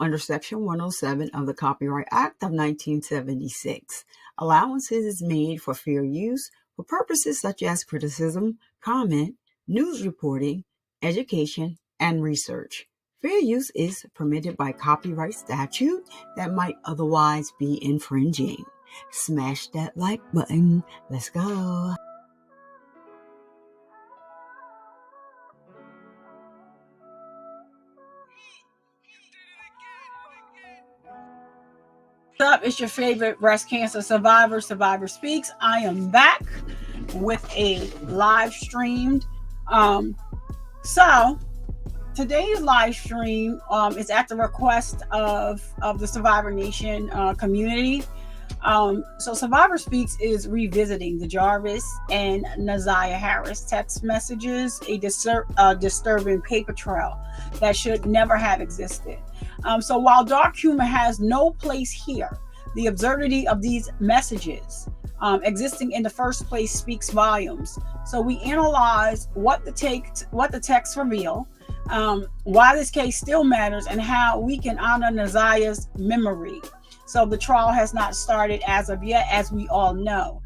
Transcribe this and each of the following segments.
under Section 107 of the Copyright Act of 1976. Allowances is made for fair use for purposes such as criticism, comment, news reporting, education, and research. Fair use is permitted by copyright statute that might otherwise be infringing. Smash that like button. Let's go. What's up? It's your favorite breast cancer survivor, Survivor Speaks. I am back with a live streamed. So today's live stream is at the request of the Survivor Nation community. So Survivor Speaks is revisiting the Jarvis and Ziyah Harris text messages, a disturbing paper trail that should never have existed. So while dark humor has no place here, the absurdity of these messages existing in the first place speaks volumes. So we analyze what the texts reveal, why this case still matters, and how we can honor Ziyah's memory. So the trial has not started as of yet, as we all know.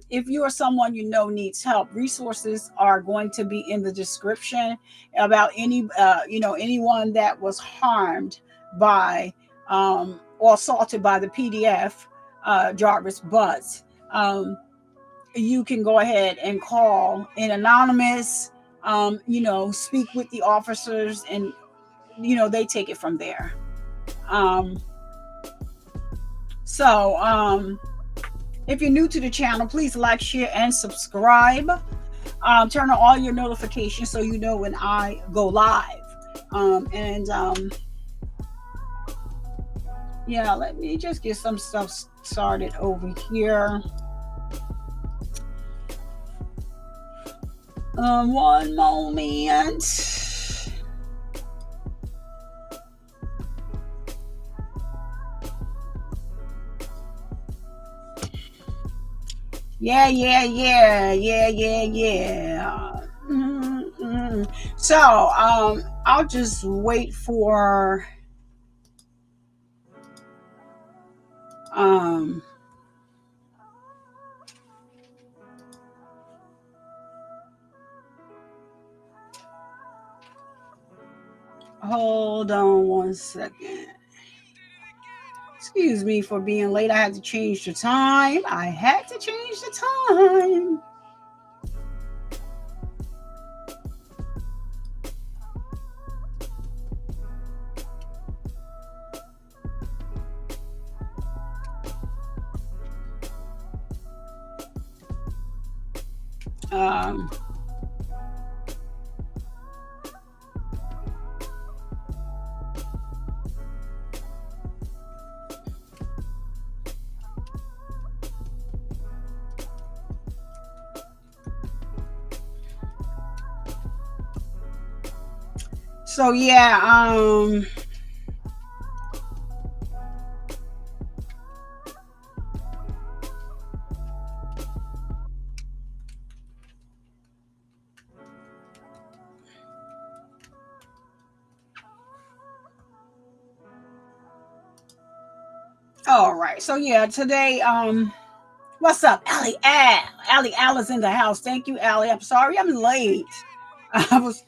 If you are someone you know needs help, resources are going to be in the description about anyone that was harmed by or assaulted by the PDF Jarvis Butts. You can go ahead and call in anonymous, speak with the officers, and they take it from there. So if you're new to the channel, please like, share, and subscribe. Turn on all your notifications so you know when I go live. Let me just get some stuff started over here. One moment. Yeah. So, I'll just wait for hold on one second. Excuse me for being late. I had to change the time. So all right. So today, what's up, Allie Al is in the house. Thank you, Allie. I'm sorry I'm late. I was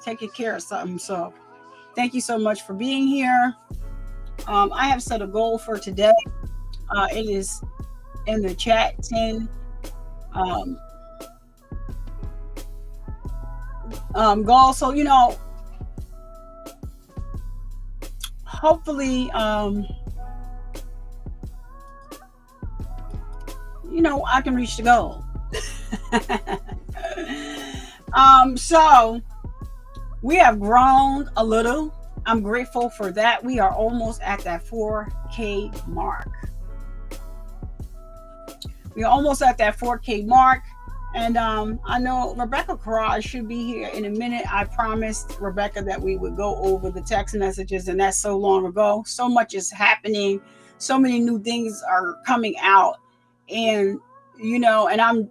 taking care of something. So thank you so much for being here. I have set a goal for today. It is in the chat 10 goal. So hopefully I can reach the goal. So we have grown a little. I'm grateful for that. We are almost at that 4K mark. And I know Rebecca Carrage should be here in a minute. I promised Rebecca that we would go over the text messages, and that's so long ago. So much is happening. So many new things are coming out. And, and I'm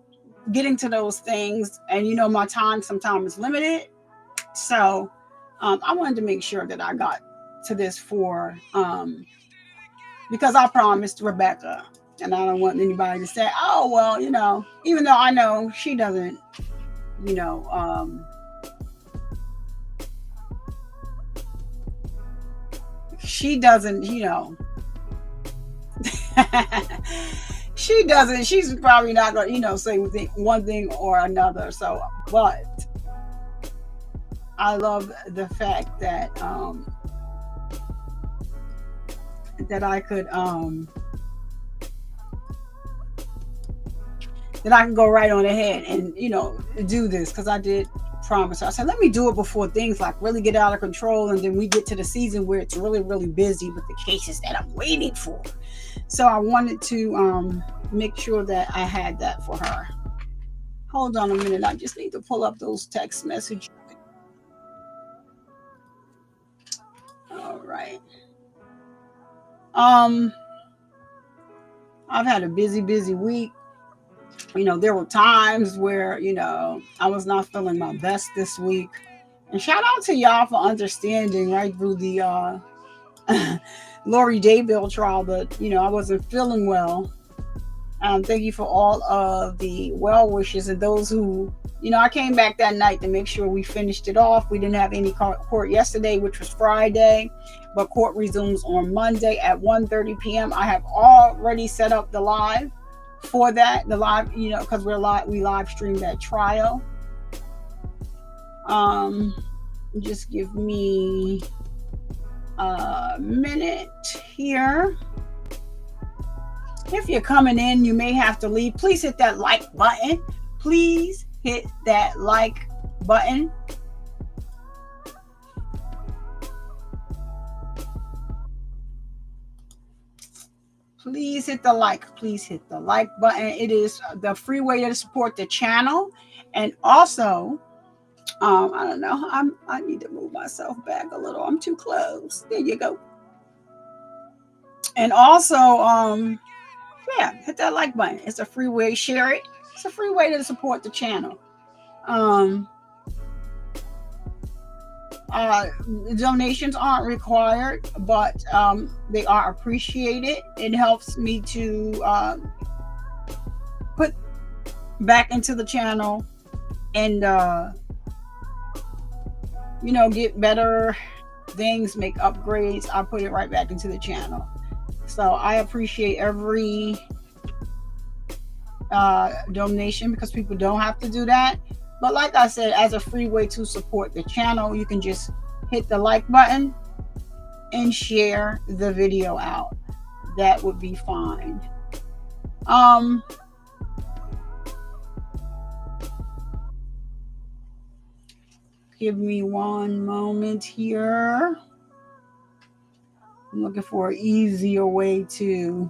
getting to those things. And, my time sometimes is limited. So I wanted to make sure that I got to this for because I promised Rebecca, and I don't want anybody to say, "Oh, well, even though I know she doesn't, you know, she doesn't, she doesn't. She's probably not going to, say one thing or another. So, but I love the fact that I could that I can go right on ahead and do this, because I did promise her. I said, let me do it before things like really get out of control, and then we get to the season where it's really, really busy with the cases that I'm waiting for. So I wanted to make sure that I had that for her. Hold on a minute. I just need to pull up those text messages. All right. I've had a busy week. There were times where, I was not feeling my best this week. And shout out to y'all for understanding right through the Lori Daybell trial that, I wasn't feeling well. Thank you for all of the well wishes and those who, I came back that night to make sure we finished it off. We didn't have any court yesterday, which was Friday, but court resumes on Monday at 1:30 p.m. I have already set up the live for that, the live, because we live streamed that trial. Just give me a minute here. If you're coming in, you may have to leave. Please hit that like button. Please hit that like button. Please hit the like. Please hit the like button. It is the free way to support the channel. And also, I don't know. I need to move myself back a little. I'm too close. There you go. And also, hit that like button. It's a free way. Share it. It's a free way to support the channel. Donations aren't required, but they are appreciated. It helps me to put back into the channel and get better things, make upgrades. I put it right back into the channel. So I appreciate every donation, because people don't have to do that. But like I said, as a free way to support the channel, you can just hit the like button and share the video out. That would be fine. Give me one moment here. I'm looking for an easier way to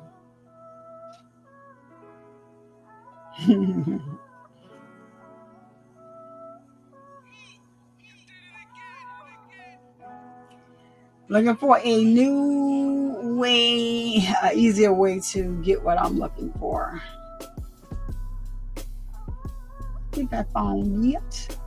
looking for a new way, an easier way to get what I'm looking for. I think I found it.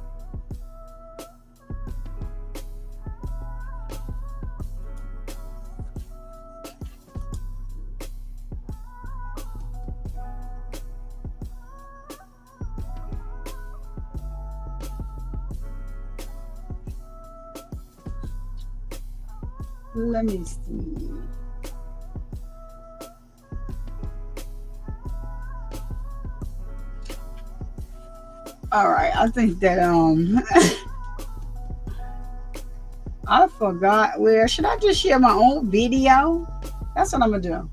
Let me see. All right, I think that I forgot where. Should I just share my own video? That's what I'm gonna do.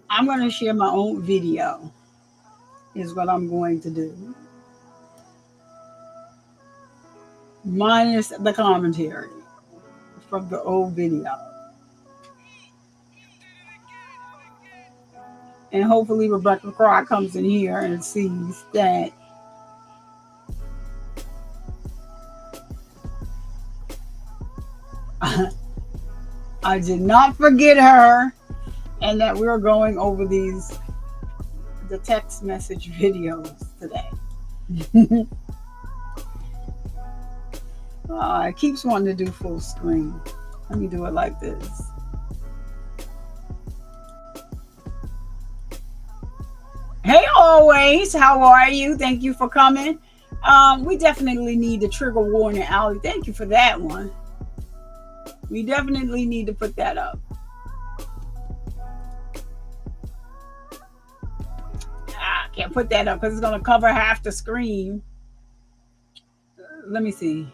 I'm gonna share my own video. Is what I'm going to do. Minus the commentary from the old video. And hopefully Rebecca Cry comes in here and sees that I did not forget her, and that we're going over the text message videos today. It keeps wanting to do full screen. Let me do it like this. Hey, always. How are you? Thank you for coming. We definitely need the trigger warning, Allie. Thank you for that one. We definitely need to put that up. I can't put that up because it's going to cover half the screen. Let me see.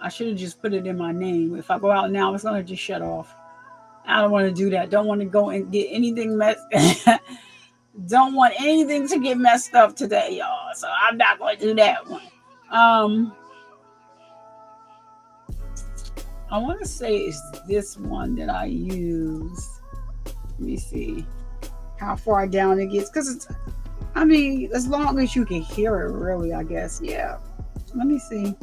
I should have just put it in my name. If I go out now, it's going to just shut off. I don't want to do that. Don't want to go and get anything messed. Don't want anything to get messed up today, y'all. So I'm not going to do that one. I want to say it's this one that I use. Let me see how far down it gets. Because it's, I mean, as long as you can hear it, really, I guess. Yeah. Let me see.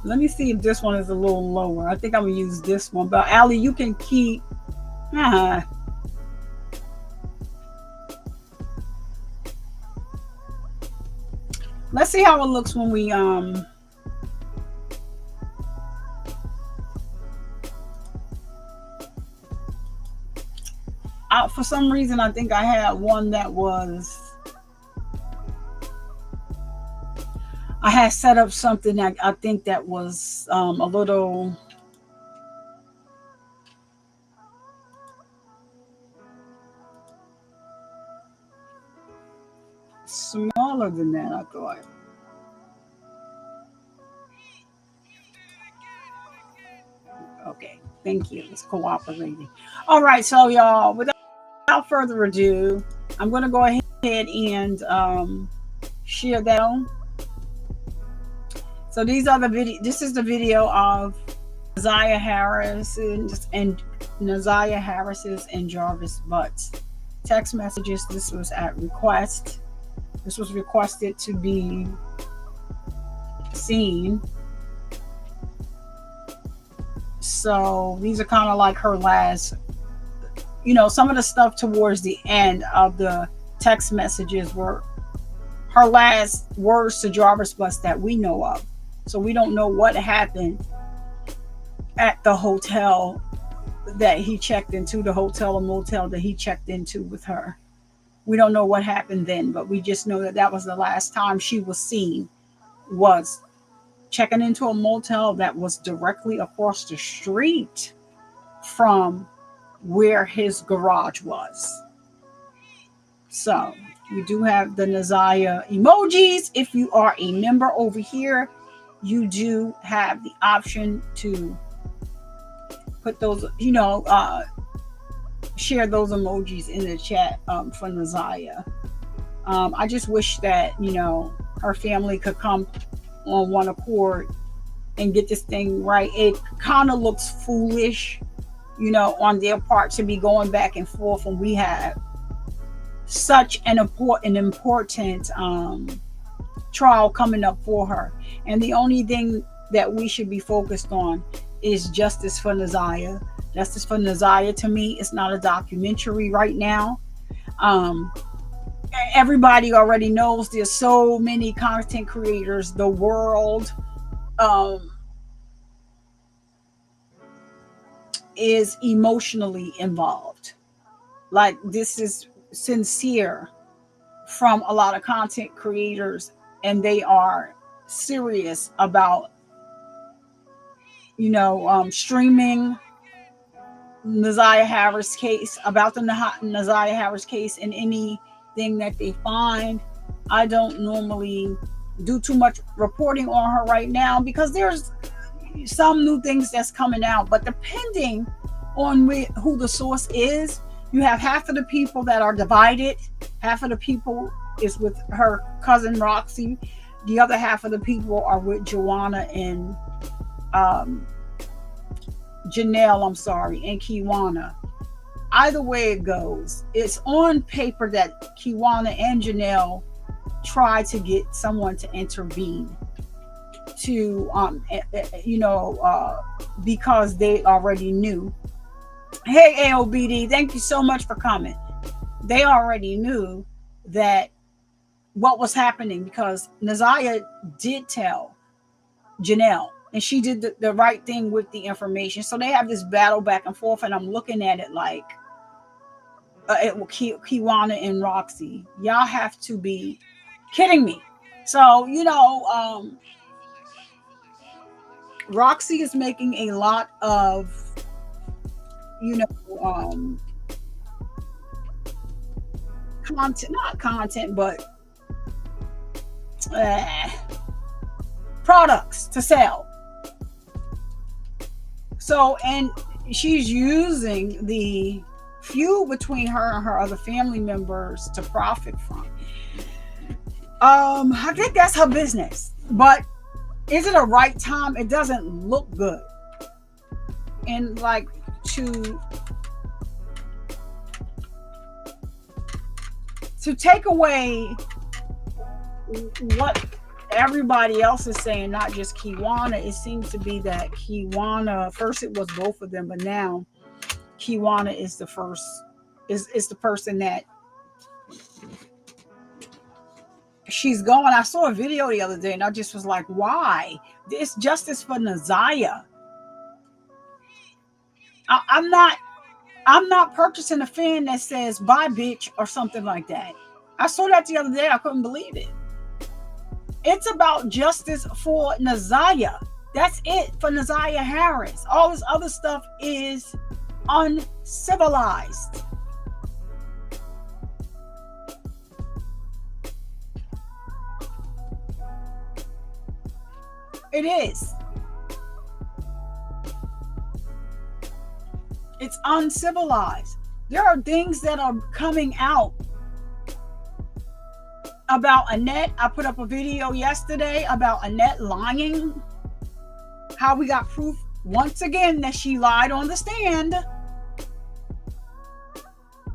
Let me see if this one is a little lower. I think I'm going to use this one. But, Allie, you can keep... Let's see how it looks when we... for some reason, I think I had one that was... I had set up something that I think that was a little... smaller than that, I thought. Okay, thank you. It's cooperating. All right, so y'all, without further ado, I'm going to go ahead and share that. So these are the video. This is the video of Ziyah Harris's and Jarvis Butts text messages. This was at request. This was requested to be seen. So these are kind of like her last, some of the stuff towards the end of the text messages were her last words to Jarvis Butts that we know of. So we don't know what happened at the hotel that he checked into, the hotel or motel that he checked into with her. We don't know what happened then, but we just know that that was the last time she was seen, was checking into a motel that was directly across the street from where his garage was. So we do have the Ziyah emojis. If you are a member over here, you do have the option to put those, share those emojis in the chat for Ziyah. I just wish that, her family could come on one accord and get this thing right. It kind of looks foolish, on their part to be going back and forth when we have such an important trial coming up for her. And the only thing that we should be focused on is justice for Ziyah. Justice for Ziyah, to me, it's not a documentary right now. Everybody already knows there's so many content creators. The world is emotionally involved. Like, this is sincere from a lot of content creators, and they are serious about, streaming Ziyah Harris case, about the Ziyah Harris case, and anything that they find. I don't normally do too much reporting on her right now because there's some new things that's coming out, but depending on who the source is, you have half of the people that are divided. Half of the people is with her cousin Roxy. The other half of the people are with Joanna and Janelle, and Kiwana. Either way it goes, it's on paper that Kiwana and Janelle tried to get someone to intervene to, because they already knew. Hey, AOBD, thank you so much for coming. they already knew that what was happening, because Naziah did tell Janelle, and she did the right thing with the information. So they have this battle back and forth, and I'm looking at it like, Kiwana and Roxy, y'all have to be kidding me. So, Roxy is making a lot of, you know, um, content, not content, but uh, products to sell. So, and she's using the feud between her and her other family members to profit from. I think that's her business, but is it a right time? It doesn't look good. And like to take away what everybody else is saying, not just Kiwana, it seems to be that Kiwana, first it was both of them, but now Kiwana is the first, is the person that she's going. I saw a video the other day and I just was like, why? It's justice for Naziah. I'm not purchasing a fan that says bye bitch or something like that. I saw that the other day. I couldn't believe it. It's about justice for Naziah. That's it for Naziah Harris. All this other stuff is uncivilized. It is. It's uncivilized. There are things that are coming out about Annette. I put up a video yesterday about Annette lying. How we got proof once again that she lied on the stand.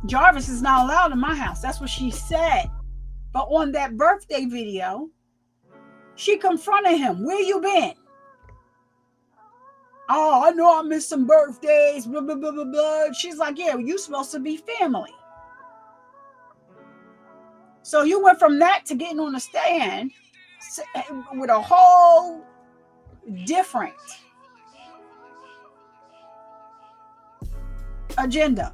Jarvis is not allowed in my house. That's what she said. But on that birthday video, she confronted him. Where you been? Oh, I know I missed some birthdays, blah, blah, blah, blah, blah. She's like, yeah, you supposed to be family. So you went from that to getting on the stand with a whole different agenda.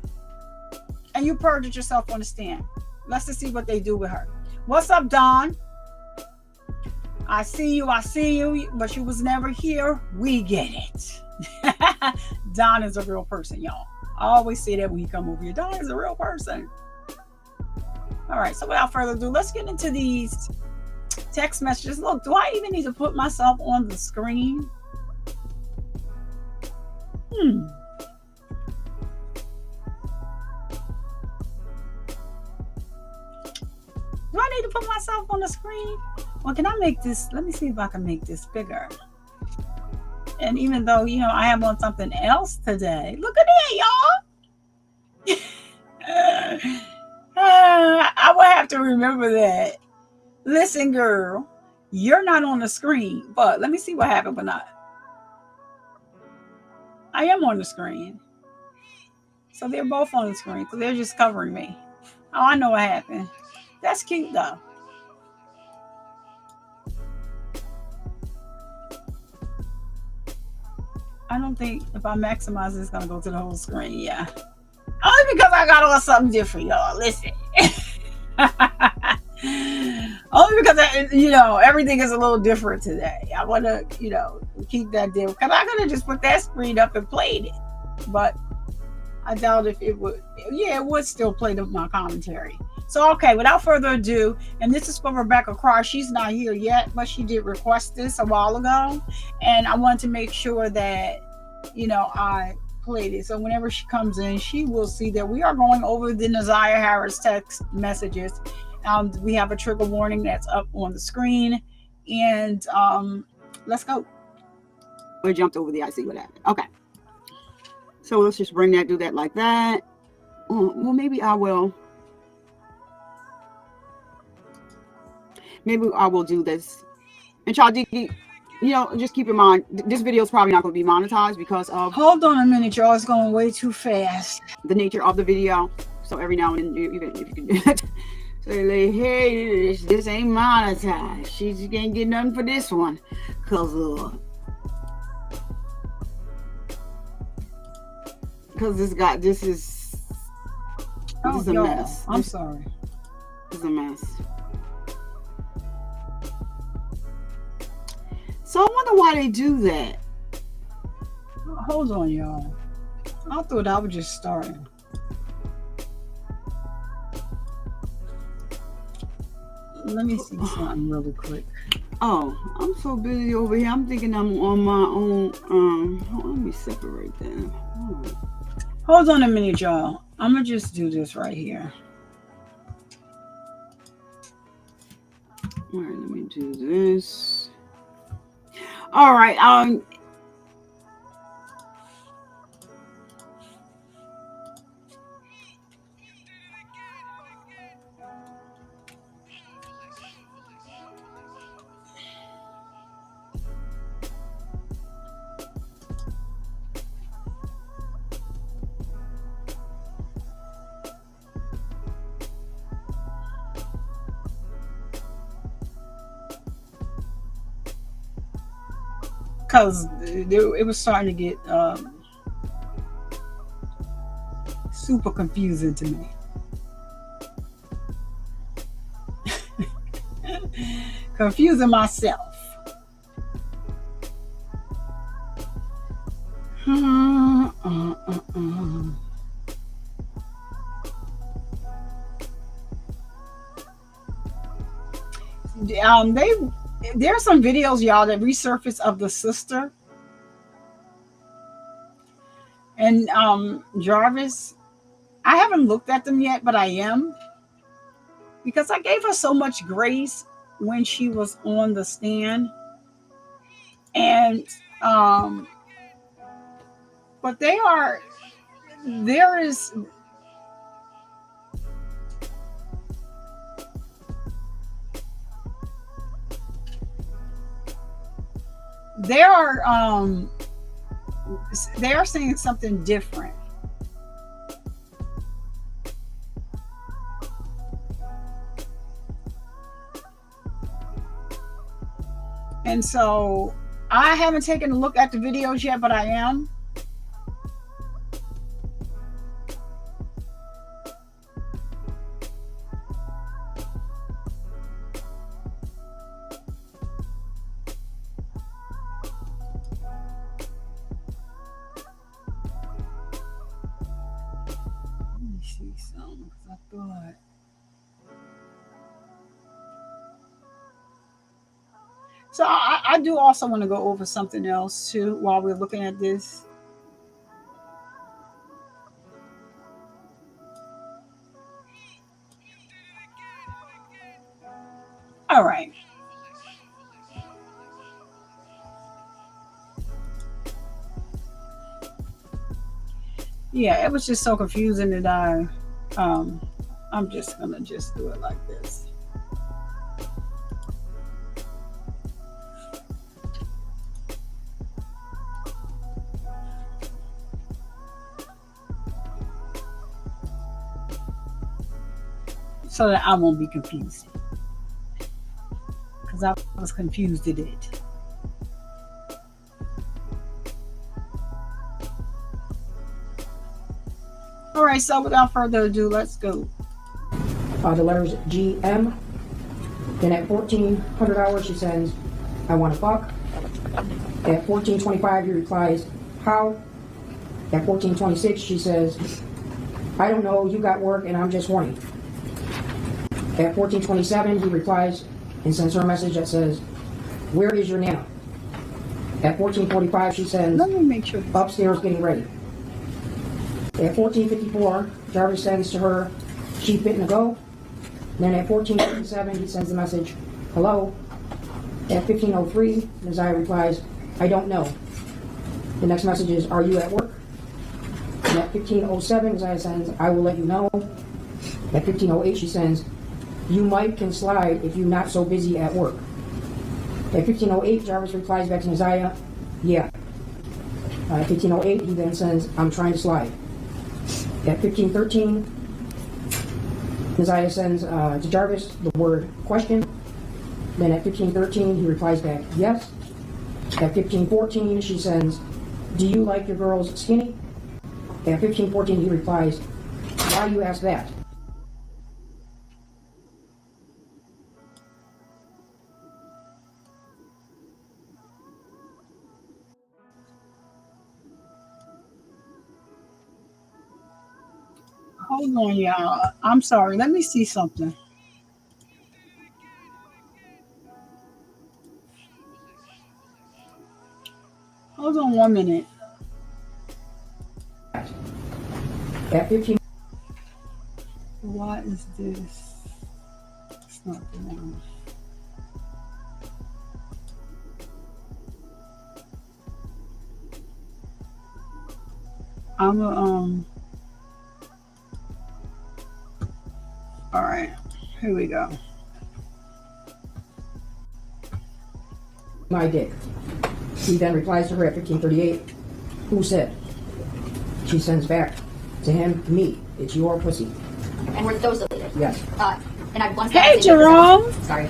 And you perjured yourself on the stand. Let's just see what they do with her. What's up, Don? I see you, but you was never here. We get it. Don is a real person, y'all. I always say that when you come over here. Don is a real person. All right, so without further ado, let's get into these text messages. Look, do I even need to put myself on the screen? Do I need to put myself on the screen? Well, can I make this? Let me see if I can make this bigger. And even though, I have on something else today. Look at that, y'all. I will have to remember that. Listen, girl, you're not on the screen. But let me see what happened when not. I am on the screen. So they're both on the screen. So they're just covering me. Oh, I know what happened. That's cute, though. I don't think if I maximize it, it's going to go to the whole screen. Yeah. Only because I got on something different, y'all. Listen. Only because, everything is a little different today. I want to, keep that deal. Because I could have just put that screen up and played it. But I doubt if it would. Yeah, it would still play my commentary. So, okay, without further ado, and this is for Rebecca Cross. She's not here yet, but she did request this a while ago. And I wanted to make sure that, I played it. So whenever she comes in, she will see that we are going over the Naziah Harris text messages. We have a trigger warning that's up on the screen. And let's go. We jumped over the I see what happened. Okay. So let's just do that like that. Well, maybe I will. Maybe I will do this. And Chadiki, just keep in mind, this video is probably not going to be monetized because of... Hold on a minute, y'all. It's going way too fast. The nature of the video. So every now and then you can, if you can say, like, hey, this ain't monetized. She just can't get nothing for this one. Because this is a mess. I'm sorry. This is a mess. So I wonder why they do that. Hold on, y'all. I thought I was just starting. Let me see something really quick. Oh, I'm so busy over here. I'm thinking I'm on my own. Let me separate that. Hold on a minute, y'all. I'm gonna just do this right here. All right, let me do this. All right. Because it was starting to get super confusing to me. Confusing myself. There are some videos, y'all, that resurface of the sister and Jarvis. I haven't looked at them yet, but I am, because I gave her so much grace when she was on the stand, and but there are saying something different. And so I haven't taken a look at the videos yet, but I am. So I do also want to go over something else too while we're looking at this. All right. Yeah, it was just so confusing that I'm just gonna do it like this. So that I won't be confused. Because I was confused at it. All right, so without further ado, let's go. The letters GM. Then at 1400 hours, she sends, I want to fuck. At 1425, he replies, how? At 1426, she says, I don't know, you got work and I'm just horny. At 1427, he replies and sends her a message that says, where is your nana? At 1445, she sends, let me make sure. Upstairs getting ready. At 1454, Jarvis sends to her, she fitting to go. Then at 1457, he sends the message, hello. At 1503, Ziyah replies, I don't know. The next message is, are you at work? And at 1507, Ziyah sends, I will let you know. At 1508, she sends, you might can slide if you're not so busy at work. At 1508, Jarvis replies back to Ziyah, yeah. At 1508, he then sends, I'm trying to slide. At 1513, Ziyah sends to Jarvis the word question. Then at 15:13, he replies back, yes. At 15:14, she sends, do you like your girls skinny? At 15:14, he replies, why you ask that? Hold on, y'all. I'm sorry. Let me see something. Hold on 1 minute. At 15, What is this? It's not the one. I'm a all right, here we go. my dick. He then replies to her at 15:38, who said? She sends back to him, me, it's your pussy. And were those deleted? Yes. And I once. Hey, Jerome. Sorry.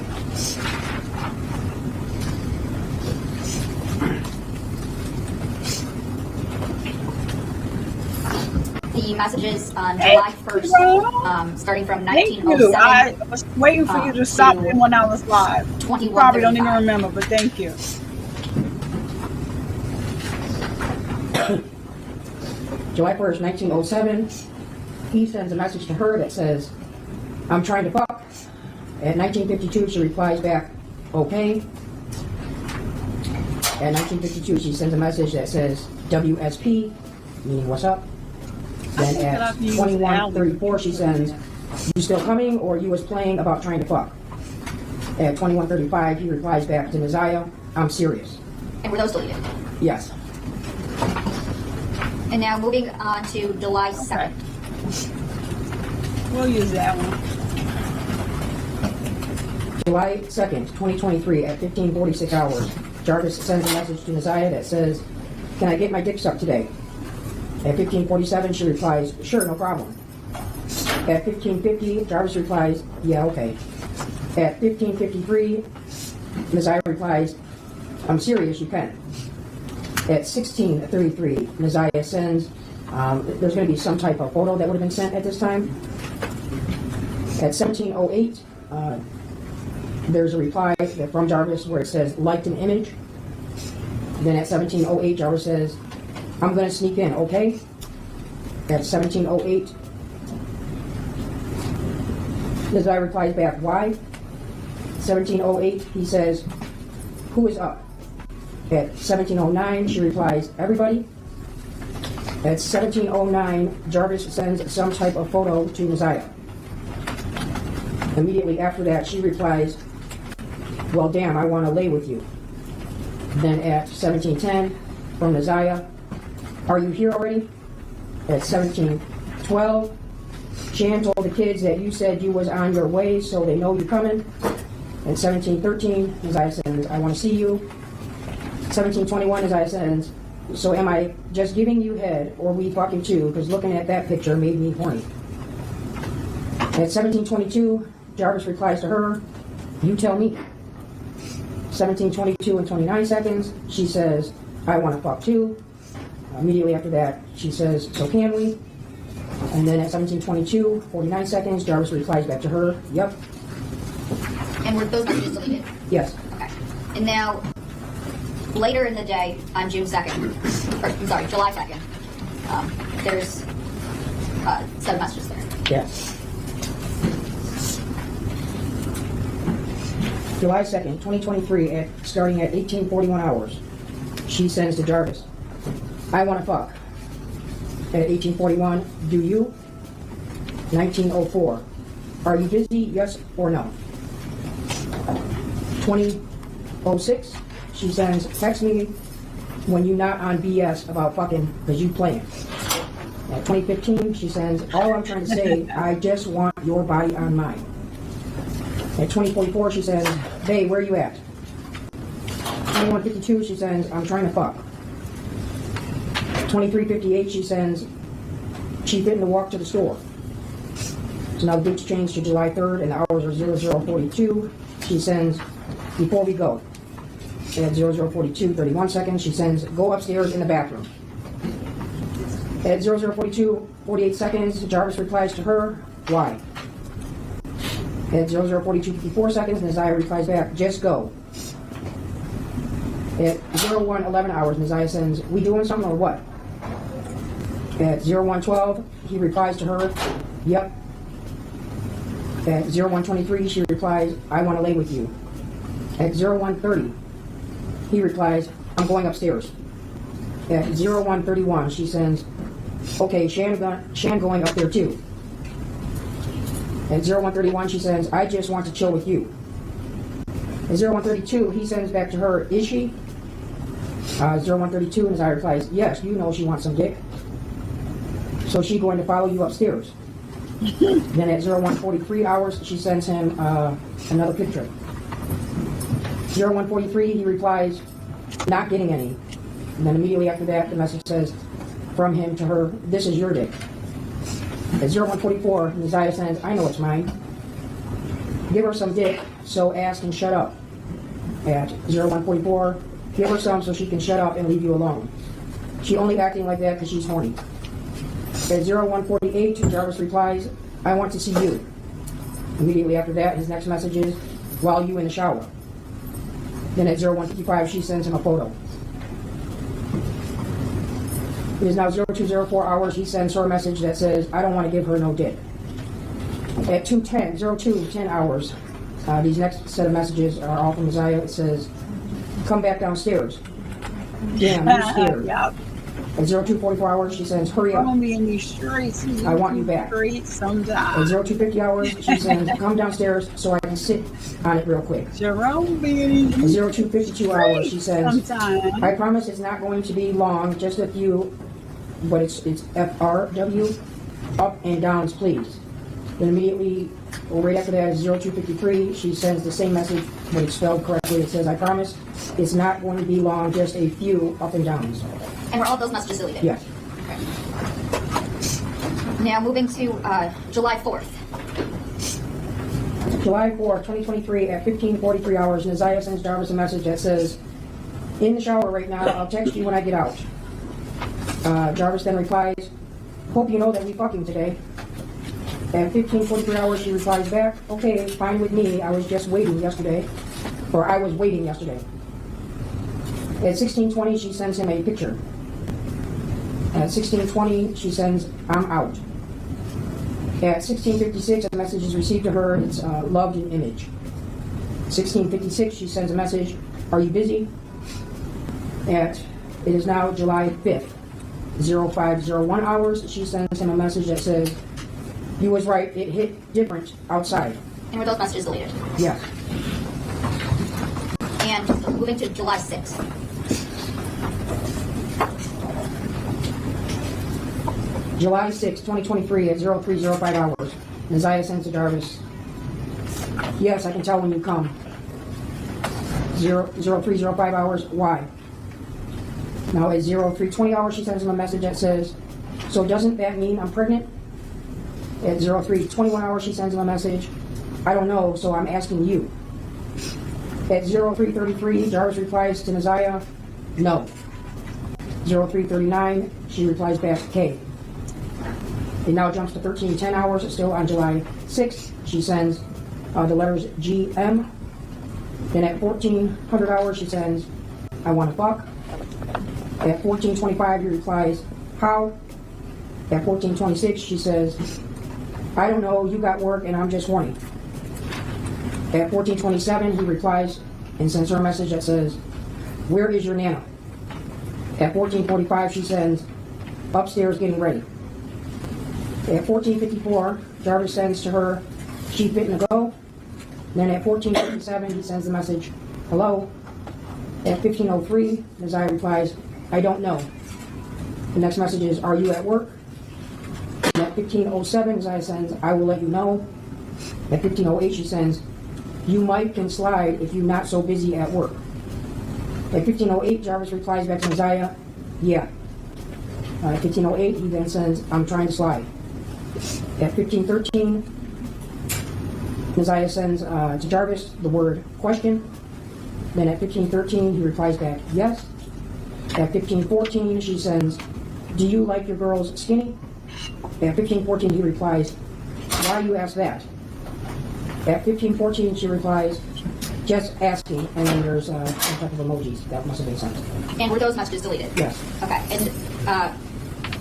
The messages on July 1st, starting from Thank you. 1907. I was waiting for you to stop it when I was live. You probably don't even remember, but thank you. July 1st, 1907, he sends a message to her that says, I'm trying to fuck. At 1952, she replies back, okay. At 1952, she sends a message that says, WSP, meaning what's up. Then at 21:34, she sends, you still coming or you was playing about trying to fuck? At 21:35, he replies back to Ziyah, I'm serious. And were those deleted? Yes. And now moving on to July 2nd. We'll use that one. July 2nd, 2023 at 15:46 hours, Jarvis sends a message to Ziyah that says, can I get my dick sucked today? At 15:47, she replies, sure, no problem. At 15:50, Jarvis replies, yeah, okay. At 15:53, Ziyah replies, I'm serious, you can. At 16:33, Ziyah sends, there's going to be some type of photo that would have been sent at this time. At 17:08, there's a reply from Jarvis where it says, liked an image. Then at 17:08, Jarvis says, I'm going to sneak in, okay? At 17:08, Ziyah replies back, why? 17:08, he says, who is up? At 17:09, she replies, everybody. At 17:09, Jarvis sends some type of photo to Ziyah. Immediately after that, she replies, well, damn, I want to lay with you. Then at 17:10, from Ziyah, are you here already? At 17:12, Shan told the kids that you said you was on your way, so they know you're coming. At 17:13, Ziyah sends, I want to see you. 17:21, Ziyah sends, so am I just giving you head, or we fucking too? Because looking at that picture made me horny. At 17:22, Jarvis replies to her, you tell me. 17:22 and 29 seconds, she says, I want to fuck too. Immediately after that, she says, so can we? And then at 17:22, 49 seconds, Jarvis replies back to her, yep. And were those messages deleted? Yes. Okay. And now, later in the day, on June 2nd, or I'm sorry, July 2nd, there's 7 messages there. Yes. July 2nd, 2023, starting at 18:41 hours, she sends to Jarvis, I want to fuck. At 18:41, do you? 19:04, are you busy, yes or no? 20:06, she sends, text me when you not on BS about fucking, because you playing. At 20:15, she sends, all I'm trying to say, I just want your body on mine. At 20:44, she says, babe, where you at? 21:52, she sends, I'm trying to fuck. 23:58, she sends, she fitting to walk to the store. So now the date's changed to July 3rd and the hours are 0042. She sends, before we go, at 0042, 31 seconds, she sends, go upstairs in the bathroom. At 0042, 48 seconds, Jarvis replies to her, why? At 0042, 54 seconds, Ziyah replies back, just go. At 0111 hours, Ziyah sends, we doing something or what? At 0112, he replies to her, yep. At 0123, she replies, I want to lay with you. At 0130, he replies, I'm going upstairs. At 0131, she sends, okay, Shan going up there too. At 0131, she says, I just want to chill with you. At 0132, he sends back to her, is she? 0132, and Ziyah replies, yes, you know she wants some dick. So she's going to follow you upstairs. Then at 0143 hours, she sends him another picture. 0143, he replies, not getting any. And then immediately after that, the message says, from him to her, this is your dick. At 0144, Ziyah sends, I know it's mine. Give her some dick, so ask and shut up. At 0144, give her some so she can shut up and leave you alone. She only acting like that because she's horny. At 0148, Jarvis replies, I want to see you. Immediately after that, his next message is, while you in the shower. Then at 0155, she sends him a photo. It is now 0204 hours, he sends her a message that says, I don't want to give her no dick. At 0210 hours, these next set of messages are all from Ziyah. It says, come back downstairs. Damn, you scared. Yep. At 0244 hours, she sends, hurry I'm up. gonna be in these streets. I want you back. Streets At sometime. 0250 hours, she sends, come downstairs so I can sit on it real quick. Jerome be in At these 0252 hours, she says, sometime. I promise it's not going to be long, just a few, but it's FRW, up and downs, please. Then immediately, or right after that is 0253, she sends the same message, but it's spelled correctly. It says, I promise it's not going to be long, just a few up and downs. And were all of those messages deleted? Yes. Now moving to July 4th. July 4th, 2023 at 15:43 hours, Ziyah sends Jarvis a message that says, in the shower right now, I'll text you when I get out. Jarvis then replies, hope you know that we fucking today. At 15:43 hours, she replies back, okay, fine with me, I was just waiting yesterday. Or I was waiting yesterday. At 16:20, she sends him a picture. At 16:20, she sends, I'm out. At 16:56, a message is received to her, it's loved in image. 16:56, she sends a message, are you busy? It is now July 5th, 0501 hours, she sends him a message that says, you was right, it hit different outside. And were those messages deleted? Yes. And moving to July 6th. July 6, 2023 at 0305 hours, Ziyah sends to Jarvis, yes, I can tell when you come. 0305 hours, why? Now at 0320 hours, she sends him a message that says, so doesn't that mean I'm pregnant? At 0321 hours, she sends him a message, I don't know, so I'm asking you. At 0333, Jarvis replies to Ziyah, no. 0339, she replies back, okay. It now jumps to 1310 hours, still on July 6th. She sends the letters GM. Then at 1400 hours, she sends, I want to fuck. At 1425, he replies, how? At 1426, she says, I don't know, you got work and I'm just horny. At 1427, he replies and sends her a message that says, where is your nana? At 1445, she sends, upstairs getting ready. At 1454, Jarvis sends to her, she fitting to go. Then at 1457, he sends the message, hello. At 1503, Ziyah replies, I don't know. The next message is, are you at work? And at 1507, Ziyah sends, I will let you know. At 1508, she sends, you might can slide if you're not so busy at work. At 1508, Jarvis replies back to Ziyah, yeah. At 1508, he then sends, I'm trying to slide. At 1513, Ziyah sends to Jarvis the word question. Then at 15:13, he replies back, yes. At 15:14, she sends, do you like your girls skinny? At 15:14, he replies, why you ask that? At 15:14, she replies, just asking, and then there's some type of emojis that must have been sent. And were those messages deleted? Yes. Okay. And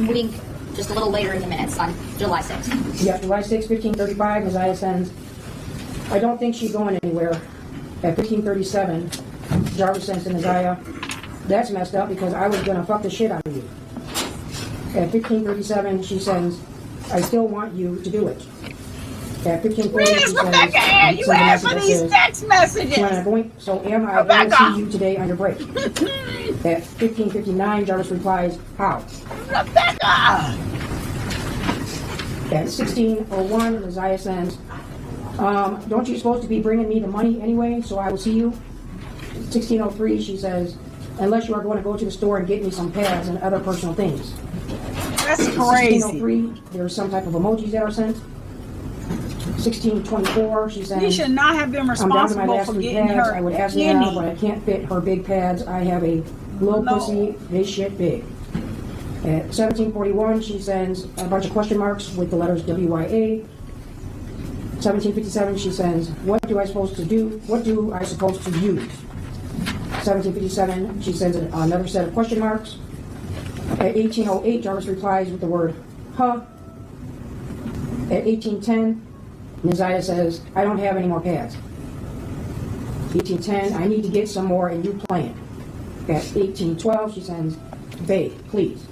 moving just a little later in the minutes on July 6th. Yeah, July 6, 15:35, Ziyah sends, I don't think she's going anywhere. At 15:37, Jarvis sends to Ziyah, that's messed up because I was going to fuck the shit out of you. At 15:37, she sends, I still want you to do it. At 15:40, Where's Rebecca at? You asked for these text messages. So am I going to see you today on your break? At 15:59, Jarvis replies, how? Rebecca! At 16:01, Ziyah sends, don't you supposed to be bringing me the money anyway, so I will see you? 16:03, she says, unless you are going to go to the store and get me some pads and other personal things. That's crazy. 16:03, there's some type of emojis that are sent. 16:24, she says, You should not have been I'm down to my responsible last for 3 getting pads. her I would ask skinny. now, but I can't fit her big pads. I have a little No. pussy, this shit big. At 17:41, she sends a bunch of question marks with the letters WYA. 17:57, she sends, what do I supposed to do? What do I supposed to use? 17:57, she sends another set of question marks. At 18:08, Jarvis replies with the word, huh. At 18:10, Ziyah says, I don't have any more pads. 18:10, I need to get some more and you playing. At 18:12, she sends, babe, please.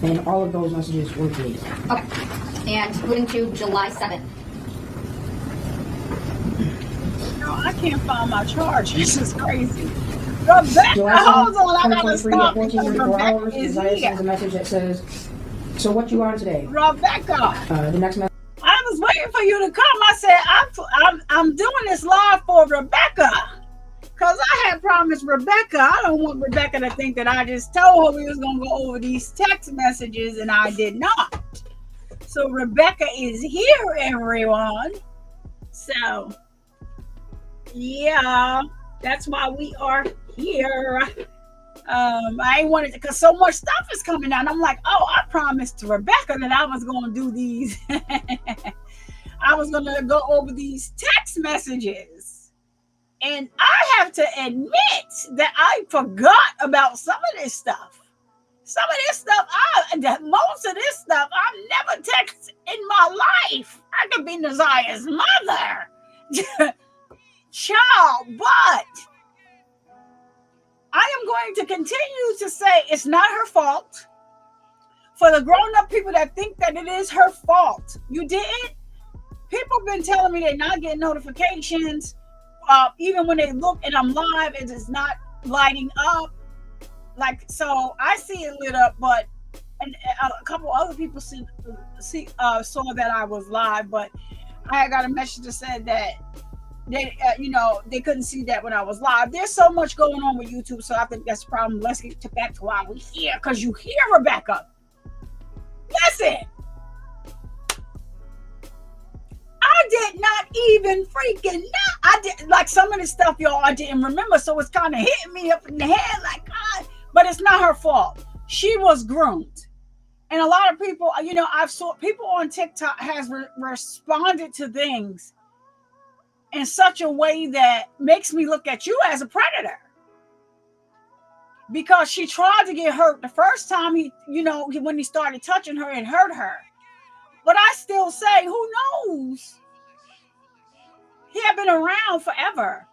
And all of those messages were deleted. Okay. And moving to July 7th. No, I can't find my charge. This is crazy. Rebecca, July hold 7th, on, I gotta 2023 stop at because 14:34 hours, Rebecca is Ziyah here. sends a message that says, so what you on today? Rebecca, The next message. I was waiting for you to come. I said, I'm doing this live for Rebecca. Because I had promised Rebecca, I don't want Rebecca to think that I just told her we was going to go over these text messages, and I did not. So Rebecca is here, everyone. So, yeah, that's why we are here. I ain't wanted to, because so much stuff is coming out. I'm like, oh, I promised Rebecca that I was going to do these. I was going to go over these text messages. And I have to admit that I forgot about some of this stuff. Some of this stuff, most of this stuff, I've never texted in my life. I could be Ziyah's mother. Child, but I am going to continue to say it's not her fault. For the grown-up people that think that it is her fault, you didn't. People have been telling me they're not getting notifications. Even when they look and I'm live, it is not lighting up. Like, so I see it lit up, but and a couple other people saw that I was live, but I got a message that said that they, they couldn't see that when I was live. There's so much going on with YouTube, so I think that's the problem. Let's get back to why we're here, because you hear Rebecca. Listen, I did not even freaking know. I did, like, some of this stuff, y'all, I didn't remember, so it's kind of hitting me up in the head, like, God. But it's not her fault. She was groomed. And a lot of people, I've saw people on TikTok has responded to things in such a way that makes me look at you as a predator. Because she tried to get hurt the first time when he started touching her, it hurt her. But I still say, who knows? He had been around forever.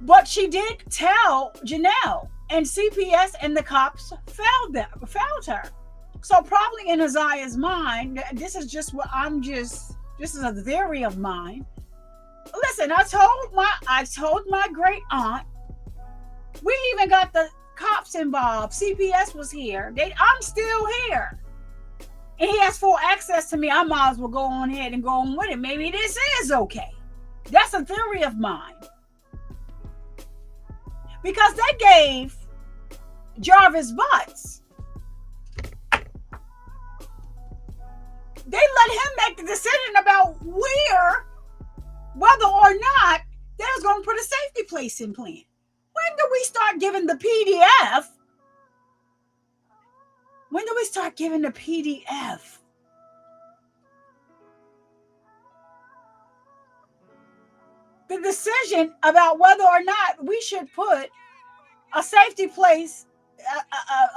But she did tell Janelle, and CPS and the cops found her. So probably in Ziyah's mind, this is just this is a theory of mine. Listen, I told my great aunt, we even got the cops involved. CPS was here. I'm still here. And he has full access to me. I might as well go on ahead and go on with it. Maybe this is okay. That's a theory of mine. Because they gave Jarvis butts. They let him make the decision about where whether or not they was going to put a safety placing plan. When do we start giving the PDF? When do we start giving the PDF? The decision about whether or not we should put a safety place,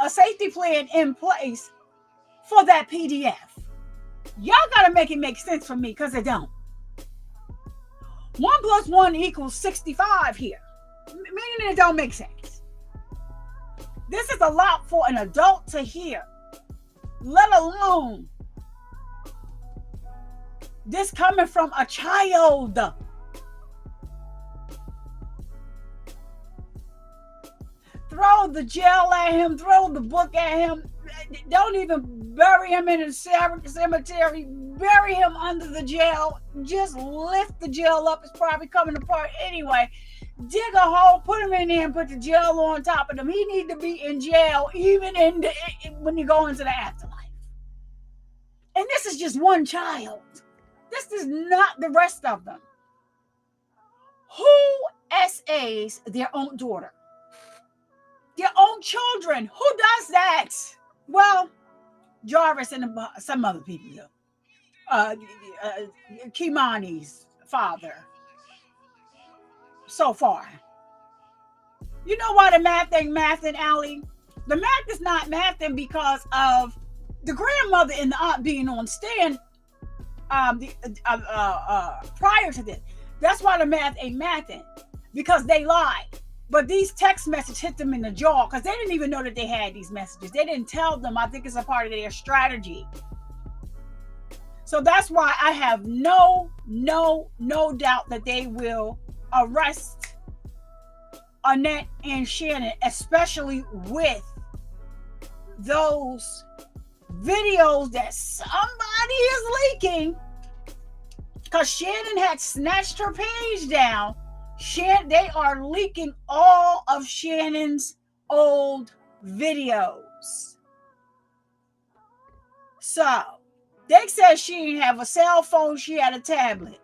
a safety plan in place for that PDF. Y'all got to make it make sense for me, because it don't. 1 + 1 = 65 here, meaning it don't make sense. This is a lot for an adult to hear, let alone this coming from a child. Throw the jail at him, throw the book at him. Don't even bury him in a cemetery. Bury him under the jail. Just lift the jail up. It's probably coming apart anyway. Dig a hole, put him in there, and put the jail on top of him. He need to be in jail even when you go into the afterlife. And this is just one child. This is not the rest of them. Who SAs their own daughter? Their own children. Who does that? Well, Jarvis and some other people do. Kimani's father. So far. You know why the math ain't mathing, Allie? The math is not mathing because of the grandmother and the aunt being on stand prior to this. That's why the math ain't mathing. Because they lied. But these text messages hit them in the jaw because they didn't even know that they had these messages. They didn't tell them. I think it's a part of their strategy. So that's why I have no doubt that they will arrest Annette and Shannon, especially with those videos that somebody is leaking, because Shannon had snatched her page down. They are leaking all of Shannon's old videos. So, they said she didn't have a cell phone, she had a tablet.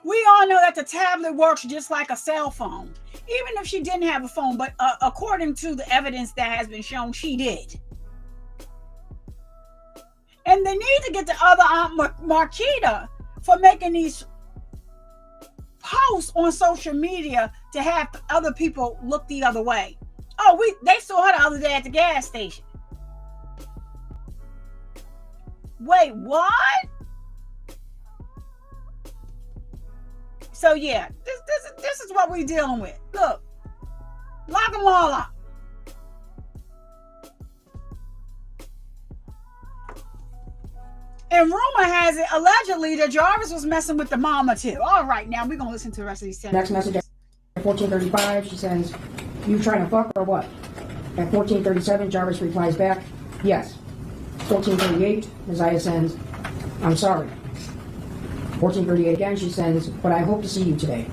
We all know that the tablet works just like a cell phone, even if she didn't have a phone. But according to the evidence that has been shown, she did. And they need to get the other Aunt Marquita for making these posts on social media to have other people look the other way. Oh, they saw her the other day at the gas station. Wait, what? So yeah, this is what we're dealing with. Look, lock them all up. And rumor has it, allegedly, that Jarvis was messing with the mama too. All right, now we're gonna listen to the rest of these sentences. Next message at 14:35, she sends, "You trying to fuck or what?" At 14:37, Jarvis replies back, "Yes." 14:38, Ziyah sends, "I'm sorry." 14:38 again, she sends, "But I hope to see you today."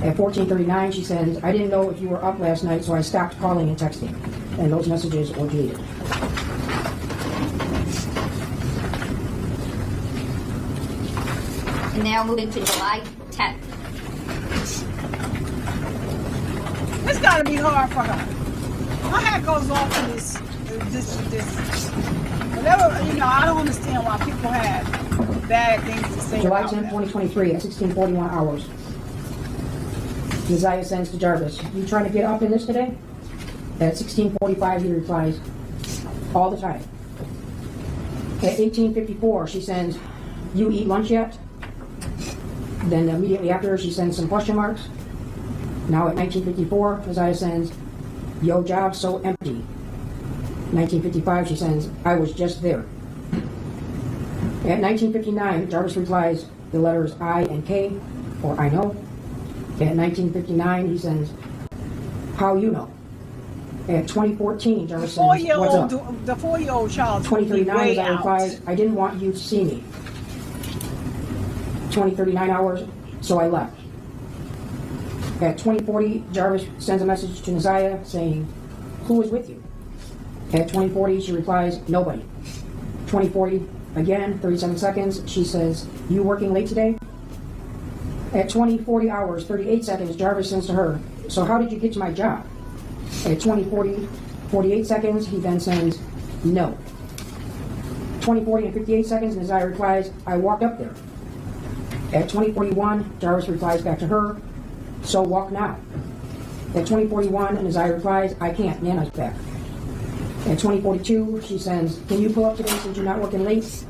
At 14:39, she sends, "I didn't know if you were up last night, so I stopped calling and texting." And those messages were deleted. And now moving to July 10th. It's gotta be hard for her. My hat goes off to this. Whatever, I don't understand why people have bad things to say. July about 10th, that. 2023 at 16:41 hours. Ziyah sends to Jarvis, "You trying to get up in this today?" At 16:45, he replies, "All the time." At 18:54, she sends, "You eat lunch yet?" Then immediately after, she sends some question marks. Now at 19:54, Ziyah sends, "Yo, job so empty." 19:55, she sends, "I was just there." At 19:59, Jarvis replies the letters I and K, or I know. At 19:59, he sends, "How you know?" At 2014, Jarvis sends, "What's up?" The 4-year-old child. 20:39, Ziyah replies, "I didn't want you to see me." 20:39 hours, so I left. At 20:40, Jarvis sends a message to Ziyah saying, "Who is with you?" At 20:40, she replies, "Nobody." 20:40, again, 37 seconds, she says, "You working late today?" At 20:40 hours, 38 seconds, Jarvis sends to her, "So how did you get to my job?" At 20:40, 48 seconds, he then sends, "No." 20:40 and 58 seconds, Ziyah replies, "I walked up there." At 20:41, Jarvis replies back to her, "So walk now." At 20:41, Ziyah replies, "I can't, Nana's back." At 20:42, she sends, "Can you pull up today since you're not working late?"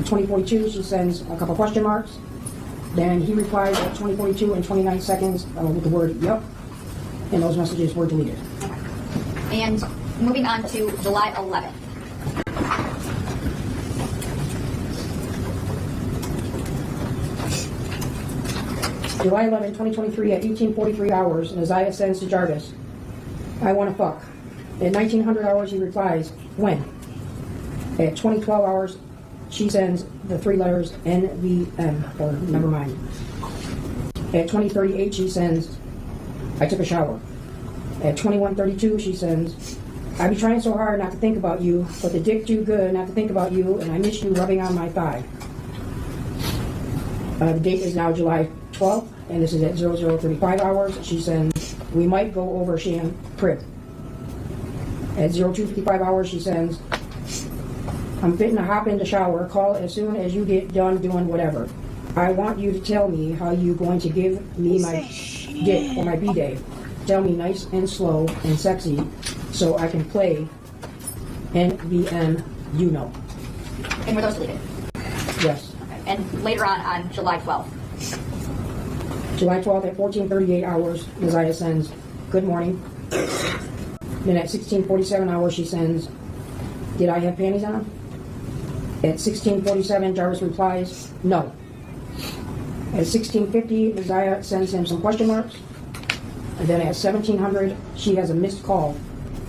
20:42, she sends a couple question marks. Then he replies at 20:42 and 29 seconds with the word "yup," and those messages were deleted. And moving on to July 11th. July 11, 2023 at 18:43 hours, Ziyah sends to Jarvis, "I want to fuck." At 1900 hours, he replies, "When?" At 2012 hours, she sends the three letters NVM, or never mind. At 2038, she sends, "I took a shower." At 21:32, she sends, "I be trying so hard not to think about you, but the dick too good not to think about you, and I miss you rubbing on my thigh." The date is now July 12th, and this is at 00:35 hours. She sends, "We might go over Shan crib." At 02:55 hours, she sends, "I'm fitting to hop in the shower. Call as soon as you get done doing whatever. I want you to tell me how you going to give me my dick for my B-day. Tell me nice and slow and sexy so I can play NVM, you know." And were those deleted? Yes. Okay. And later on July 12th. July 12th at 14:38 hours, Ziyah sends, "Good morning." Then at 16:47 hours, she sends, "Did I have panties on?" At 16:47, Jarvis replies, "No." At 16:50, Ziyah sends him some question marks. And then at 1700, she has a missed call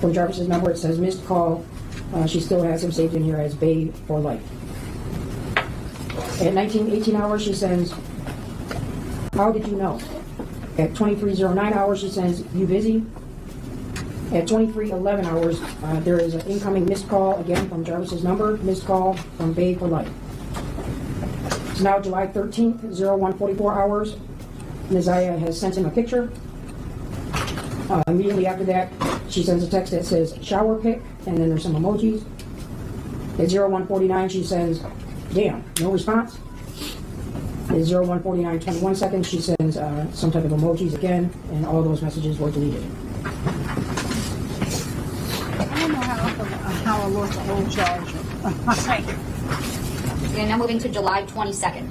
from Jarvis's number. It says missed call. She still has him saved in here as Babe for life. At 19:18 hours, she sends, "How did you know?" At 23:09 hours, she sends, "You busy?" At 23:11 hours, there is an incoming missed call again from Jarvis's number, missed call from Babe for life. It's now July 13th, 01:44 hours. Ziyah has sent him a picture. Immediately after that, she sends a text that says shower pic, and then there's some emojis. At 01:49, she sends, "Damn, no response." At 01:49, 21 seconds, she sends some type of emojis again, and all those messages were deleted. I don't know how I lost the whole charger. And now moving to July 22nd.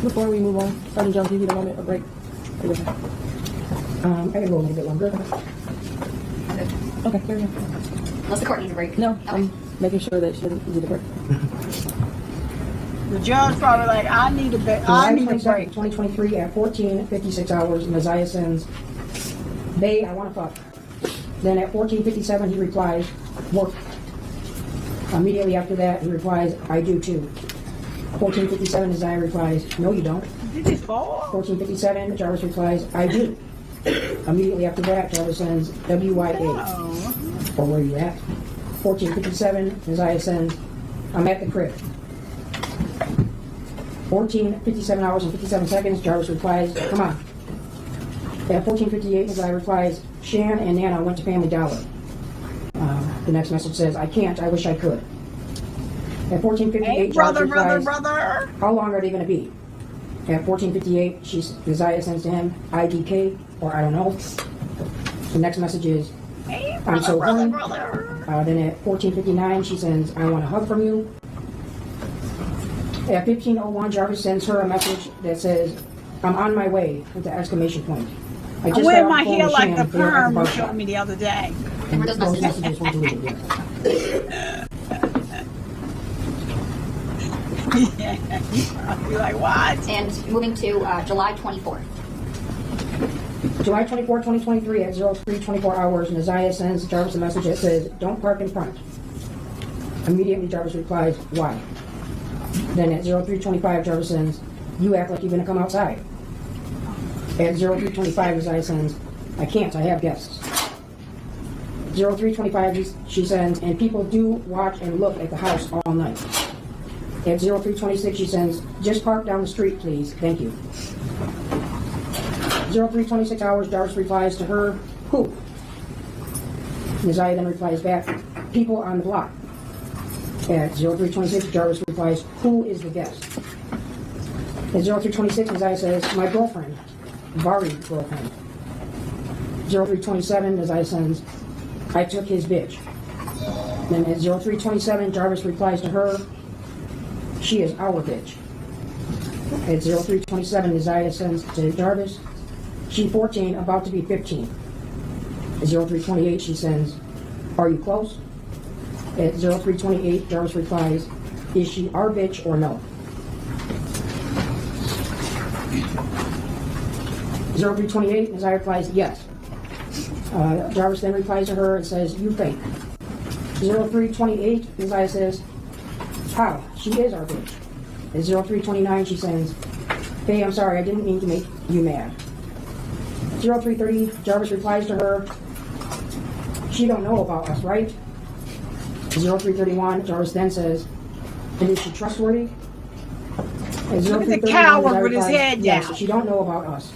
Before we move on, Sergeant Jones, give you the moment of break. I can go a little bit longer. Okay, fair enough. Unless the court needs a break. No, Okay. I'm making sure that she doesn't need a break. The judge probably like, I need a break. I July need a 22nd, break. 2023 at 14:56 hours, Ziyah sends, "Babe, I want to fuck." Then at 14:57, he replies, "Work." Immediately after that, he replies, "I do too." 14:57, Ziyah replies, "No, you don't." Did it fall? 14:57, Jarvis replies, "I do." Immediately after that, Jarvis sends, "WYA." Oh. Or where you at? 14:57, Ziyah sends, "I'm at the crib." 14:57 hours and 57 seconds, Jarvis replies, "Come on." At 14:58, Ziyah replies, "Shan and Nana went to Family Dollar." The next message says, "I can't, I wish I could." At 14:58, Hey, Jarvis brother, replies, "How long are they going to be?" At 14:58, Ziyah sends to him, "IDK," or "I don't know." The next message is, Hey, "I'm so brother, horny." brother. Then at 14:59, she sends, "I want a hug from you." At 15:01, Jarvis sends her a message that says, "I'm on my way," with the exclamation point. I got wear off my the phone hair with like Shan, the they were at perm you barber showed shop. me the other day. And were those Those messages? messages were deleted, yeah. I'll be like, what? And moving to July 24th. July 24, 2023 at 03:24 hours, Ziyah sends Jarvis a message that says, "Don't park in front." Immediately, Jarvis replies, "Why?" Then at 03:25, Jarvis sends, "You act like you're going to come outside." At 03:25, Ziyah sends, I can't, I have guests. 03:25, she sends, and people do watch and look at the house all night. At 03:26, she sends, just park down the street, please, thank you. 03:26 hours, Jarvis replies to her, who? Ziyah then replies back, people on the block. At 03:26, Jarvis replies, who is the guest? At 03:26, Ziyah says, my girlfriend, Bari girlfriend. 03:27, Ziyah sends, I took his bitch. Then at 03:27, Jarvis replies to her, she is our bitch. At 03:27, Ziyah sends to Jarvis, she 14, about to be 15. At 03:28, she sends, are you close? At 03:28, Jarvis replies, is she our bitch or no? 03:28, Ziyah replies, yes. Jarvis then replies to her and says, you think. 03:28, Ziyah says, how? She is our bitch. At 03:29, she sends, hey, I'm sorry, I didn't mean to make you mad. 03:30, Jarvis replies to her, she don't know about us, right? 03:31, Jarvis then says, and is she trustworthy? At Look at the coward with his head yes, down. she don't know about us.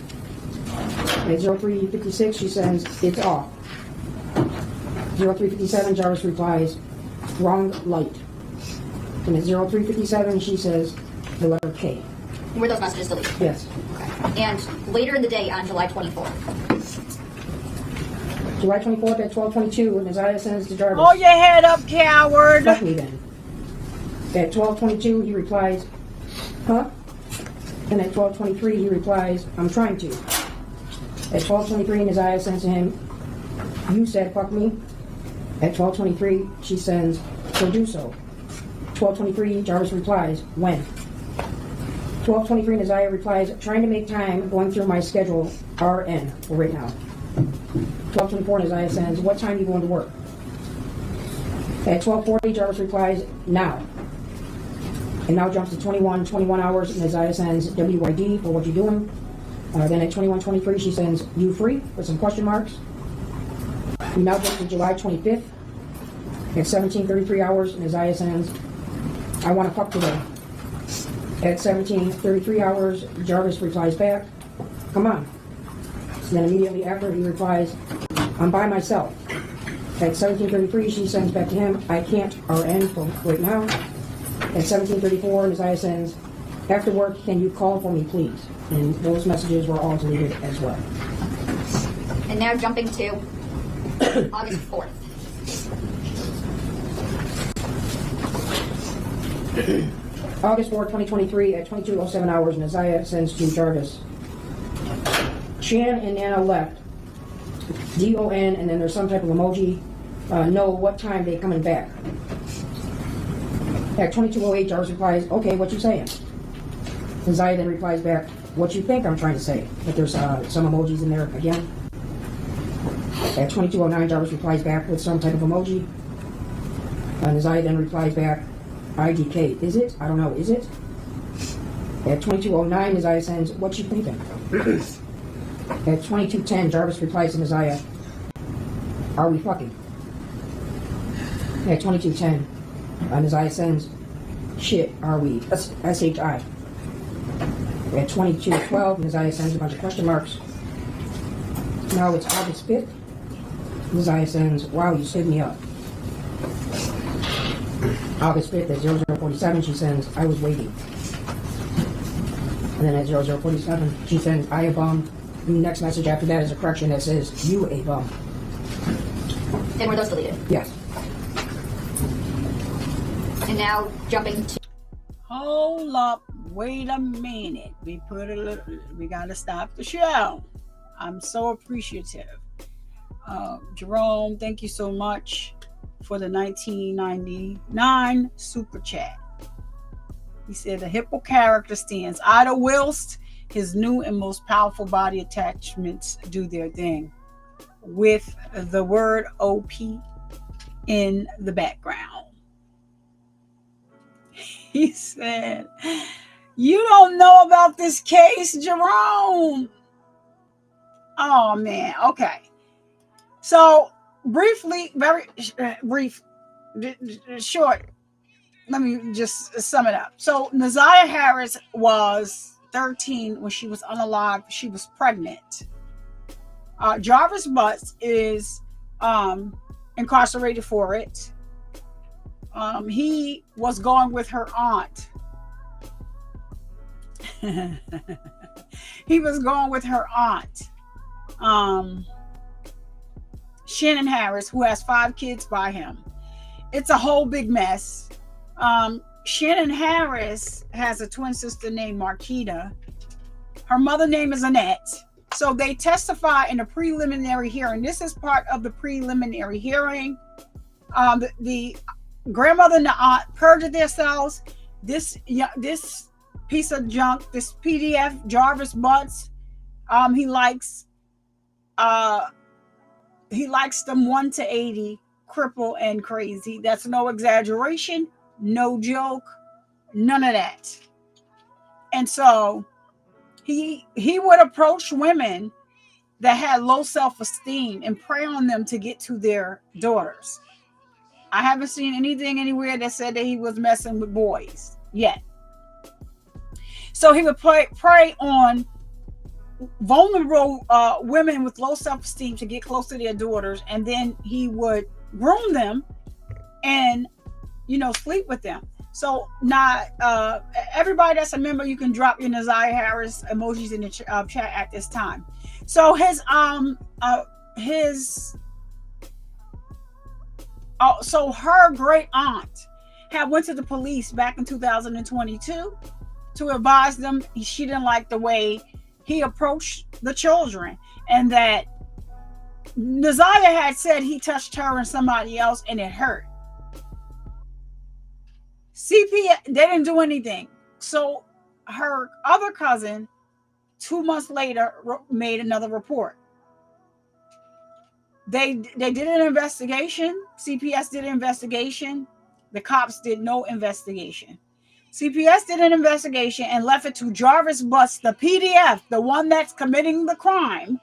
At 03:56, she sends, it's off. 03:57, Jarvis replies, wrong light. And at 03:57, she says, the letter K. Were those messages deleted? Yes. Okay. And later in the day on July 24th. July 24th at 12:22, and Ziyah sends to Jarvis, Hold your head up, coward. fuck me then. At 12:22, he replies, huh? And at 12:23, he replies, I'm trying to. At 12:23, Ziyah sends to him, you said fuck me. At 12:23, she sends, so do so. 12:23, Jarvis replies, when? 12:23, Ziyah replies, trying to make time, going through my schedule, RN, for right now. 12:24, Ziyah sends, what time are you going to work? At 12:40, Jarvis replies, now. And now jumps to 21 hours, and Ziyah sends, WYD, for what you doing? Then at 21:23, she sends, you free? With some question marks. We now jump to July 25th. At 17:33 hours, and Ziyah sends, I want to fuck today. At 17:33 hours, Jarvis replies back, come on. And then immediately after, he replies, I'm by myself. At 17:33, she sends back to him, I can't RN for right now. At 17:34, Ziyah sends, after work, can you call for me, please? And those messages were all deleted as well. And now jumping to August 4th. August 4, 2023, at 22:07 hours, Ziyah sends to Jarvis, Chan and Nana left. DON, and then there's some type of emoji. No, what time they coming back? At 22:08, Jarvis replies, okay, what you saying? And Ziyah then replies back, what you think I'm trying to say? But there's some emojis in there again. At 22:09, Jarvis replies back with some type of emoji. And Ziyah then replies back, IDK, is it? I don't know, is it? At 22:09, Ziyah sends, what you thinking? At 22:10, Jarvis replies to Ziyah, are we fucking? At 22:10, Ziyah sends, shit, are we? SHI. At 22:12, Ziyah sends a bunch of question marks. Now it's August 5th. Ziyah sends, wow, you stood me up. August 5th at 00:47, she sends, I was waiting. And then at 00:47, she sends, I a bum. The next message after that is a correction that says, you a bum. And were those deleted? Yes. And now jumping to Hold up. Wait a minute. We gotta stop the show. I'm so appreciative. Jerome, thank you so much for the 1999 super chat. He said the hippo character stands idle whilst his new and most powerful body attachments do their thing, with the word OP in the background. He said, you don't know about this case, Jerome. Oh man. Okay. So briefly, very brief, short. Let me just sum it up. So Ziyah Harris was 13 when she was unalive. She was pregnant. Jarvis Butts is incarcerated for it. He was going with her aunt. He was going with her aunt, Shannon Harris, who has 5 kids by him. It's a whole big mess. Shannon Harris has a twin sister named Marquita. Her mother name is Annette. So they testify in a preliminary hearing. This is part of the preliminary hearing. The grandmother and the aunt perjured themselves. This piece of junk, this PDF, Jarvis Butts, he likes them 1 to 80, cripple and crazy. That's no exaggeration, no joke, none of that. And so he would approach women that had low self-esteem and prey on them to get to their daughters. I haven't seen anything anywhere that said that he was messing with boys yet. So he would prey on vulnerable women with low self-esteem to get close to their daughters, and then he would groom them and sleep with them. So now everybody that's a member, you can drop your Ziyah Harris emojis in the chat at this time. So so her great aunt had went to the police back in 2022 to advise them she didn't like the way he approached the children, and that Ziyah had said he touched her and somebody else and it hurt. CPS, they didn't do anything. So her other cousin, 2 months later, made another report. They did an investigation. CPS did an investigation. The cops did no investigation. CPS did an investigation and left it to Jarvis Butts, the PDF, the one that's committing the crime,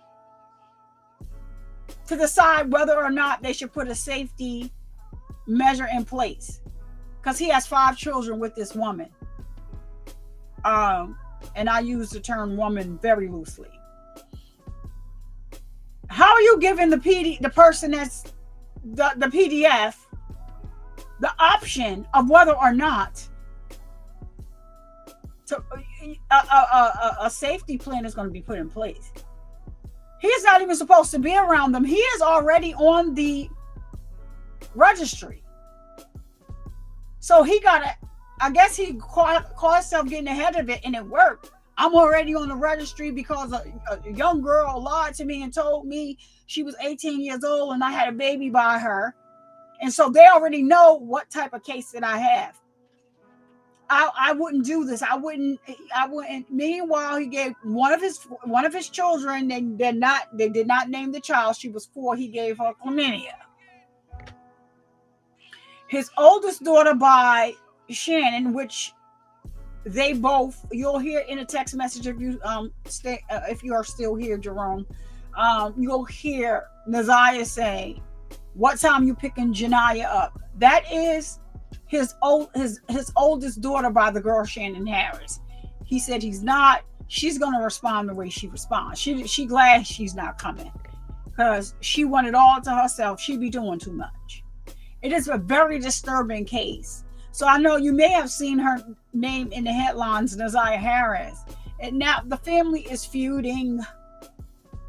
to decide whether or not they should put a safety measure in place. Because he has 5 children with this woman. And I use the term woman very loosely. How are you giving the person that's the PDF the option of whether or not to a safety plan is going to be put in place? He's not even supposed to be around them. He is already on the registry. So he I guess he caught himself getting ahead of it, and it worked. I'm already on the registry because a young girl lied to me and told me she was 18 years old and I had a baby by her. And so they already know what type of case that I have. I wouldn't do this. I wouldn't. Meanwhile, he gave one of his children. They did not name the child. She was 4. He gave her chlamydia. His oldest daughter by Shannon, which they both, you'll hear in a text message if you if you are still here, Jerome, you'll hear Ziyah say, "What time you picking Janiyah up?" That is his oldest daughter by the girl Shannon Harris. He said he's not. She's gonna respond the way she responds. She glad she's not coming because she wanted all to herself. She be doing too much. It is a very disturbing case. So I know you may have seen her name in the headlines, Ziyah Harris. And now the family is feuding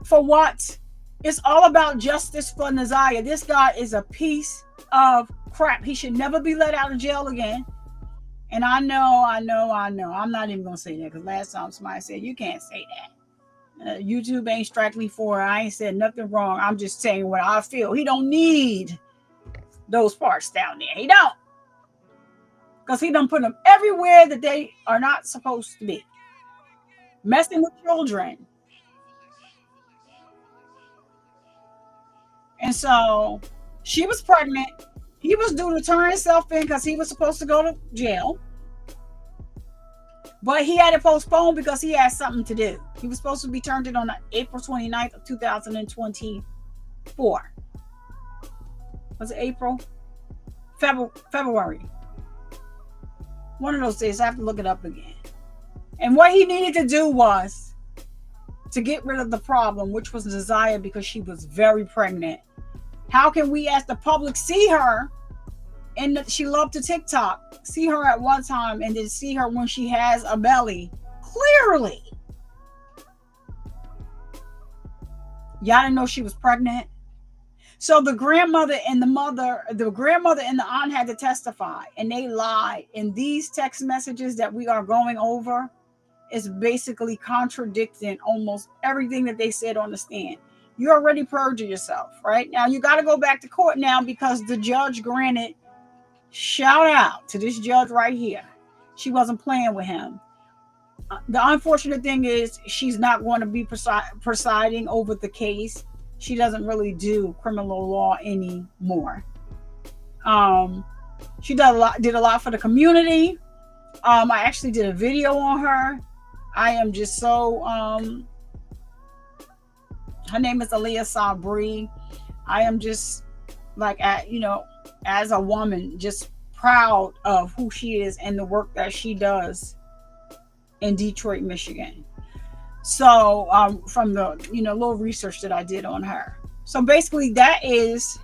for what? It's all about justice for Ziyah. This guy is a piece of crap. He should never be let out of jail again. And I know. I'm not even going to say that because last time somebody said, you can't say that. YouTube ain't strike me for it. I ain't said nothing wrong. I'm just saying what I feel. He don't need those parts down there. He don't. Because he done put them everywhere that they are not supposed to be. Messing with children. And so she was pregnant. He was due to turn himself in because he was supposed to go to jail. But he had to postpone because he had something to do. He was supposed to be turned in on April 29th of 2024. Was it April? February. One of those days. I have to look it up again. And what he needed to do was to get rid of the problem, which was Ziyah, because she was very pregnant. How can we, as the public, see her? And she loved to TikTok. See her at one time and then see her when she has a belly. Clearly. Y'all didn't know she was pregnant. So the grandmother and the aunt had to testify, and they lied. And these text messages that we are going over is basically contradicting almost everything that they said on the stand. You already perjured yourself, right? Now you got to go back to court now because the judge granted. Shout out to this judge right here. She wasn't playing with him. The unfortunate thing is she's not going to be presiding over the case. She doesn't really do criminal law anymore. She did a lot for the community. I actually did a video on her. I am just so her name is Aliyah Sabri. I am just like as a woman, just proud of who she is and the work that she does in Detroit, Michigan. So from the little research that I did on her. So basically that is,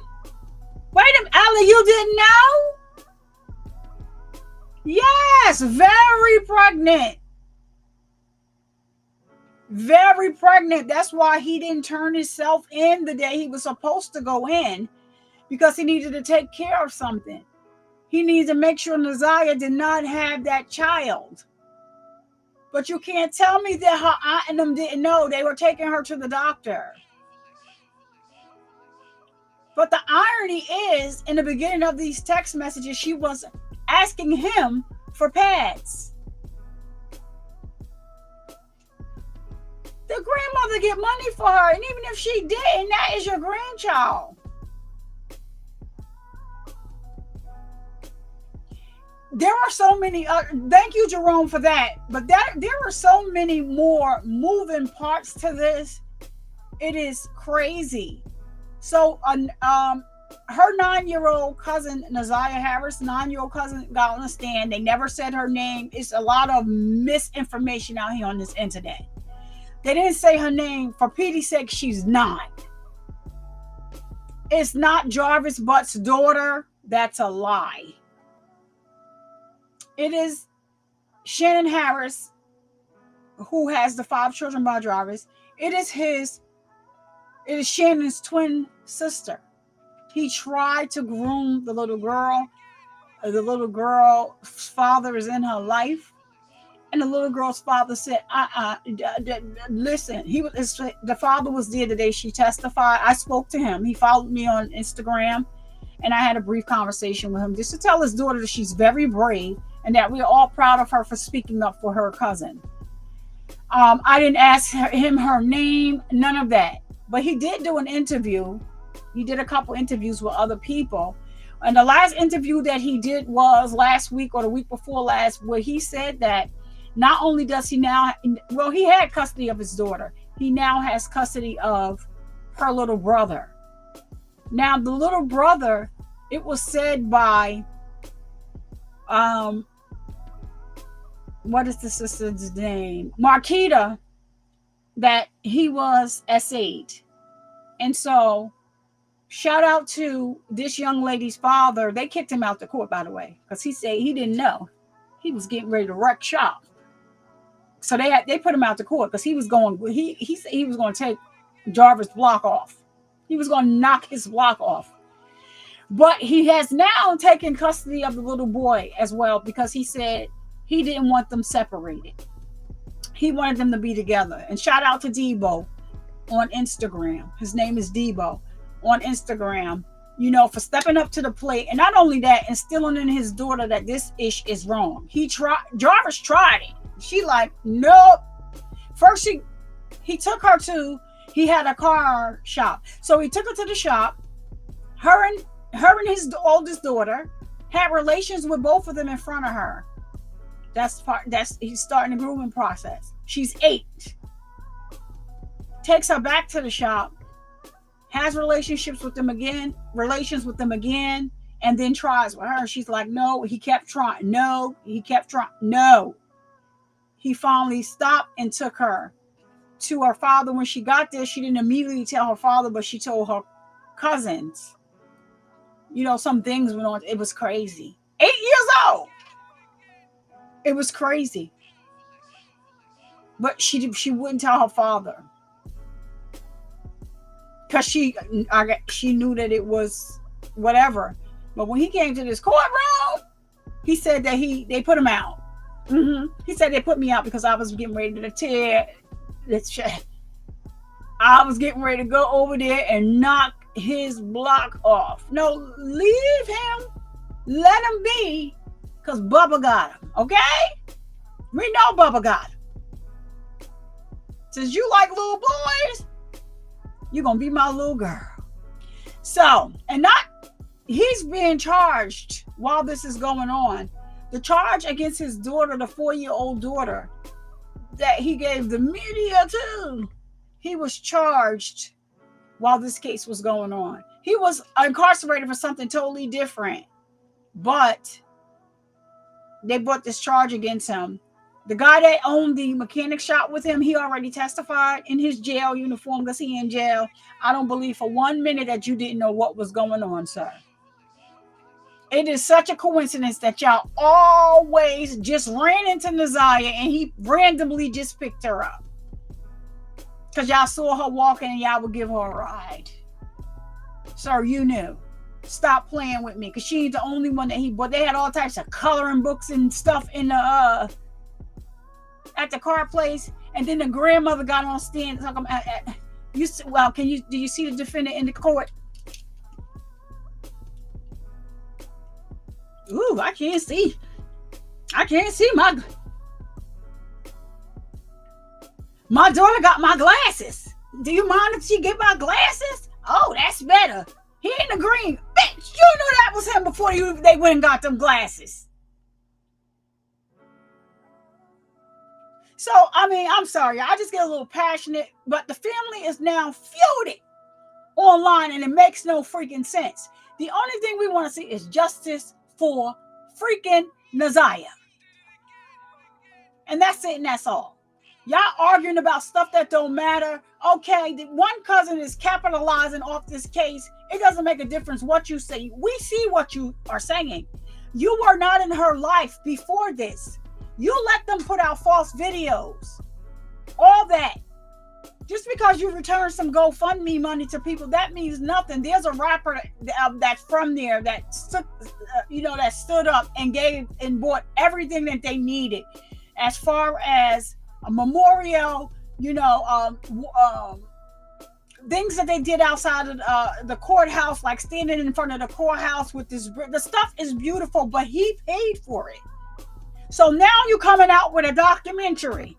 wait a minute, Allie, you didn't know? Yes, very pregnant. Very pregnant. That's why he didn't turn himself in the day he was supposed to go in, because he needed to take care of something. He needed to make sure Ziyah did not have that child. But you can't tell me that her aunt and them didn't know. They were taking her to the doctor. But the irony is, in the beginning of these text messages, she was asking him for pads. The grandmother get money for her, and even if she didn't, that is your grandchild. There are so many thank you, Jerome, for that. But there are so many more moving parts to this. It is crazy. So her 9-year-old cousin, Ziyah Harris, 9-year-old cousin, got on the stand. They never said her name. It's a lot of misinformation out here on this internet. They didn't say her name. For pity's sake, she's not. It's not Jarvis Butt's daughter. That's a lie. It is Shannon Harris, who has the 5 children by Jarvis. It is Shannon's twin sister. He tried to groom the little girl. The little girl's father is in her life. And the little girl's father said, listen, the father was there the day she testified. I spoke to him. He followed me on Instagram, and I had a brief conversation with him just to tell his daughter that she's very brave and that we're all proud of her for speaking up for her cousin. I didn't ask him her name, none of that. But he did do an interview. He did a couple interviews with other people. And the last interview that he did was last week or the week before last, where he said that not only does he now, well, he had custody of his daughter. He now has custody of her little brother. Now, the little brother, it was said by, what is the sister's name? Marquita, that he was SA'd. And so, shout out to this young lady's father. They kicked him out the court, by the way, because he said he didn't know. He was getting ready to wreck shop. So they put him out the court because he said he was going to take Jarvis' block off. He was going to knock his block off. But he has now taken custody of the little boy as well, because he said he didn't want them separated. He wanted them to be together. And shout out to Debo on Instagram. His name is Debo on Instagram, for stepping up to the plate. And not only that, instilling in his daughter that this ish is wrong. Jarvis tried it. She like, nope. First he took her to, he had a car shop. So he took her to the shop. Her and his oldest daughter had relations with both of them in front of her. He's starting the grooming process. She's 8. Takes her back to the shop, has relations with them again, and then tries with her. She's like, no, he kept trying. No, he kept trying. No. He finally stopped and took her to her father. When she got there, she didn't immediately tell her father, but she told her cousins. You know, some things went on. It was crazy. 8 years old. It was crazy. But she wouldn't tell her father. Because she knew that it was whatever. But when he came to this courtroom, he said that they put him out. He said they put me out because I was getting ready to tear the check. I was getting ready to go over there and knock his block off. No, leave him. Let him be. Because Bubba got him. Okay? We know Bubba got him. Since you like little boys, you're going to be my little girl. So, he's being charged while this is going on. The charge against his daughter, the 4-year-old daughter, that he gave the media to, he was charged while this case was going on. He was incarcerated for something totally different, but they brought this charge against him. The guy that owned the mechanic shop with him, he already testified in his jail uniform because he in jail. I don't believe for 1 minute that you didn't know what was going on, sir. It is such a coincidence that y'all always just ran into Ziyah and he randomly just picked her up. Because y'all saw her walking and y'all would give her a ride. Sir, you knew. Stop playing with me. Because she ain't the only one that he bought. They had all types of coloring books and stuff in the at the car place. And then the grandmother got on stand talking about, do you see the defendant in the court? Ooh, I can't see my daughter got my glasses. Do you mind if she get my glasses? Oh, that's better. He in the green. Bitch, you knew that was him before they went and got them glasses. So, I mean, I'm sorry. I just get a little passionate, but the family is now feuding online and it makes no freaking sense. The only thing we want to see is justice for freaking Ziyah. And that's it and that's all. Y'all arguing about stuff that don't matter. Okay, the one cousin is capitalizing off this case. It doesn't make a difference what you say. We see what you are saying. You were not in her life before this. You let them put out false videos. All that. Just because you return some GoFundMe money to people, that means nothing. There's a rapper that's from there that stood up and gave and bought everything that they needed, as far as a memorial, things that they did outside of the courthouse, like standing in front of the courthouse with this. The stuff is beautiful, but he paid for it. So now you're coming out with a documentary.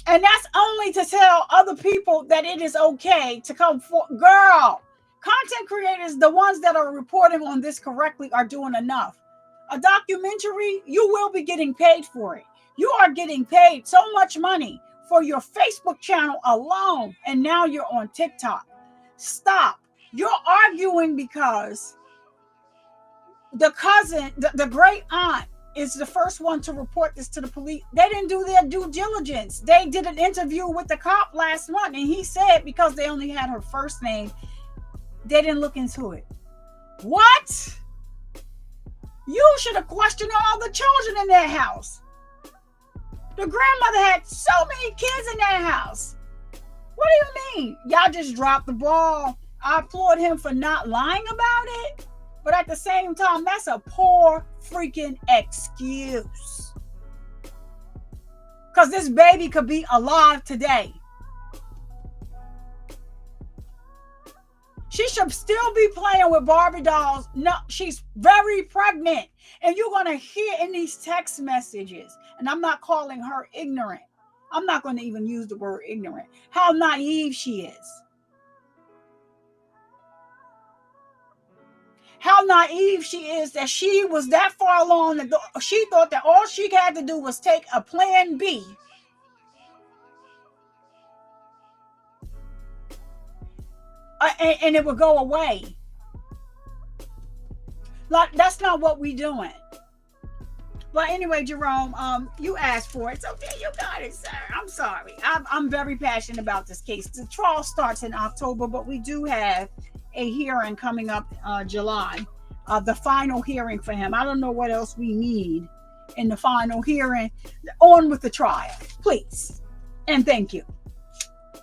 And that's only to tell other people that it is okay to come for. Girl, content creators, the ones that are reporting on this correctly, are doing enough. A documentary, you will be getting paid for it. You are getting paid so much money for your Facebook channel alone, and now you're on TikTok. Stop. You're arguing because the cousin, the great aunt, is the first one to report this to the police. They didn't do their due diligence. They did an interview with the cop last month, and he said because they only had her first name, they didn't look into it. What? You should have questioned all the children in that house. The grandmother had so many kids in that house. What do you mean? Y'all just dropped the ball. I applaud him for not lying about it. But at the same time, that's a poor freaking excuse. Because this baby could be alive today. She should still be playing with Barbie dolls. No, she's very pregnant. And you're going to hear in these text messages, and I'm not calling her ignorant. I'm not going to even use the word ignorant. How naive she is. how naive she is that she was that far along that she thought that all she had to do was take a plan B. And it would go away. Like, that's not what we doing. But anyway, Jerome, you asked for it, so there you got it, sir. I'm sorry. I'm very passionate about this case. The trial starts in October, but we do have a hearing coming up July. The final hearing for him. I don't know what else we need in the final hearing. On with the trial, please. And thank you.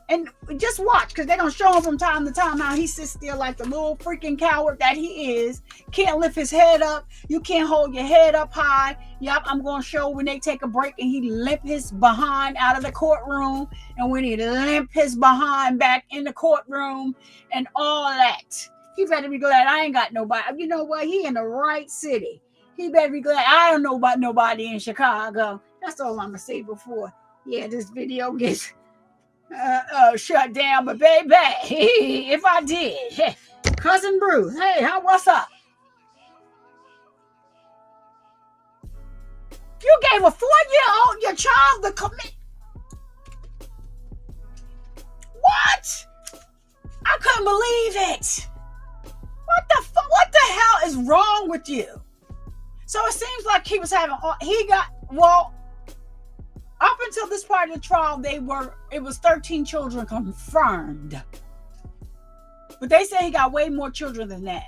And just watch, because they're going to show him from time to time how he sits there like the little freaking coward that he is. Can't lift his head up. You can't hold your head up high. Yep, I'm going to show when they take a break and he limp his behind out of the courtroom. And when he limp his behind back in the courtroom and all that. He better be glad I ain't got nobody. You know what? He in the right city. He better be glad I don't know about nobody in Chicago. That's all I'm going to say before. Yeah, this video gets... shut down, but baby, if I did, hey, cousin Bruce, hey, what's up? You gave a 4-year-old your child the commit. What? I couldn't believe it. What the hell is wrong with you? So it seems like he was having, up until this part of the trial, it was 13 children confirmed. But they say he got way more children than that.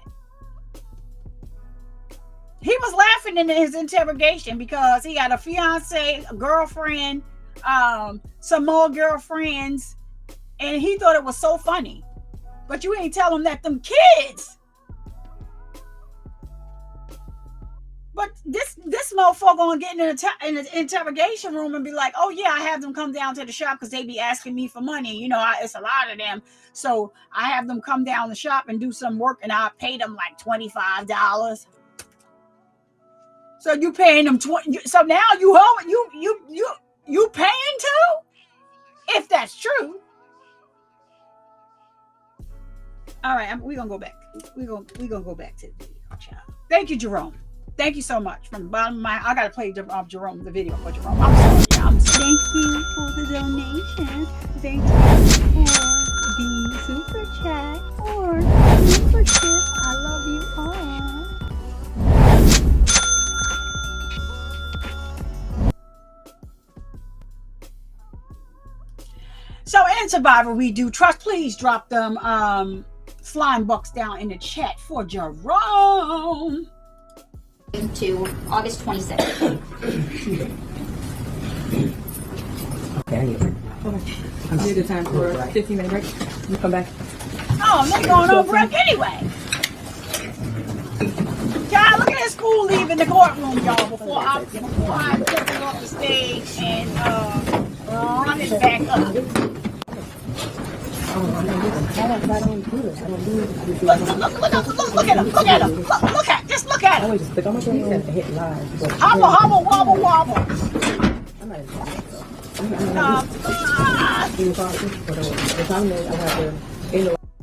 He was laughing in his interrogation because he had a fiance, a girlfriend, some more girlfriends, and he thought it was so funny. But you ain't tell him that them kids. But this motherfucker gonna get in the interrogation room and be like, oh yeah, I have them come down to the shop because they be asking me for money. You know, it's a lot of them. So I have them come down the shop and do some work and I pay them like $25. So you paying them 20. So now you paying too? If that's true. All right, we're gonna go back. We're gonna go back to the video, child. Thank you, Jerome. Thank you so much. From the bottom of my, I gotta play Jerome, the video for Jerome. I'm sorry. Thank you for the donation. Thank you for the super chat or super chat. I love you all. So in Survivor, we do trust. Please drop them slime bucks down in the chat for Jerome. To August 26th. Okay. I'm here the time for a 15-minute break. You come back. Oh, they're going on break anyway. God, look at that school leaving the courtroom, y'all, before I take it off the stage and run it back up. Look at him. Just look at him. Hobble, wobble.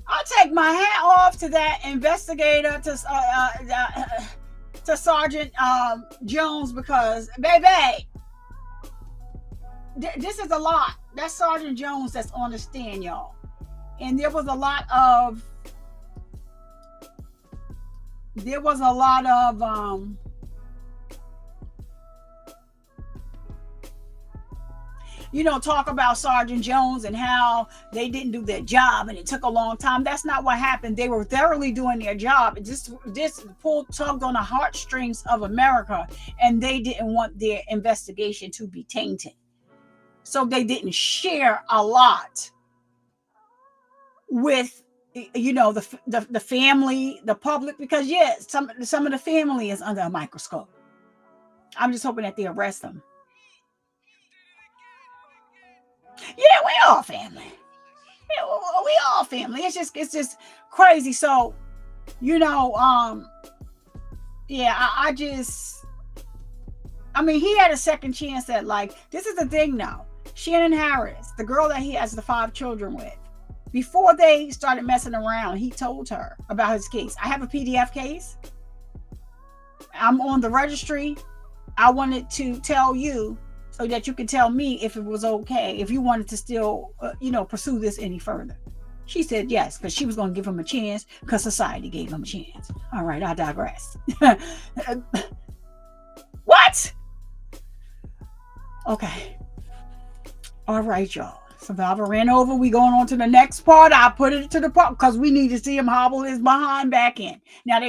I'll take my hat off to that investigator, to Sergeant Jones, because baby, this is a lot. That's Sergeant Jones that's on the stand, y'all. And there was a lot of talk about Sergeant Jones and how they didn't do their job and it took a long time. That's not what happened. They were thoroughly doing their job. This tugged on the heartstrings of America, and they didn't want their investigation to be tainted. So they didn't share a lot with the family, the public, because yes, some of the family is under a microscope. I'm just hoping that they arrest them. Yeah, we all family. Yeah, we all family. It's just crazy. So, he had a second chance at, like, this is the thing now. Shannon Harris, the girl that he has the 5 children with, before they started messing around, he told her about his case. I have a PDF case. I'm on the registry. I wanted to tell you so that you could tell me if it was okay, if you wanted to still, pursue this any further. She said yes, because she was going to give him a chance, because society gave him a chance. All right, I digress. What? Okay. All right, y'all. Survivor ran over. We going on to the next part. I put it to the part because we need to see him hobble his behind back in. Now,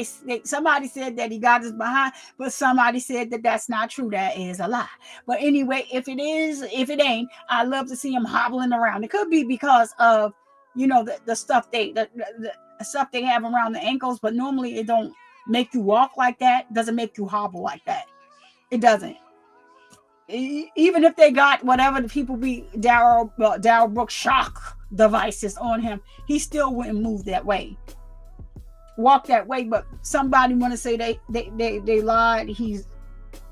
somebody said that he got his behind, but somebody said that that's not true. That is a lie. But anyway, if it is, if it ain't, I love to see him hobbling around. It could be because of, the stuff the stuff they have around the ankles, but normally it don't make you walk like that. Doesn't make you hobble like that. It doesn't. Even if they got whatever the people be Darryl Brooks shock devices on him, he still wouldn't move that way, walk that way. But somebody want to say they lied. He's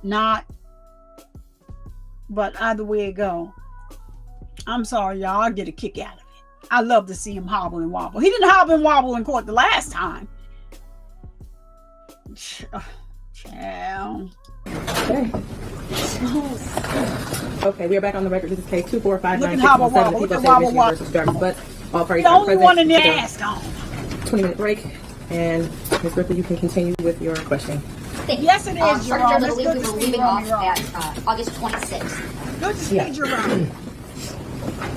not. But either way it go, I'm sorry, y'all. I get a kick out of it. I love to see him hobble and wobble. He didn't hobble and wobble in court the last time. Child. Okay. Okay, we are back on the record. This is case 2459617 versus Jarvis, but all parties are present. The only one in the ass gone. 20-minute break, and Ms. Griffith, you can continue with your question. Yes, it is, Sergeant Jerome. Jones, I It's believe good we to were see leaving Jerome. off at August 26th. Good to see Yeah. Jerome.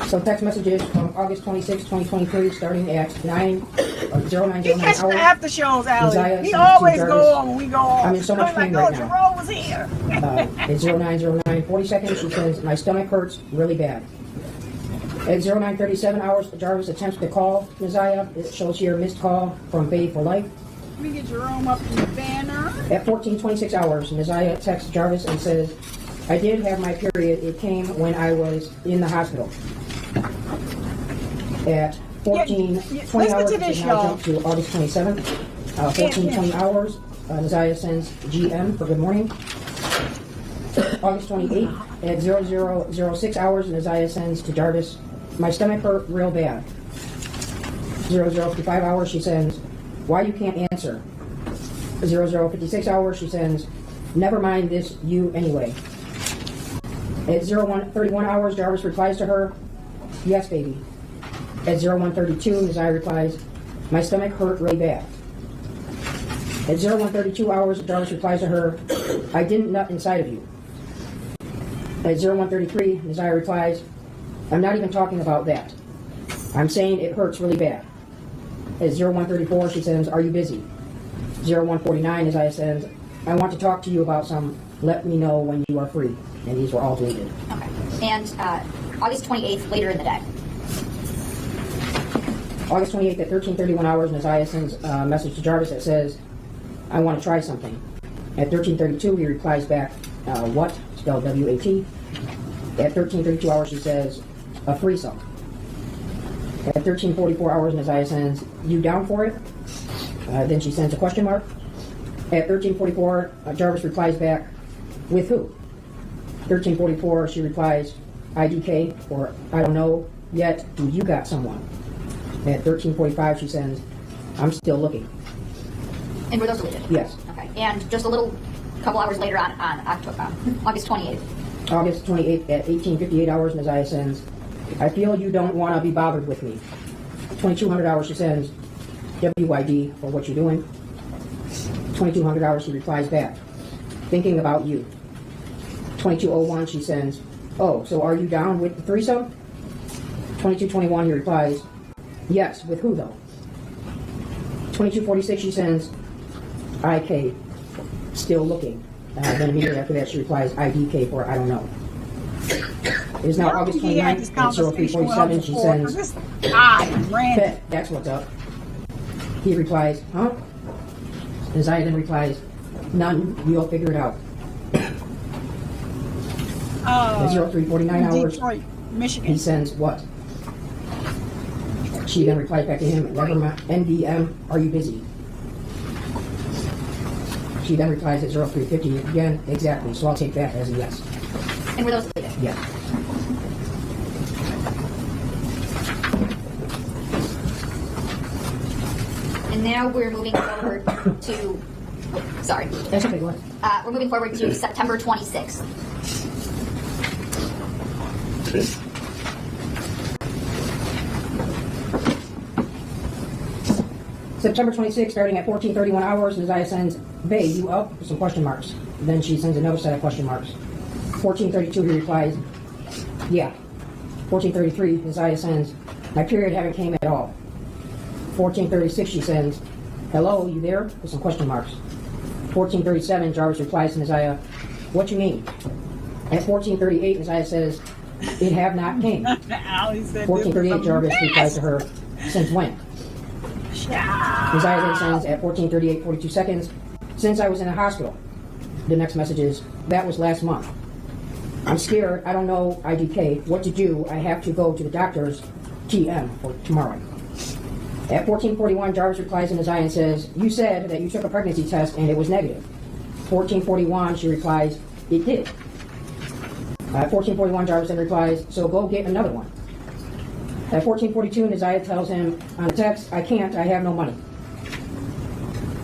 So text messages from August 26, 2023, starting at 0909 He catch the hours. after shows, Allie. Ziyah He sent always to go Jarvis. on when we go on. I'm in so much like, pain oh, right now. Jerome was here. At 0909, 40 seconds, she says, my stomach hurts really bad. At 0937 hours, Jarvis attempts to call Ziyah. It shows here missed call from Bay for Life. Let me get Jerome up in the banner. At 1426 hours, Ziyah texts Jarvis and says, I did have my period. It came when I was in the hospital. At 1420 hours, to this, which now y'all. jump to August 27th. 1420 hours, Ziyah sends GM for good morning. August 28th at 0006 hours, Ziyah sends to Jarvis, my stomach hurt real bad. 0055 hours, she sends, why you can't answer? 0056 hours, she sends, never mind this, you anyway. At 0131 hours, Jarvis replies to her, yes, baby. At 0132, Ziyah replies, my stomach hurt really bad. At 0132 hours, Jarvis replies to her, I didn't nut inside of you. At 0133, Ziyah replies, I'm not even talking about that. I'm saying it hurts really bad. At 0134, she says, are you busy? 0149, Ziyah says, I want to talk to you about some, let me know when you are free. And these were all deleted. Okay. And August 28th, later in the day. August 28th at 1331 hours, Ziyah sends a message to Jarvis that says, I want to try something. At 1332, he replies back, what? Spelled W-A-T. At 1332 hours, she says, a threesome. At 1344 hours, Ziyah sends, you down for it? Then she sends a question mark. At 1344, Jarvis replies back, with who? 1344, she replies, IDK, or I don't know yet, do you got someone? At 1345, she sends, I'm still looking. And were those deleted? Yes. Okay. And just a couple hours later on October, August 28th. August 28th at 1858 hours, Ziyah sends, I feel you don't want to be bothered with me. 2200 hours, she sends, WYD for what you're doing. 2200 hours, she replies back, thinking about you. 2201, she sends, oh, so are you down with the threesome? 2221, he replies, yes, with who though? 2246, she sends, IK, still looking. Then immediately after that, she replies, IDK for I don't know. It is now August 29th at 0347, she sends, Bet, that's what's up. He replies, huh? And Ziyah then replies, none, we'll figure it out. At 0349 hours, Detroit, Michigan. he sends what? She then replies back to him, never mind, NDM, are you busy? She then replies at 0350 again, exactly, so I'll take that as a yes. And were those deleted? Yeah. And now we're moving forward to, sorry. That's okay, go ahead. We're moving forward to September 26th. September 26th, starting at 14:31 hours, Ziyah sends, "Bae, you up?" with some question marks. Then she sends another set of question marks. 14:32, he replies, "Yeah." 14:33, Ziyah sends, "My period haven't came at all." 14:36, she sends, "Hello, you there?" with some question marks. 14:37, Jarvis replies to Ziyah, "What you mean?" At 14:38, Ziyah says, "It have not came." Ali said 14:38, Jarvis replies to her, "Since when?" Ziyah then sends at 14:38, 42 seconds, "Since I was in the hospital." The next message is, "That was last month. I'm scared. I don't know IDK what to do. I have to go to the doctor's TM for tomorrow." At 14:41, Jarvis replies to Ziyah and says, "You said that you took a pregnancy test and it was negative." 14:41, she replies, "It did." At 14:41, Jarvis then replies, "So go get another one." At 14:42, Ziyah tells him on the text, "I can't, I have no money."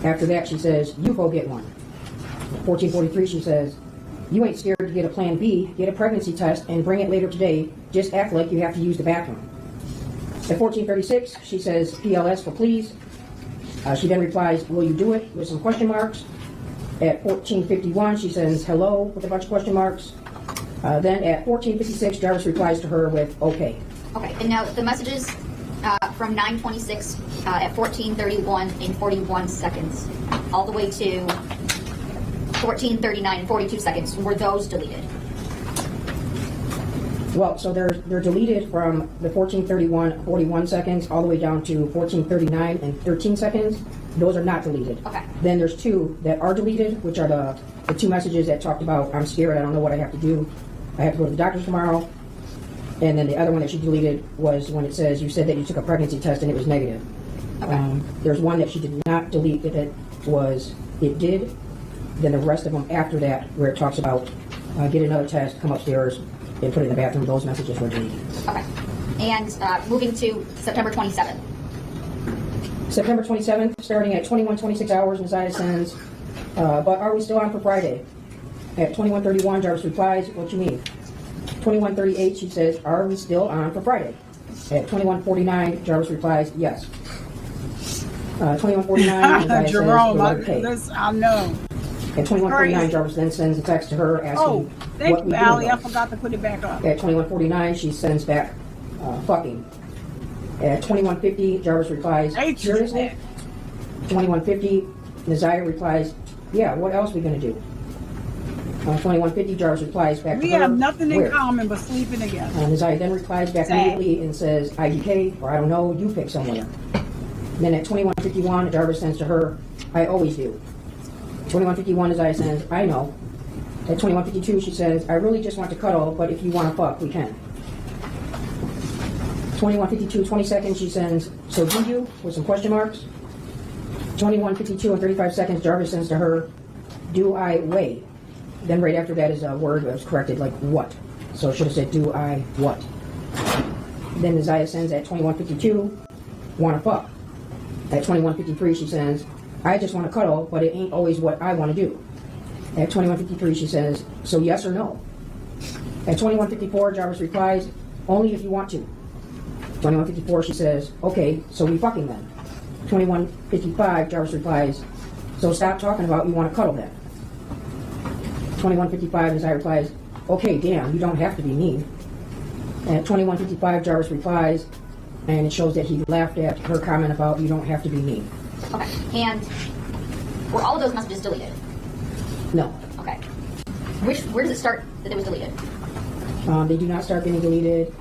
After that, she says, "You go get one." At 14:43, she says, "You ain't scared to get a plan B, get a pregnancy test, and bring it later today. Just act like you have to use the bathroom." At 14:36, she says, "PLS for please." She then replies, "Will you do it?" with some question marks. At 14:51, she says, "Hello," with a bunch of question marks. Then at 14:56, Jarvis replies to her with, "Okay." Okay, and now the messages from 9:26 at 14:31 and 41 seconds, all the way to 14:39 and 42 seconds, were those deleted? Well, so they're deleted from the 14:31, 41 seconds, all the way down to 14:39 and 13 seconds. Those are not deleted. Okay. Then there's two that are deleted, which are the two messages that talked about, "I'm scared, I don't know what I have to do. I have to go to the doctor's tomorrow." And then the other one that she deleted was when it says, "You said that you took a pregnancy test and it was negative." Okay. There's one that she did not delete that it was, "It did." Then the rest of them after that, where it talks about, "Get another test, come upstairs, and put it in the bathroom," those messages were deleted. Okay. And moving to September 27th. September 27th, starting at 21:26 hours, Ziyah sends, "But are we still on for Friday?" At 21:31, Jarvis replies, "What you mean?" 21:38, she says, "Are we still on for Friday?" At 21:49, Jarvis replies, "Yes." 21:49, Ziyah Jerome, says, I know. At 21:49, Crazy. Jarvis then sends a text to her asking, Oh, thank what you, we doing Ali. I though? forgot to put it back up. At 21:49, she sends back, "Fucking." At 21:50, Jarvis replies, Hey, "Seriously?" 21:50, Ziyah replies, "Yeah, what else are we going to do?" 21:50, Jarvis replies back We to her, have nothing in "Where?" common but sleeping together. Ziyah then replies back Sad. immediately and says, "IDK," or "I don't know, you pick somewhere." Then at 21:51, Jarvis sends to her, "I always do." 21:51, Ziyah sends, "I know." At 21:52, she says, "I really just want to cuddle, but if you want to fuck, we can." 21:52, 20 seconds, she sends, "So do you?" with some question marks. 21:52 and 35 seconds, Jarvis sends to her, "Do I weigh?" Then right after that is a word that was corrected, like "what." So it should have said, "Do I what?" Then Ziyah sends at 21:52, "Want to fuck." At 21:53, she says, "I just want to cuddle, but it ain't always what I want to do." At 21:53, she says, "So yes or no?" At 21:54, Jarvis replies, "Only if you want to." 21:54, she says, "Okay, so we fucking then." 21:55, Jarvis replies, "So stop talking about you want to cuddle then." 21:55, Ziyah replies, "Okay, damn, you don't have to be mean." At 21:55, Jarvis replies, and it shows that he laughed at her comment about "you don't have to be mean." Okay. And were all of those messages deleted? No. Okay. Where does it start that it was deleted? They do not start getting deleted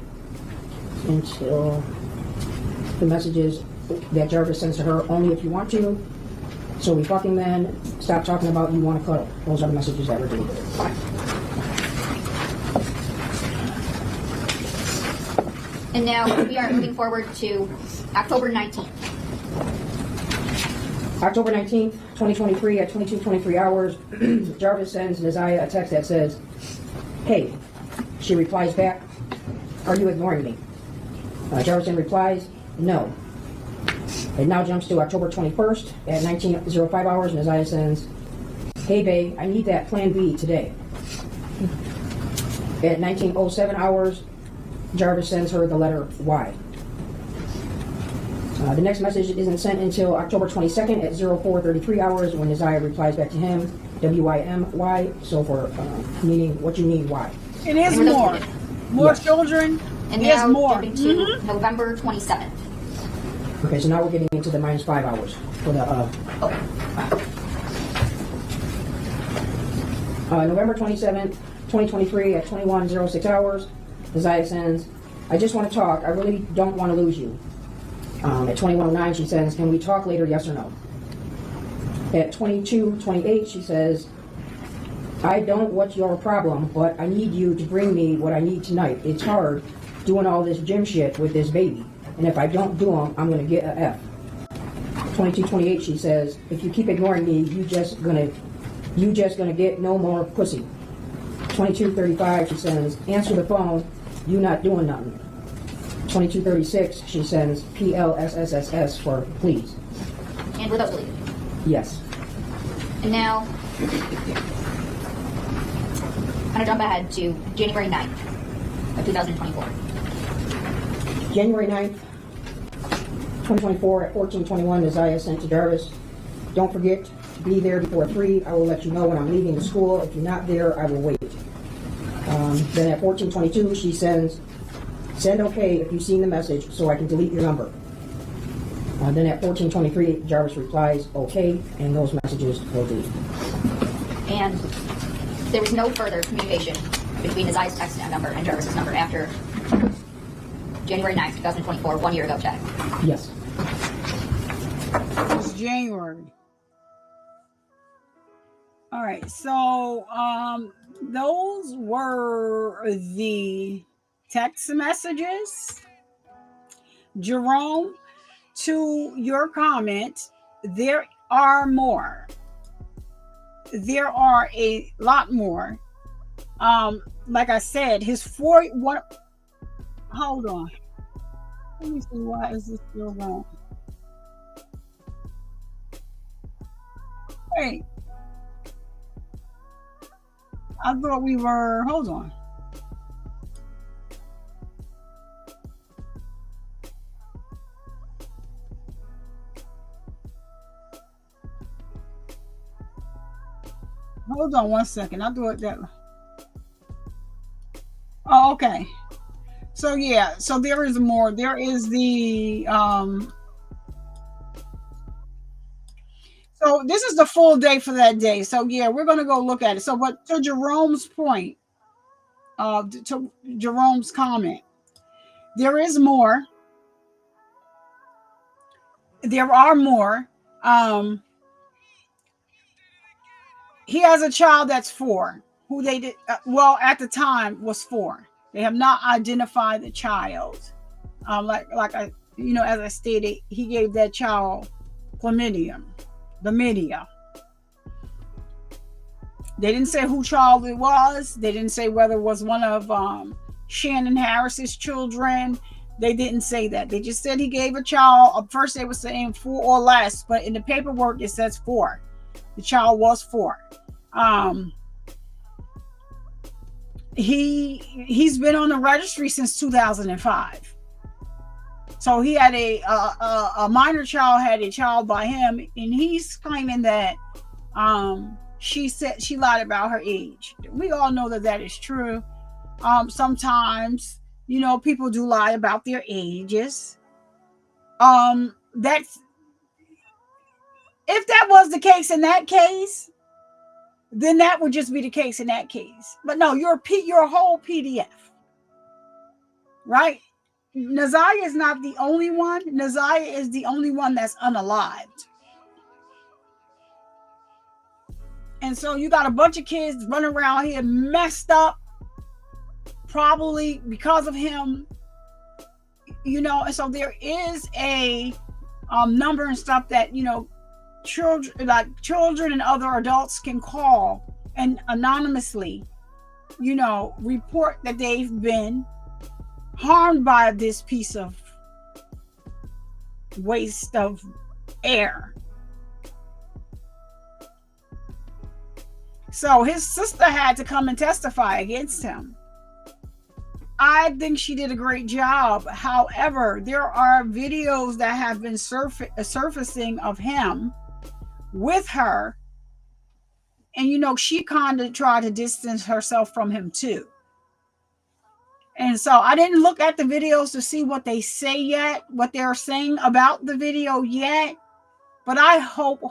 until the messages that Jarvis sends to her, "Only if you want to," "So we fucking then," "Stop talking about you want to cuddle." Those are the messages that were deleted. Okay. And now we are moving forward to October 19th. October 19th, 2023 at 22:23 hours, Jarvis sends Ziyah a text that says, "Hey." She replies back, "Are you ignoring me?" Jarvis then replies, "No." It now jumps to October 21st at 19:05 hours, and Ziyah sends, "Hey babe, I need that plan B today." At 19:07 hours, Jarvis sends her the letter Y. The next message isn't sent until October 22nd at 04:33 hours, when Ziyah replies back to him, WIMY, so for meaning what you need, why. It is And we're more. done. More Yes. children. And There's now more. jumping to November 27th. Okay, so now we're getting into the -5 hours for the November 27th, 2023 at 21:06 hours. Ziyah sends, "I just want to talk. I really don't want to lose you." At 21:09, she says, "Can we talk later, yes or no?" At 22:28, she says, "I don't what's your problem, but I need you to bring me what I need tonight. It's hard doing all this gym shit with this baby, and if I don't do them, I'm gonna get a F." 22:28, she says, "If you keep ignoring me, you just gonna get no more pussy." 22:35, she says, "Answer the phone, you not doing nothing." 22:36, she sends PLSSSS for please. And were those deleted? Yes. And now, I'm gonna jump ahead to January 9th of 2024. January 9th, 2024 at 14:21, Ziyah sent to Jarvis, "Don't forget to be there before 3. I will let you know when I'm leaving the school. If you're not there, I will wait." Then at 14:22, she sends, "Send okay if you've seen the message so I can delete your number." Then at 14:23, Jarvis replies, "Okay," and those messages will delete. And there was no further communication between Ziyah's text number and Jarvis's number after January 9th, 2024, 1 year ago today. Yes. It's January. All right, so those were the text messages. Jerome, to your comment, there are more. There are a lot more. Like I said, his hold on. Let me see, why is this still wrong? Wait. I thought we were, hold on. Hold on 1 second. I'll do it that way. Oh, okay. So yeah, so there is more. There is the so this is the full day for that day. So yeah, we're gonna go look at it. So but to Jerome's point, to Jerome's comment, there is more. There are more. He has a child that's 4, who they did well at the time was 4. They have not identified the child. Like I, as I stated, he gave that child chlamydia. They didn't say who child it was. They didn't say whether it was one of Shannon Harris's children. They didn't say that. They just said he gave a child. First they were saying 4 or less, but in the paperwork it says 4. The child was 4. He's been on the registry since 2005. So he had a minor child had a child by him, and he's claiming that she said she lied about her age. We all know that is true. Sometimes, people do lie about their ages. That's if that was the case in that case, then that would just be the case in that case. But no, you're a whole PDF, right? Ziyah is not the only one. Ziyah is the only one that's unalived. And so you got a bunch of kids running around here messed up, probably because of him, and so there is a number and stuff that, children and other adults can call and anonymously, report that they've been harmed by this piece of waste of air. So his sister had to come and testify against him. I think she did a great job. However, there are videos that have been surfacing of him with her. And, you know, she kind of tried to distance herself from him too. And so I didn't look at the videos to see what they say yet, what they're saying about the video yet. But I hope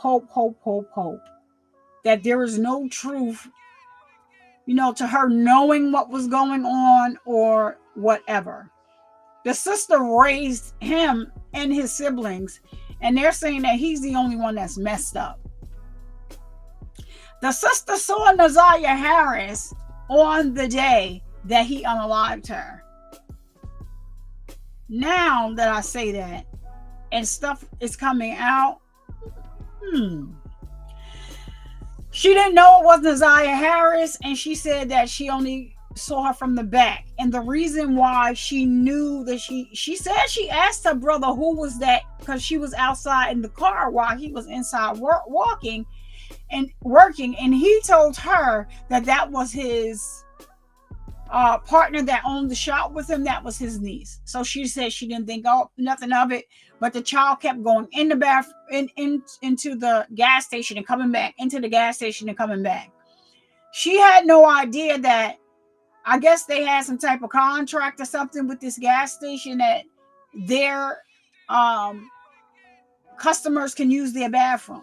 that there is no truth, you know, to her knowing what was going on or whatever. The sister raised him and his siblings, and they're saying that he's the only one that's messed up. The sister saw Ziyah Harris on the day that he unalived her. Now that I say that, and stuff is coming out, she didn't know it was Ziyah Harris, and she said that she only saw her from the back. And the reason why she knew that she said she asked her brother who was that, because she was outside in the car while he was inside walking and working, and he told her that that was his partner that owned the shop with him. That was his niece. So she said she didn't think nothing of it, but the child kept going in the bathroom, into the gas station and coming back, into the gas station and coming back. She had no idea that, I guess they had some type of contract or something with this gas station that their customers can use their bathroom.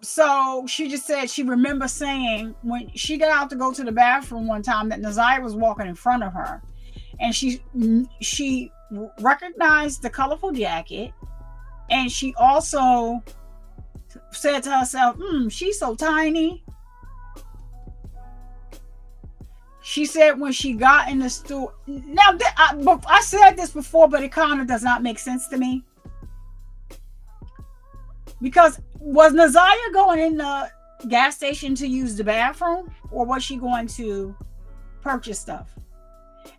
So she just said she remembers saying when she got out to go to the bathroom one time that Ziyah was walking in front of her, and she recognized the colorful jacket, and she also said to herself, she's so tiny. She said when she got in the store, now I said this before, but it kind of does not make sense to me. Because was Ziyah going in the gas station to use the bathroom, or was she going to purchase stuff?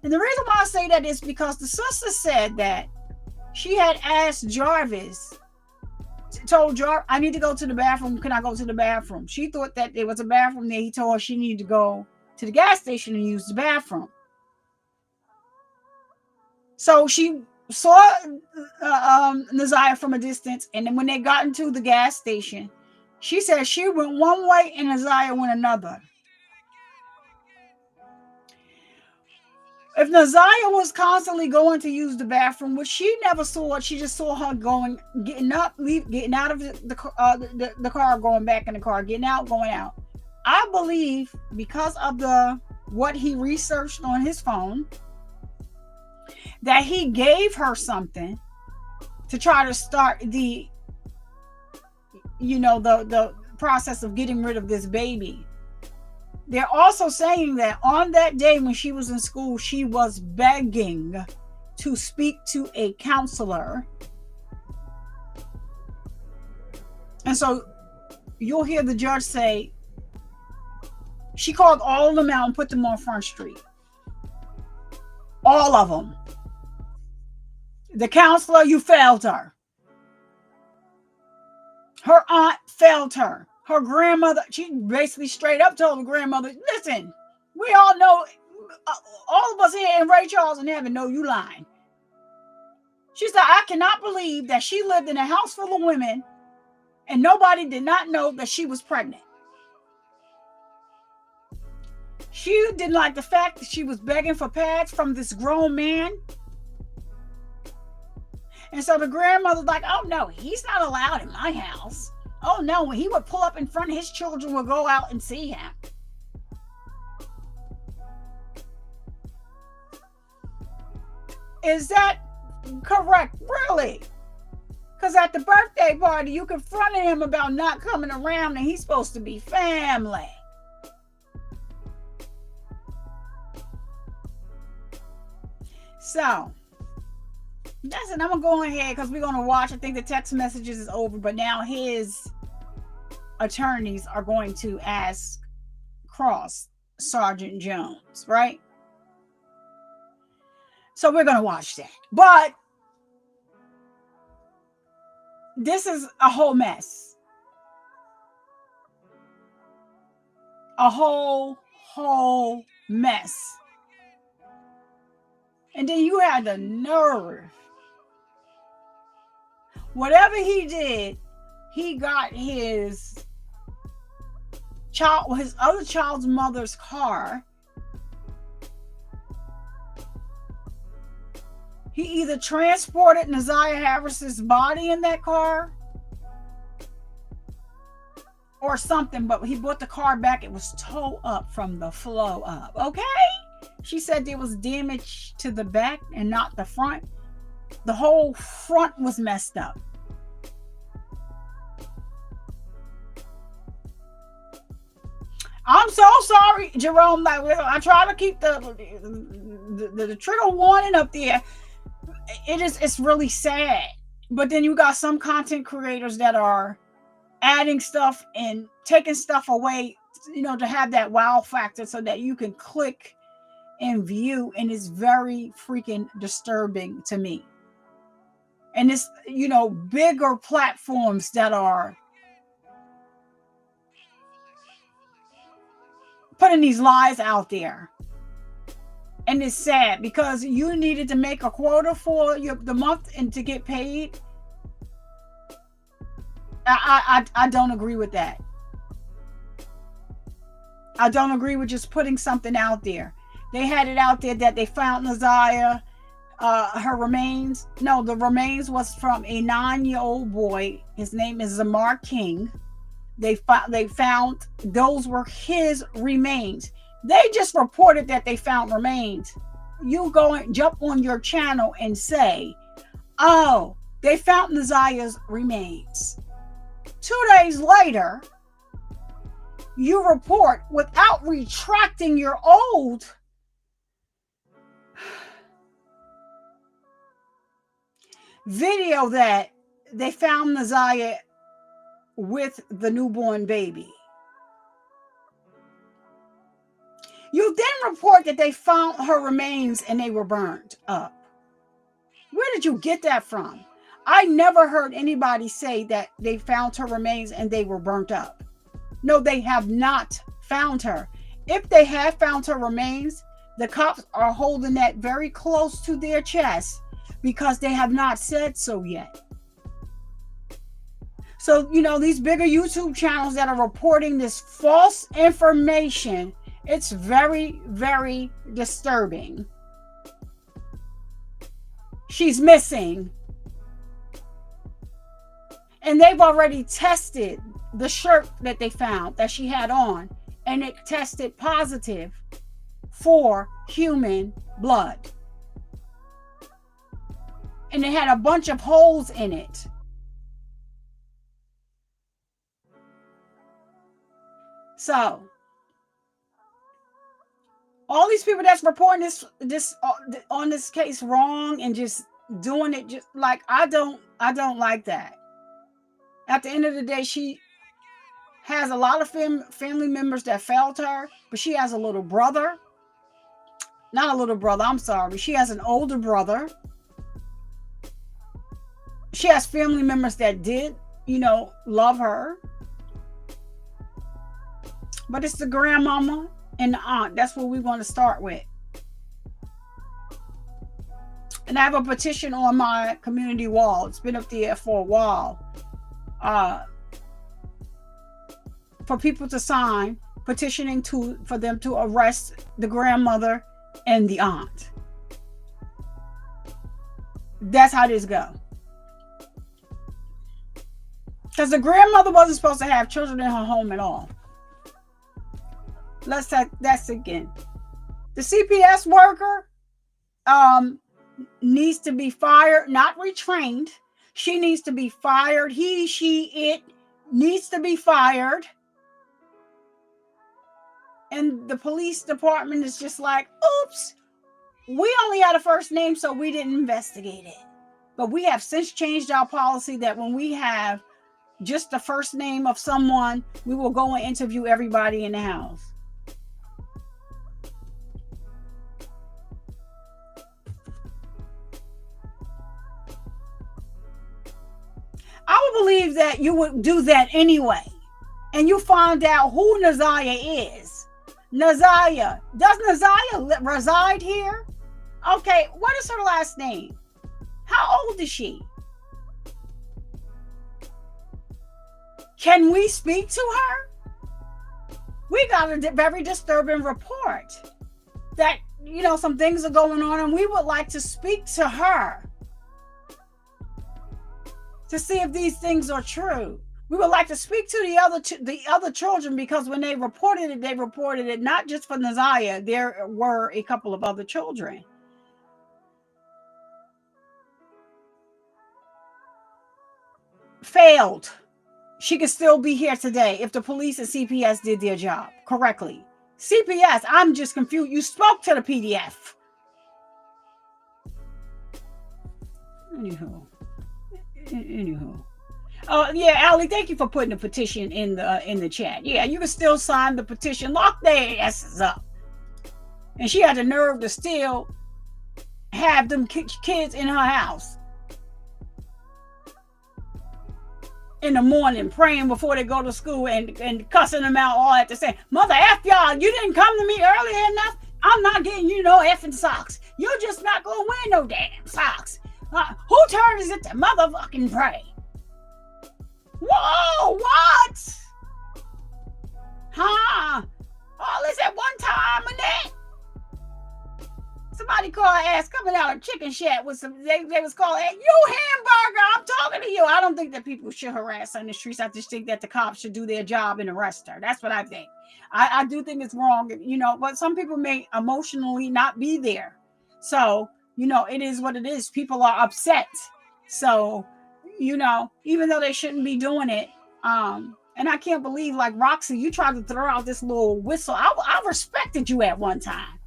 And the reason why I say that is because the sister said that she had asked Jarvis, told Jarvis, I need to go to the bathroom. Can I go to the bathroom? She thought that there was a bathroom there. He told her she needed to go to the gas station and use the bathroom. So she saw Ziyah from a distance, and then when they got into the gas station, she said she went one way and Ziyah went another. If Ziyah was constantly going to use the bathroom, which she never saw, she just saw her getting up, getting out of the car, going back in the car, getting out, going out. I believe because of what he researched on his phone, that he gave her something to try to start the process of getting rid of this baby. They're also saying that on that day when she was in school, she was begging to speak to a counselor. And so you'll hear the judge say, she called all of them out and put them on Front Street. All of them. The counselor, you failed her. Her aunt failed her. Her grandmother, she basically straight up told the grandmother, listen, we all know, all of us here in Ray Charles in heaven know you lying. She said, I cannot believe that she lived in a house full of women and nobody did not know that she was pregnant. She didn't like the fact that she was begging for pads from this grown man. And so the grandmother's like, oh no, he's not allowed in my house. Oh no, when he would pull up in front, his children would go out and see him. Is that correct? Really? Because at the birthday party, you confronted him about not coming around and he's supposed to be family. So, listen, I'm going to go ahead because we're going to watch. I think the text messages is over, but now his attorneys are going to ask Cross Sergeant Jones, right? So we're going to watch that. But this is a whole mess. A whole mess. And then you had the nerve. Whatever he did, he got his other child's mother's car. He either transported Ziyah Harris's body in that car or something, but he brought the car back. It was towed up from the flow up. Okay? She said there was damage to the back and not the front. The whole front was messed up. I'm so sorry, Jerome. Like, I try to keep the trigger warning up there. It's really sad. But then you got some content creators that are adding stuff and taking stuff away, you know, to have that wow factor so that you can click and view, and it's very freaking disturbing to me. And it's, you know, bigger platforms that are putting these lies out there. And it's sad because you needed to make a quota for the month and to get paid. I don't agree with that. I don't agree with just putting something out there. They had it out there that they found Ziyah, her remains. No, the remains was from a 9-year-old boy. His name is Zamar King. They found those were his remains. They just reported that they found remains. You go and jump on your channel and say, oh, they found Ziyah's remains. 2 days later, you report without retracting your old video that they found Ziyah with the newborn baby. You then report that they found her remains and they were burned up. Where did you get that from? I never heard anybody say that they found her remains and they were burnt up. No, they have not found her. If they have found her remains, the cops are holding that very close to their chest because they have not said so yet. So, you know, these bigger YouTube channels that are reporting this false information, it's very, very disturbing. She's missing. And they've already tested the shirt that they found that she had on, and it tested positive for human blood. And it had a bunch of holes in it. So, all these people that's reporting this on this case wrong and just doing it just like I don't like that. At the end of the day, she has a lot of family members that failed her, but she has a little brother. Not a little brother, I'm sorry. She has an older brother. She has family members that did, you know, love her. But it's the grandmama and the aunt. That's what we want to start with. And I have a petition on my community wall. It's been up there for a while. For people to sign, petitioning for them to arrest the grandmother and the aunt. That's how this go. Because the grandmother wasn't supposed to have children in her home at all. That's again. The CPS worker needs to be fired, not retrained. She needs to be fired. He, she, it needs to be fired. And the police department is just like, oops, we only had a first name, so we didn't investigate it. But we have since changed our policy that when we have just the first name of someone, we will go and interview everybody in the house. I do believe that you would do that anyway, and you find out who Ziyah is. Ziyah. Does Ziyah reside here? Okay, what is her last name? How old is she? Can we speak to her? We got a very disturbing report that, you know, some things are going on, and we would like to speak to her to see if these things are true. We would like to speak to the other children, because when they reported it not just for Ziyah. There were a couple of other children. Failed. She could still be here today if the police and CPS did their job correctly. CPS, I'm just confused. You spoke to the PDF. Anywho. Oh yeah, Allie, thank you for putting the petition in the chat. Yeah, you can still sign the petition. Lock their asses up. And she had the nerve to still have them kids in her house in the morning, praying before they go to school, and cussing them out all at the same. Mother F y'all, you didn't come to me early enough. I'm not getting you no effing socks. You're just not gonna wear no damn socks. Who turn is it to motherfucking pray? Whoa, what? Huh? All this at one time, Annette? Somebody called her ass coming out of chicken shack with some, they was calling it, you hamburger, I'm talking to you. I don't think that people should harass her in the streets. I just think that the cops should do their job and arrest her. That's what I think. I do think it's wrong, you know, but some people may emotionally not be there. So, you know, it is what it is. People are upset. So, you know, even though they shouldn't be doing it. And I can't believe, like, Roxy, you tried to throw out this little whistle. I respected you at one time.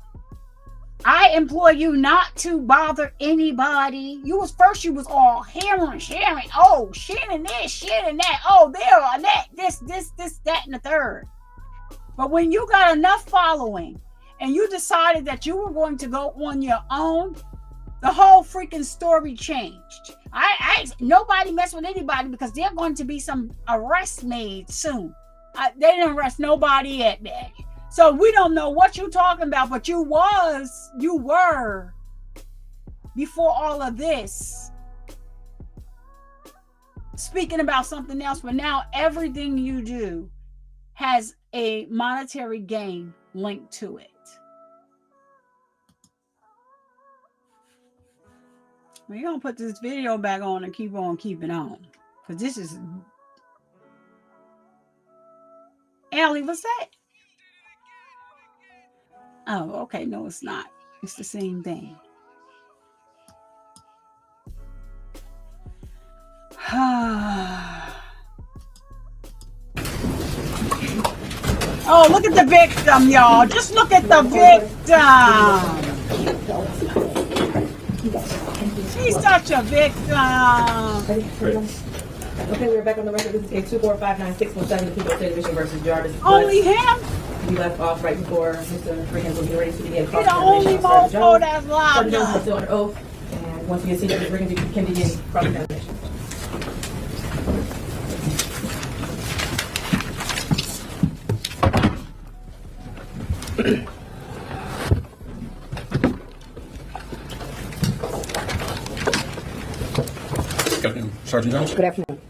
I implore you not to bother anybody. You was all hammering, sharing. Oh, sharing this, sharing that. Oh, there, that, this, that, and the third. But when you got enough following and you decided that you were going to go on your own, the whole freaking story changed. Nobody mess with anybody, because there's going to be some arrests made soon. They didn't arrest nobody yet, Daddy. So we don't know what you're talking about, but you were before all of this speaking about something else. But now everything you do has a monetary gain linked to it. We're going to put this video back on and keep on keeping on. Because this is... Allie, what's that? Oh, okay. No, it's not. It's the same thing. Oh, look at the victim, y'all. Just look at the victim. She's such a victim. Okay, we're back on the record. This is case 2459617, the people of State Division versus Jarvis. Only him? We left off right before Mr. Freeman will be ready to begin. He's the only mofo that's locked Sergeant Jones is up. still under oath, and once we get seated, Mr. Freeman can begin cross-examination. Good afternoon, Sergeant Jones. Good afternoon.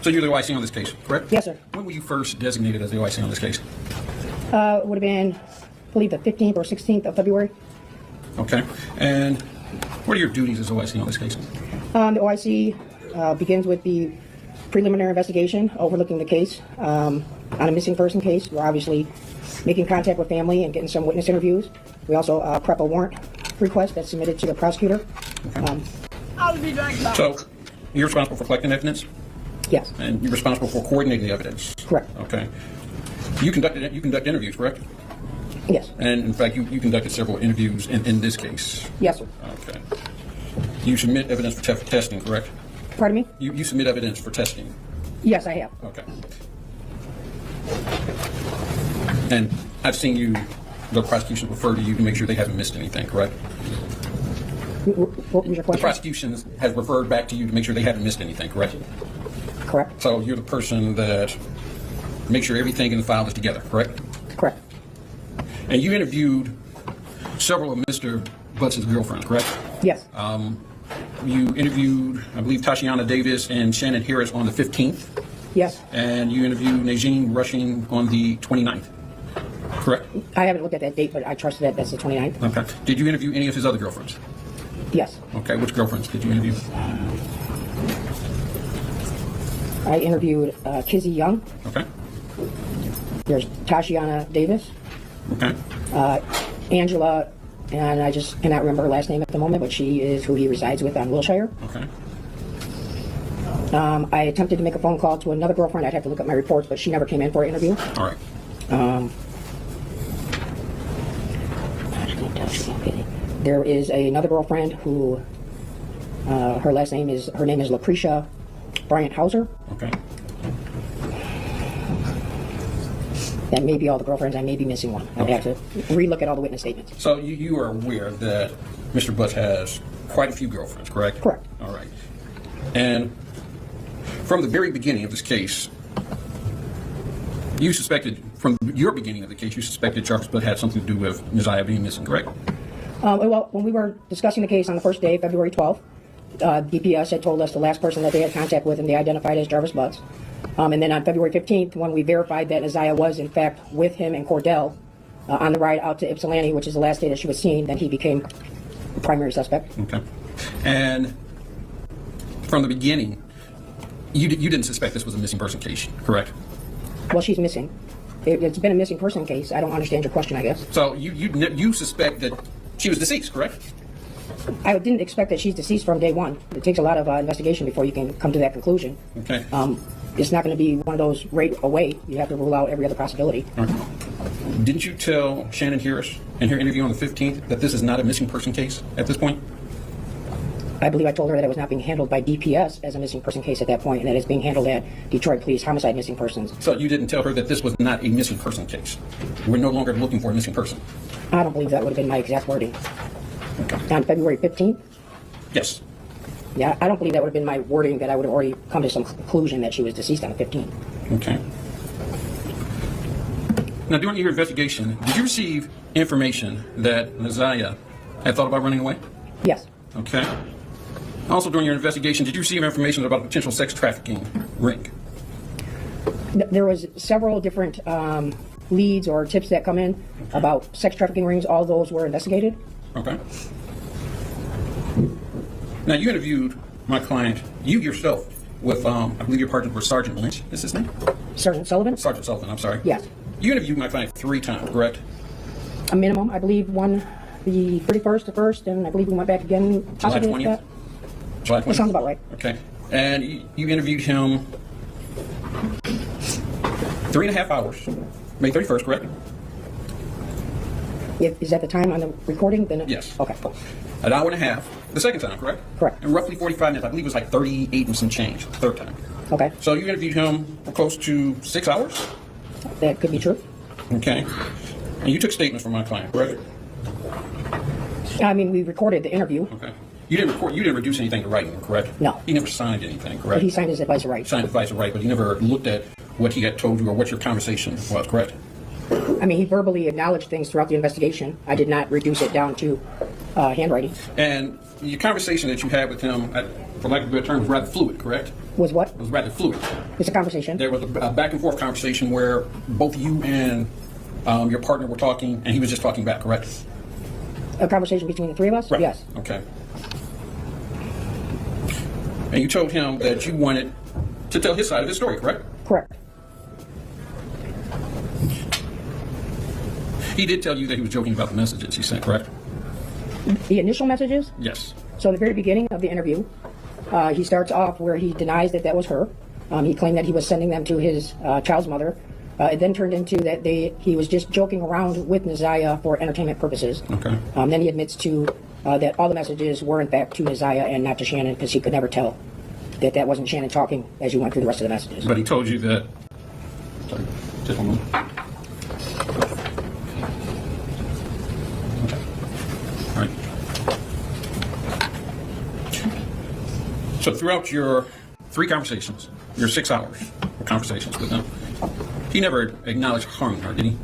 So you're the OIC on this case, correct? Yes, sir. When were you first designated as the OIC on this case? It would have been, I believe, the 15th or 16th of February. Okay. And what are your duties as OIC on this case? The OIC begins with the preliminary investigation, overlooking the case. On a missing person case, we're obviously making contact with family and getting some witness interviews. We also prep a warrant request that's submitted to the prosecutor. Okay. I'll be back. So you're responsible for collecting evidence? Yes. And you're responsible for coordinating the evidence? Correct. Okay. You conduct interviews, correct? Yes. And in fact, you conducted several interviews in this case? Yes, sir. Okay. You submit evidence for testing, correct? Pardon me? You submit evidence for testing? Yes, I have. Okay. And I've seen the prosecution refer to you to make sure they haven't missed anything, correct? What was your The question? prosecution has referred back to you to make sure they haven't missed anything, correct? Correct. So you're the person that makes sure everything in the file is together, correct? Correct. And you interviewed several of Mr. Butts' girlfriends, correct? Yes. You interviewed, I believe, Tashiana Davis and Shannon Harris on the 15th, Yes. and you interviewed Najeen Rushing on the 29th, correct? I haven't looked at that date, but I trust that that's the 29th. Okay. Did you interview any of his other girlfriends? Yes. Okay. Which girlfriends did you interview? I interviewed Kizzy Young. Okay. There's Tashiana Davis. Okay. Angela, and I just cannot remember her last name at the moment, but she is who he resides with on Wilshire. Okay. I attempted to make a phone call to another girlfriend. I'd have to look at my reports, but she never came in for an interview. All right. There is another girlfriend who her name is Lucretia Bryant Hauser. Okay. That may be all the girlfriends. I may be missing one. I'd have to relook at all the witness statements. So you are aware that Mr. Butts has quite a few girlfriends, correct? Correct. All right. And from the very beginning of this case, you suspected, from your beginning of the case, you suspected Jarvis Butts had something to do with Ziyah being missing, correct? Well, when we were discussing the case on the first day, February 12th, DPS had told us the last person that they had contact with and they identified as Jarvis Butts. And then on February 15th, when we verified that Ziyah was, in fact, with him and Cordell on the ride out to Ypsilanti, which is the last day that she was seen, then he became the primary suspect. Okay. And from the beginning, you didn't suspect this was a missing person case, correct? Well, she's missing. It's been a missing person case. I don't understand your question, I guess. So you suspect that she was deceased, correct? I didn't expect that she's deceased from day one. It takes a lot of investigation before you can come to that conclusion. Okay. It's not going to be one of those right away. You have to rule out every other possibility. Okay. Didn't you tell Shannon Harris in her interview on the 15th that this is not a missing person case at this point? I believe I told her that it was not being handled by DPS as a missing person case at that point, and that it's being handled at Detroit Police Homicide Missing Persons. So you didn't tell her that this was not a missing person case? We're no longer looking for a missing person? I don't believe that would have been my exact wording. Okay. On February 15th? Yes. Yeah, I don't believe that would have been my wording, that I would have already come to some conclusion that she was deceased on the 15th. Okay. Now, during your investigation, did you receive information that Ziyah had thought about running away? Yes. Okay. Also, during your investigation, did you receive information about a potential sex trafficking ring? There was several different leads or tips that come in about sex trafficking rings. All those were investigated. Okay. Now, you interviewed my client, you yourself, with, I believe your partner was Sergeant Lynch, is his name? Sergeant Sullivan? Sergeant Sullivan, I'm sorry. Yes. You interviewed my client 3 times, correct? A minimum, I believe, one the 31st, the 1st, and I believe we went back again. July possibly 20th? July 20th? That sounds about right. Okay. And you interviewed him 3.5 hours, May 31st, correct? Is that the time on the recording? Then Yes. Okay. An hour and a half, the second time, correct? Correct. And roughly 45 minutes, I believe it was like 38 and some change, the third time. Okay. So you interviewed him for close to 6 hours? That could be true. Okay. And you took statements from my client, correct? I mean, we recorded the interview. Okay. You didn't reduce anything to writing, correct? No. He never signed anything, But correct? he signed his advice of rights. Signed advice of right, but he never looked at what he had told you or what your conversation was, correct? I mean, he verbally acknowledged things throughout the investigation. I did not reduce it down to handwriting. And your conversation that you had with him, for lack of a better term, was rather fluid, correct? Was what? It was rather fluid. It's a conversation. There was a back and forth conversation where both you and your partner were talking, and he was just talking back, correct? A conversation between the three of us? Right. Yes. Okay. And you told him that you wanted to tell his side of the story, correct? Correct. He did tell you that he was joking about the messages he sent, correct? The initial messages? Yes. So, at the very beginning of the interview, he starts off where he denies that that was her. He claimed that he was sending them to his child's mother. It then turned into that he was just joking around with Ziyah for entertainment purposes. Okay. Then he admits to that all the messages were in fact to Ziyah and not to Shannon, because he could never tell that that wasn't Shannon talking as you went through the rest of the messages. But he told you that. Sorry, just one moment. Okay. All right. So throughout 3 conversations, your 6 hours of conversations with him. He never acknowledged harming her, did he?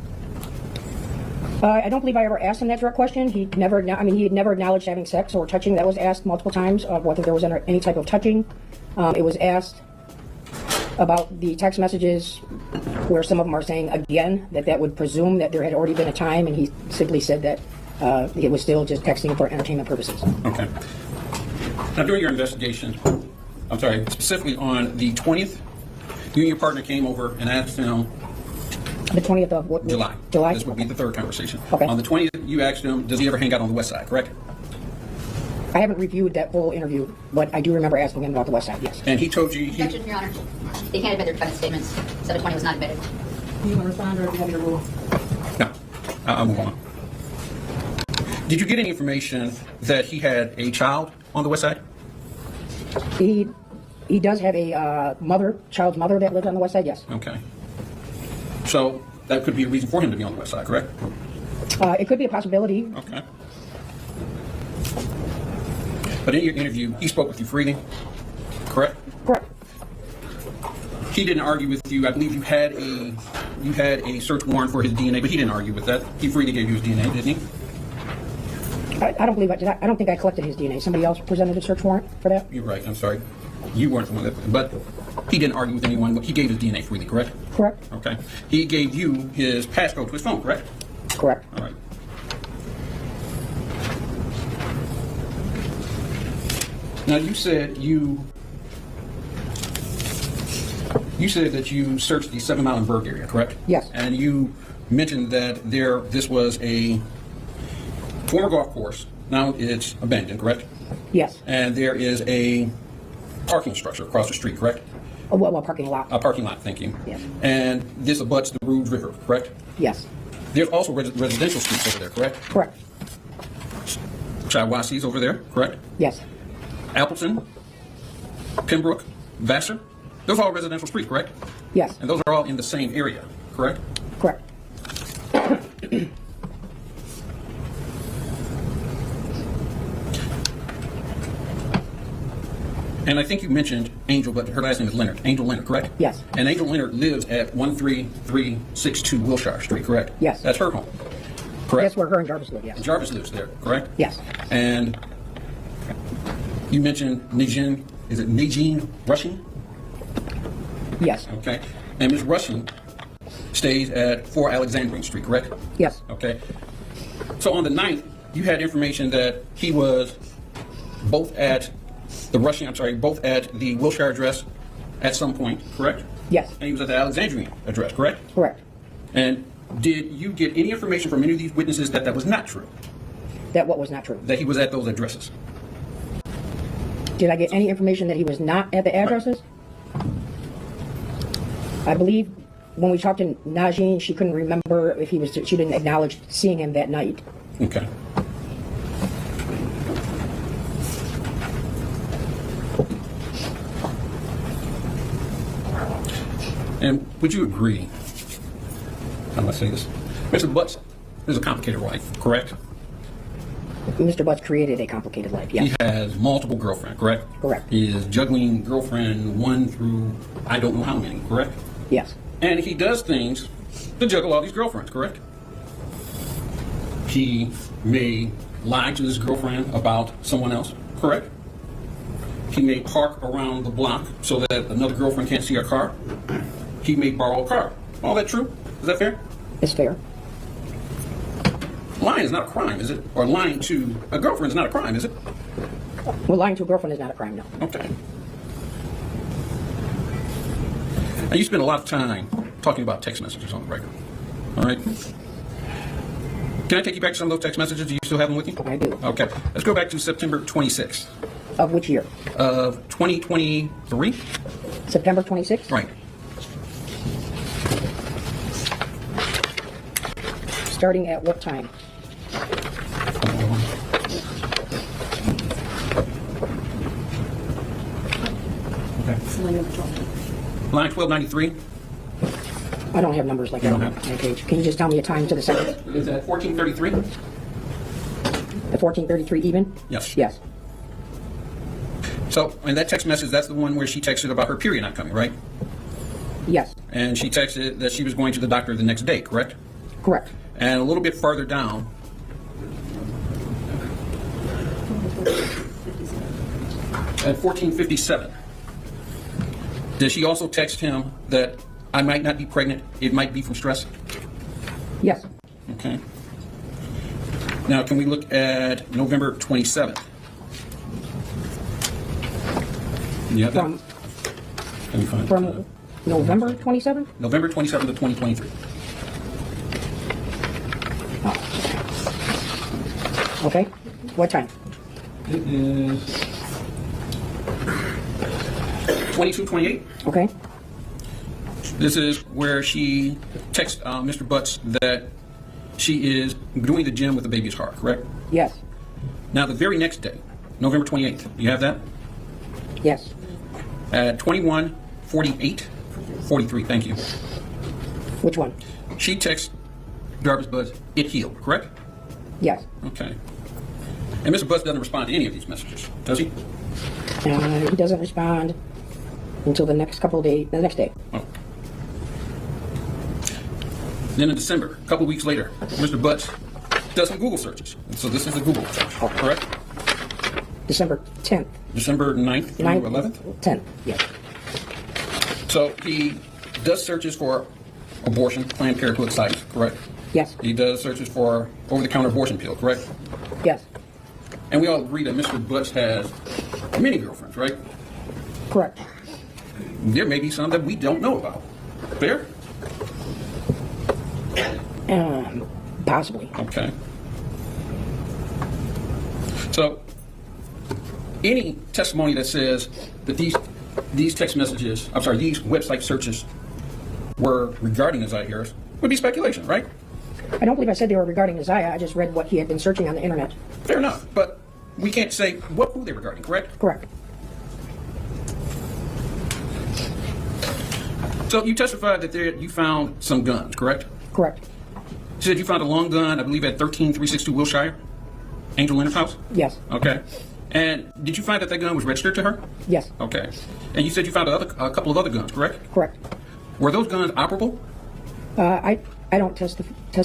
I don't believe I ever asked him that direct question. He had never acknowledged having sex or touching. That was asked multiple times of whether there was any type of touching. It was asked about the text messages where some of them are saying again that would presume that there had already been a time, and he simply said that it was still just texting for entertainment purposes. Okay. Now, during your investigation, I'm sorry, specifically on the 20th, you and your partner came over and asked him. The 20th of what? July. July? This would be the 3rd conversation. Okay. On the 20th, you asked him, does he ever hang out on the west side, correct? I haven't reviewed that whole interview, but I do remember asking him about the west side, yes. And he told you... Objection, Your Honor. They can't admit their defendant's statements, so the 20 was not admitted. Do you want to respond, or do you have your rule? No. I'll move on. Did you get any information that he had a child on the west side? He does have a child's mother that lives on the west side, yes. Okay. So that could be a reason for him to be on the west side, correct? It could be a possibility. Okay. But in your interview, he spoke with you freely, correct? Correct. He didn't argue with you. I believe you had a search warrant for his DNA, but he didn't argue with that. He freely gave you his DNA, didn't he? I don't believe I did. I don't think I collected his DNA. Somebody else presented a search warrant for that? You're right. I'm sorry. You weren't the one that, but he didn't argue with anyone. He gave his DNA freely, correct? Correct. Okay. He gave you his passcode to his phone, correct? Correct. All right. Now you said that you searched the 7 Mile and Berg area, correct? Yes. And you mentioned that this was a former golf course. Now it's abandoned, correct? Yes. And there is a parking structure across the street, correct? Well, parking lot. A parking lot, thank you. Yes. And this abuts the Rouge River, correct? Yes. There's also residential streets over there, correct? Correct. Shiawasi's over there, correct? Yes. Appleton, Pembroke, Vassar. Those are all residential streets, correct? Yes. And those are all in the same area, correct? Correct. And I think you mentioned Angel, but her last name is Leonard. Angel Leonard, correct? Yes. And Angel Leonard lives at 13362 Wilshire Street, correct? Yes. That's her home, correct? That's where her and Jarvis live, yes. Jarvis lives there, correct? Yes. And you mentioned Najin, is it Najin Rushing? Yes. Okay. And Ms. Rushing stays at 4 Alexandrian Street, correct? Yes. Okay. So on the 9th, you had information that he was both at both at the Wilshire address at some point, correct? Yes. And he was at the Alexandrian address, correct? Correct. And did you get any information from any of these witnesses that was not true? That what was not true. That he was at those addresses? Did I get any information that he was not at the addresses? I believe when we talked to Najin, she couldn't remember if he was. She didn't acknowledge seeing him that night. Okay. And would you agree, how do I say this? Mr. Butts is a complicated life, correct? Mr. Butts created a complicated life, yes. He has multiple girlfriends, correct? Correct. He is juggling girlfriend 1 through I don't know how many, correct? Yes. And he does things to juggle all these girlfriends, correct? He may lie to his girlfriend about someone else, correct? He may park around the block so that another girlfriend can't see her car. He may borrow a car. All that true? Is that fair? It's fair. Lying is not a crime, is it? Or lying to a girlfriend is not a crime, is it? Well, lying to a girlfriend is not a crime, no. Okay. Now, you spend a lot of time talking about text messages on the record. All right? Can I take you back to some of those text messages? Do you still have them with you? I do. Okay. Let's go back to September 26th Of which year? of 2023. September 26th? Right. Starting at what time? Line 1293 I don't have numbers like that on my page. Can you just tell me a time to the second? is at 1433. At 14:33 even? Yes. Yes. So, and that text message, that's the one where she texted about her period not coming, right? Yes. And she texted that she was going to the doctor the next day, correct? Correct. And a little bit farther down, at 14:57, did she also text him that I might not be pregnant, it might be from stress? Yes. Okay. Now, can we look at November 27th? You have that? From Let me find it. from November 27th? November 27th of 2023. Okay. What time? It is 22:28. Okay. This is where she texts Mr. Butts that she is doing the gym with the baby's heart, correct? Yes. Now, the very next day, November 28th, you have that? Yes. At 21:48, 43, thank you. Which one? She texts Jarvis Butts, it healed, correct? Yes. Okay. And Mr. Butts doesn't respond to any of these messages, does he? He doesn't respond until the next couple of days, the next day. Oh. Then in December, a couple of weeks later, Mr. Butts does some Google searches. And so this is a Google search, correct? December 10th. December 9th through 11th? 10th, yes. So he does searches for abortion, Planned Parenthood sites, correct? Yes. He does searches for over-the-counter abortion pill, correct? Yes. And we all agree that Mr. Butts has many girlfriends, right? Correct. There may be some that we don't know about. Fair? Possibly. Okay. So, any testimony that says that these text messages, I'm sorry, these website searches were regarding Ziyah Harris would be speculation, right? I don't believe I said they were regarding Ziyah. I just read what he had been searching on the internet. Fair enough, but we can't say who they're regarding, correct? Correct. So you testified that you found some guns, correct? Correct. You said you found a long gun, I believe, at 13362 Wilshire, Angel Leonard's house? Yes. Okay. And did you find that gun was registered to her? Yes. Okay. And you said you found a couple of other guns, correct? Correct. Were those guns operable? I don't test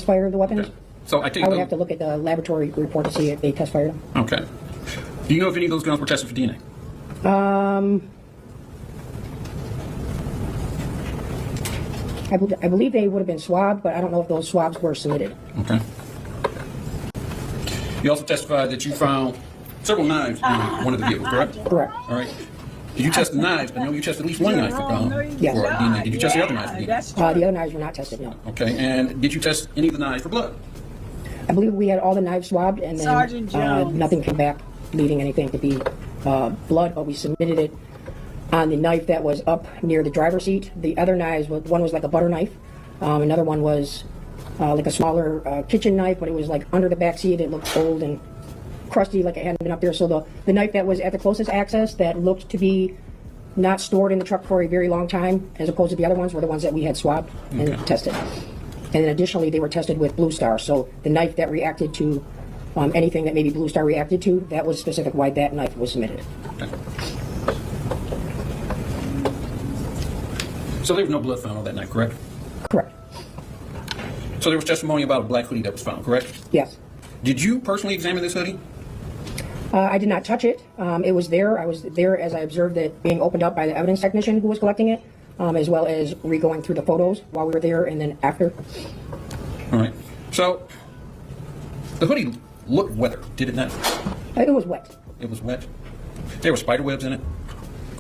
fire the weapons. Okay. So I take I would have to look at the laboratory report to see if they test fired them. Okay. Do you know if any of those guns were tested for DNA? I believe they would have been swabbed, but I don't know if those swabs were submitted. Okay. You also testified that you found several knives in one of the vehicles, correct? Correct. All right. Did you test the knives? I know you tested at least one knife for Yes. DNA. Did you test the other knives for DNA? That's The other knives were not tested, no. Okay. And did you test any of the knives for blood? I believe we had all the knives swabbed, and then Sergeant Jones. nothing came back leading anything to be blood, but we submitted it on the knife that was up near the driver's seat. The other knives, one was like a butter knife, another one was like a smaller kitchen knife, but it was like under the back seat. It looked old and crusty, like it hadn't been up there. So the knife that was at the closest access that looked to be not stored in the truck for a very long time, as opposed to the other ones, were the ones that we had swabbed and tested. And then additionally, they were tested with Blue Star. So the knife that reacted to anything that maybe Blue Star reacted to, that was specific why that knife was submitted. Okay. So there was no blood found on that night, correct? Correct. So there was testimony about a black hoodie that was found, correct? Yes. Did you personally examine this hoodie? I did not touch it. It was there. I was there as I observed it being opened up by the evidence technician who was collecting it, as well as re-going through the photos while we were there and then after. All right. So the hoodie looked wetter, did it not? It was wet. It was wet. There were spider webs in it,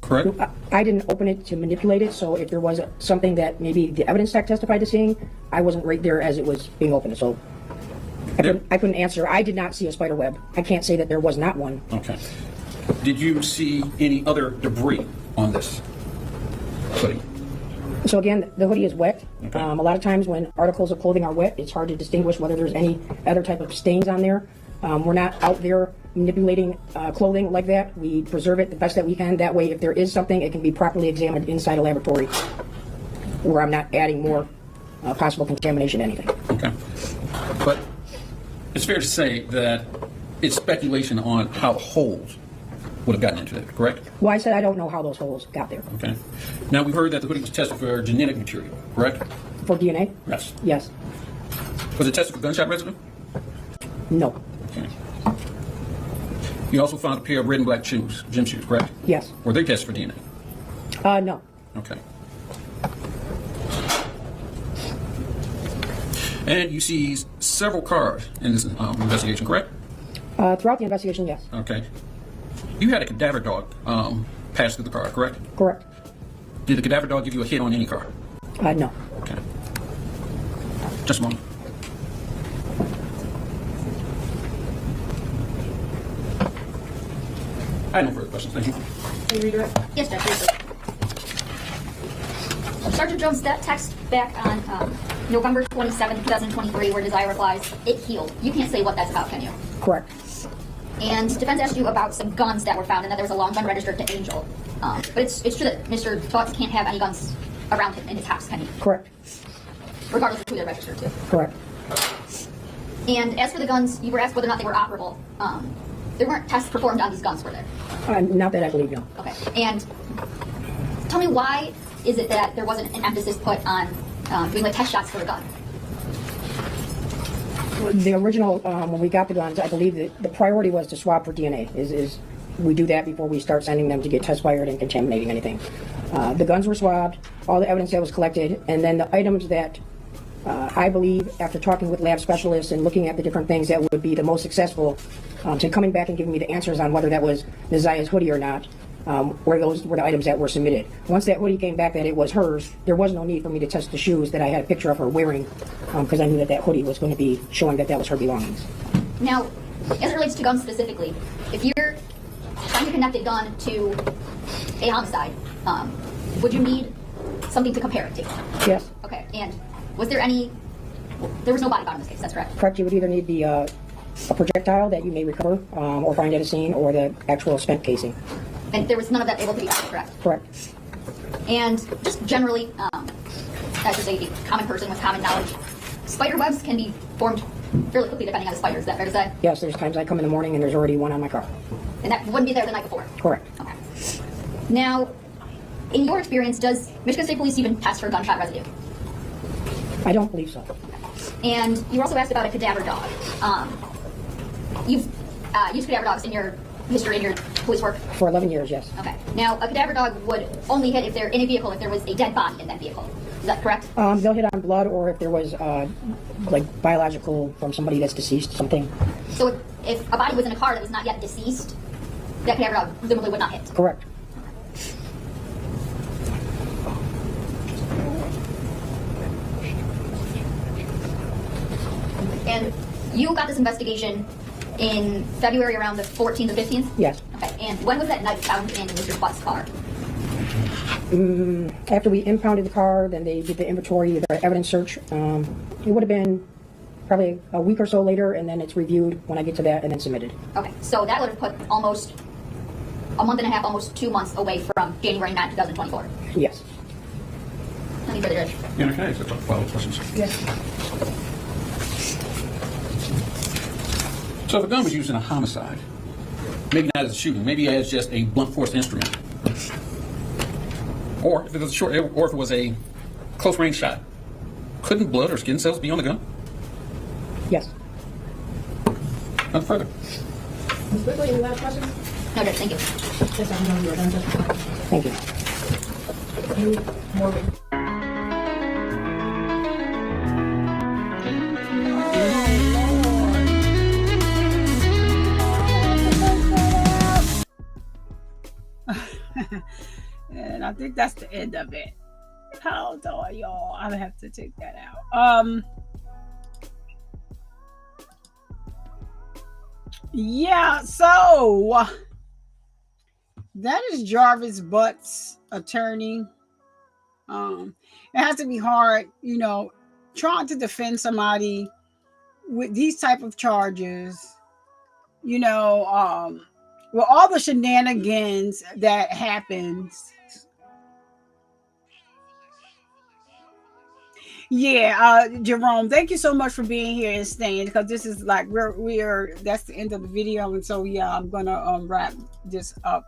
correct? I didn't open it to manipulate it, so if there was something that maybe the evidence tech testified to seeing, I wasn't right there as it was being opened, so I couldn't answer. I did not see a spider web. I can't say that there was not one. Okay. Did you see any other debris on this hoodie? So again, the hoodie is wet. Okay. A lot of times when articles of clothing are wet, it's hard to distinguish whether there's any other type of stains on there. We're not out there manipulating clothing like that. We preserve it the best that we can. That way, if there is something, it can be properly examined inside a laboratory where I'm not adding more possible contamination to anything. Okay. But it's fair to say that it's speculation on how the holes would have gotten into that, correct? Well, I said I don't know how those holes got there. Okay. Now, we heard that the hoodie was tested for genetic material, correct? For DNA? Yes. Yes. Was it tested for gunshot residue? No. Okay. You also found a pair of red and black shoes, gym shoes, correct? Yes. Were they tested for DNA? No. Okay. And you see several cars in this investigation, correct? Throughout the investigation, yes. Okay. You had a cadaver dog pass through the car, correct? Correct. Did the cadaver dog give you a hit on any car? No. Okay. Just a moment. I have no further questions. Thank you. Can you redirect? Yes, Judge. Briefly. Sergeant Jones, that text back on November 27, 2023, where Ziyah replies, "It healed." You can't say what that's about, can you? Correct. And defense asked you about some guns that were found and that there was a long gun registered to Angel. But it's true that Mr. Thoughts can't have any guns around him in his house, can he? Correct. Regardless of who they're registered to. Correct. And as for the guns, you were asked whether or not they were operable. There weren't tests performed on these guns, were there? Not that I believe, no. Okay. And tell me, why is it that there wasn't an emphasis put on doing like test shots for a gun? The original, when we got the guns, I believe that the priority was to swab for DNA. Is we do that before we start sending them to get test fired and contaminating anything. The guns were swabbed, all the evidence that was collected, and then the items that I believe, after talking with lab specialists and looking at the different things that would be the most successful, to coming back and giving me the answers on whether that was Ziyah's hoodie or not, where those were the items that were submitted. Once that hoodie came back that it was hers, there was no need for me to test the shoes that I had a picture of her wearing, because I knew that that hoodie was going to be showing that that was her belongings. Now, as it relates to guns specifically, if you're trying to connect a gun to a homicide, would you need something to compare it to? Yes. Okay. And was there was no body found in this case, that's correct? Correct. You would either need the a projectile that you may recover or find at a scene, or the actual spent casing. And there was none of that able to be found, correct? Correct. And just generally, as just a common person with common knowledge, spider webs can be formed fairly quickly depending on the spider. Is that fair to say? Yes, there's times I come in the morning and there's already one on my car. And that wouldn't be there the night before? Correct. Okay. Now, in your experience, does Michigan State Police even test for gunshot residue? I don't believe so. And you were also asked about a cadaver dog. You've used cadaver dogs in your history, in your police work? For 11 years, yes. Okay. Now, a cadaver dog would only hit if they're in a vehicle if there was a dead body in that vehicle. Is that correct? They'll hit on blood, or if there was like biological from somebody that's deceased, something. So if a body was in a car that was not yet deceased, that cadaver dog presumably would not hit? Correct. And you got this investigation in February around the 14th or 15th? Yes. Okay. And when was that knife found in Mr. Butt's car? After we impounded the car, then they did the inventory, the evidence search. It would have been probably a week or so later, and then it's reviewed when I get to that and then submitted. Okay. So that would have put almost a month and a half, almost 2 months away from January 9, 2024. Yes. Any further, Judge? Yeah, can I ask a follow-up questions? Yes. So if a gun was used in a homicide, maybe not as a shooting, maybe as just a blunt force instrument, or if it was or if it was a close range shot, couldn't blood or skin cells be on the gun? Yes. Nothing further. Ms. Quickly, any last questions? No, Judge. Thank you. Yes, I'm done. You're done. Thank you. Any more? And I think that's the end of it. Hold on, y'all. I have to take that out. Yeah, so that is Jarvis Butt's attorney. It has to be hard, trying to defend somebody with these type of charges, with all the shenanigans that happens. Yeah, Jerome, thank you so much for being here and staying, because this is like we're that's the end of the video, and so yeah, I'm gonna wrap this up.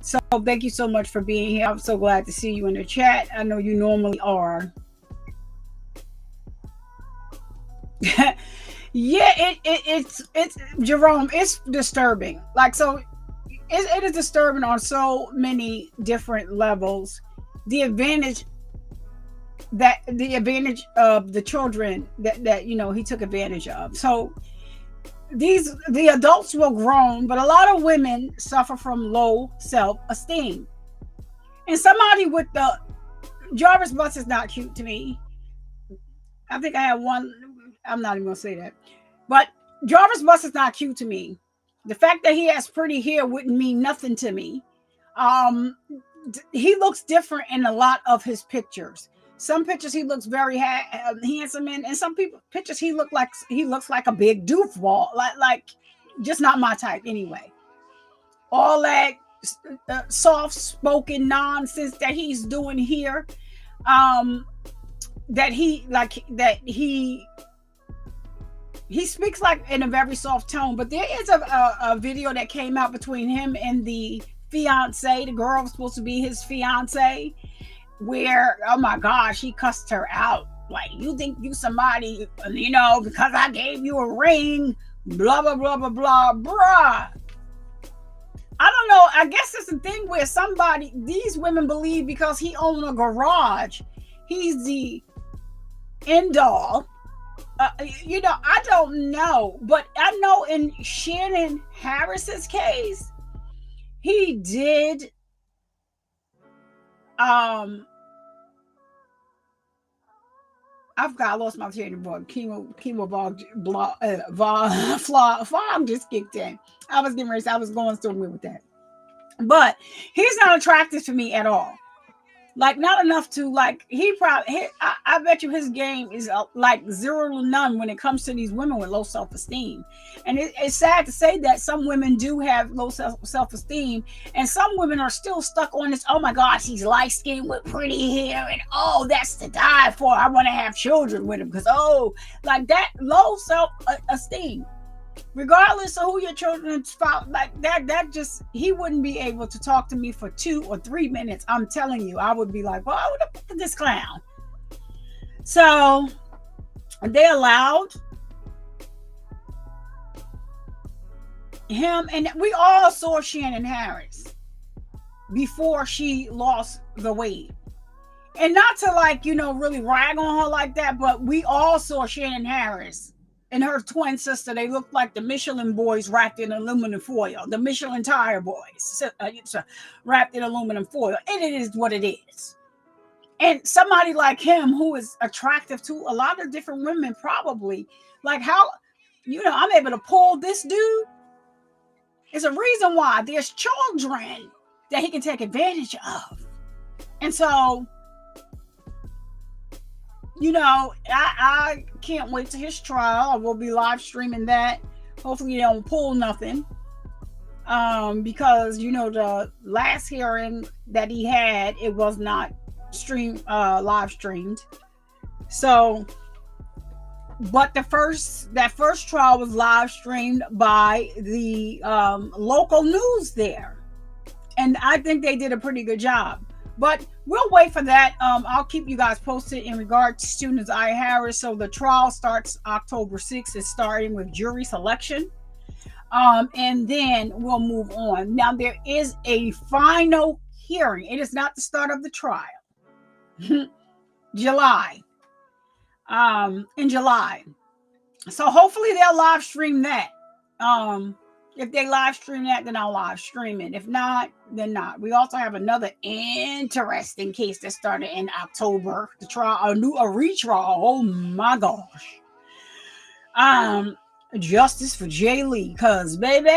So thank you so much for being here. I'm so glad to see you in the chat. I know you normally are. Yeah, it's Jerome. It's disturbing. Like, so it is disturbing on so many different levels. The advantage of the children that he took advantage of. So the adults were grown, but a lot of women suffer from low self-esteem. And somebody with the Jarvis Bus is not cute to me. I think I have one. I'm not even gonna say that, but Jarvis Bus is not cute to me. The fact that he has pretty hair wouldn't mean nothing to me. He looks different in a lot of his pictures. Some pictures he looks very handsome in, and some pictures he looks like a big doofball, like just not my type anyway. All that soft-spoken nonsense that he's doing here, that he speaks like in a very soft tone. But there is a video that came out between him and the fiance. The girl was supposed to be his fiance, where, oh my gosh, he cussed her out. Like, you think you somebody, because I gave you a ring, blah, blah, blah, blah, blah, bruh. I don't know. I guess it's a thing where these women believe because he owns a garage, he's the end all. I don't know. But I know in Shannon Harris's case, he did I lost my train of thought. Fog just kicked in. I was getting ready. I was going somewhere with that. But he's not attractive to me at all. Like, not enough to, like, I bet you his game is like 0 to none when it comes to these women with low self-esteem. And it's sad to say that some women do have low self-esteem, and some women are still stuck on this, oh my gosh, he's light-skinned with pretty hair, and oh, that's to die for. I want to have children with him because, oh, like that low self-esteem. Regardless of who your children's father, like that just, he wouldn't be able to talk to me for 2 or 3 minutes. I'm telling you, I would be like, well, what the fuck is this clown? So they allowed him, and we all saw Shannon Harris before she lost the weight. And not to, like, really rag on her like that, but we all saw Shannon Harris and her twin sister. They looked like the Michelin boys wrapped in aluminum foil. The Michelin tire boys wrapped in aluminum foil. And it is what it is. And somebody like him, who is attractive to a lot of different women, probably, like, how, I'm able to pull this dude. It's a reason why there's children that he can take advantage of. And so, I can't wait to his trial. I will be live streaming that. Hopefully they don't pull nothing. Because, the last hearing that he had, it was not live streamed. So, but that first trial was live streamed by the local news there. And I think they did a pretty good job. But we'll wait for that. I'll keep you guys posted in regards to Students I. Harris. So the trial starts October 6th. It's starting with jury selection. And then we'll move on. Now, there is a final hearing. It is not the start of the trial. July. In July. So hopefully they'll live stream that. If they live stream that, then I'll live stream it. If not, then not. We also have another interesting case that started in October. The trial, a retrial. Oh my gosh. Justice for Jay Lee, cause baby,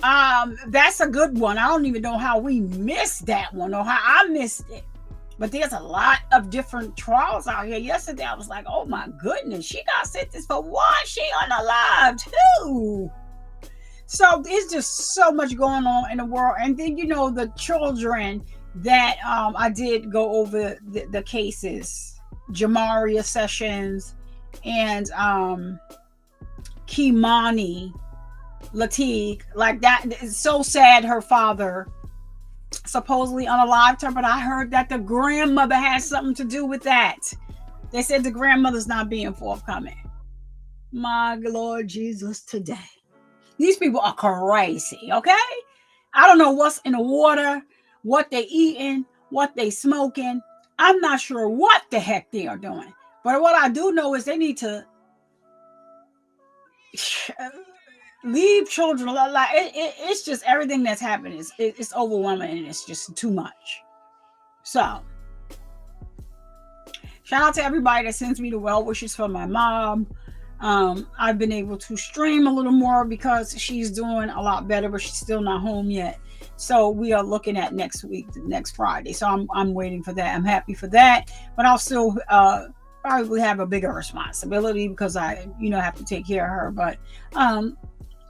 that's a good one. I don't even know how we missed that one or how I missed it. But there's a lot of different trials out here. Yesterday, I was like, oh my goodness, she got sentenced for what? She unalived too. So there's just so much going on in the world. And then, the children that I did go over the cases, Jamaria Sessions and Kimani Latique, like that. It's so sad her father supposedly unalived her, but I heard that the grandmother had something to do with that. They said the grandmother's not being forthcoming. My Lord Jesus, today. These people are crazy, okay? I don't know what's in the water, what they eating, what they smoking. I'm not sure what the heck they are doing. But what I do know is they need to leave children alone. Like it's just everything that's happening. It's overwhelming and it's just too much. So, shout out to everybody that sends me the well wishes for my mom. I've been able to stream a little more because she's doing a lot better, but she's still not home yet. So we are looking at next week, next Friday. So I'm waiting for that. I'm happy for that, but I'll still probably have a bigger responsibility because I, have to take care of her. But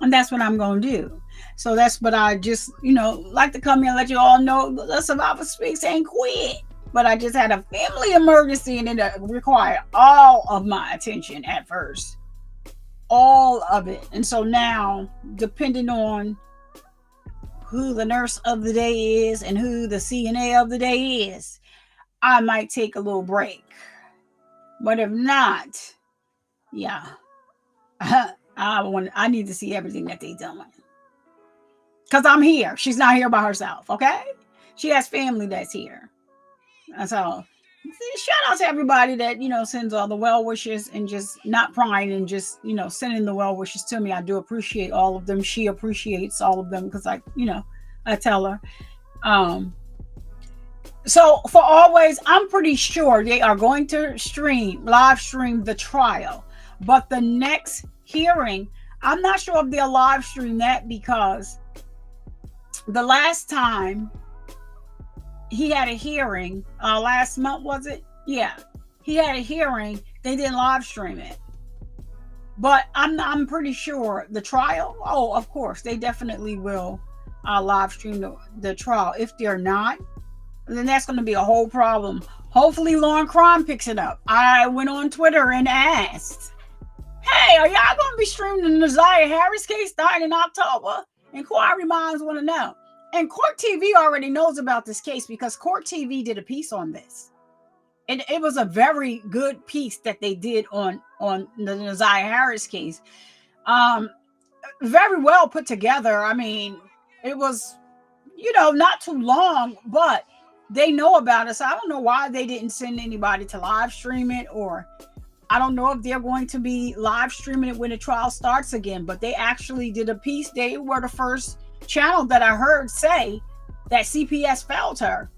and that's what I'm going to do. So that's what I just, like to come here and let you all know the Survivor Speaks ain't quit. But I just had a family emergency and it required all of my attention at first. All of it. And so now, depending on who the nurse of the day is and who the CNA of the day is, I might take a little break. But if not, yeah. I need to see everything that they doing. Because I'm here. She's not here by herself, okay? She has family that's here. So shout out to everybody that, sends all the well wishes and just not prying and just, sending the well wishes to me. I do appreciate all of them. She appreciates all of them because I tell her. So for always, I'm pretty sure they are going to live stream the trial. But the next hearing, I'm not sure if they'll live stream that because the last time he had a hearing, last month, was it? Yeah. He had a hearing. They didn't live stream it. But I'm pretty sure the trial, of course, they definitely will live stream the trial. If they're not, then that's going to be a whole problem. Hopefully Lauren Cron picks it up. I went on Twitter and asked, hey, are y'all going to be streaming the Ziyah Harris case starting in October? Inquiry minds want to know. And Court TV already knows about this case because Court TV did a piece on this. And it was a very good piece that they did on the Ziyah Harris case. Very well put together. I mean, it was, not too long, but they know about it. So I don't know why they didn't send anybody to live stream it, or I don't know if they're going to be live streaming it when the trial starts again, but they actually did a piece. They were the first channel that I heard say that CPS failed her,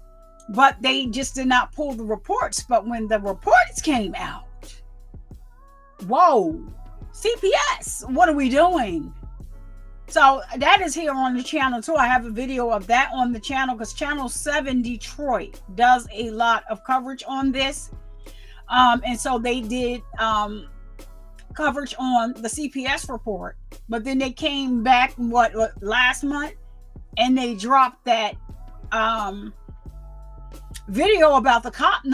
but they just did not pull the reports. But when the reports came out, whoa, CPS, what are we doing? So that is here on the channel too. I have a video of that on the channel because Channel 7 Detroit does a lot of coverage on this. And so they did coverage on the CPS report, but then they came back last month and they dropped that video about the cop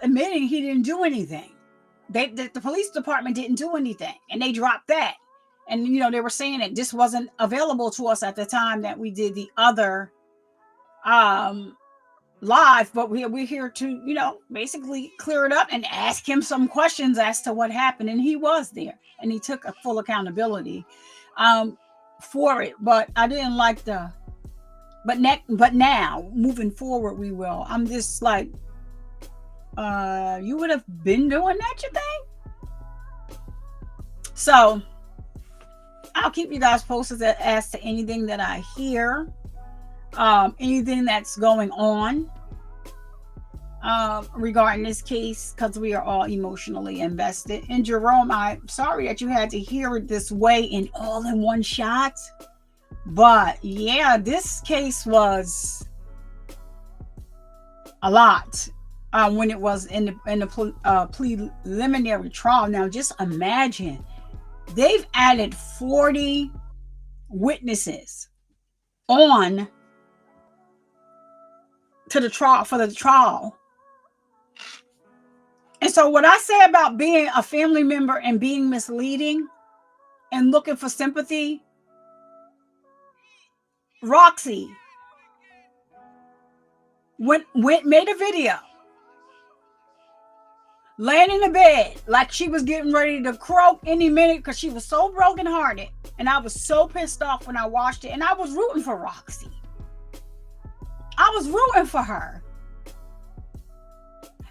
admitting he didn't do anything. The police department didn't do anything, and they dropped that. And they were saying that this wasn't available to us at the time that we did the other live, but we're here to basically clear it up and ask him some questions as to what happened. And he was there and he took a full accountability for it. But I didn't like but now moving forward we will. I'm just like, you would have been doing that, you think? So I'll keep you guys posted as to anything that I hear, anything that's going on regarding this case, because we are all emotionally invested. And Jerome, I'm sorry that you had to hear it this way in all in one shot, but yeah, this case was a lot when it was in the preliminary trial. Now just imagine, they've added 40 to the trial for the trial. And so what I say about being a family member and being misleading and looking for sympathy, Roxy made a video laying in the bed like she was getting ready to croak any minute because she was so brokenhearted. And I was so pissed off when I watched it. And I was rooting for Roxy. I was rooting for her.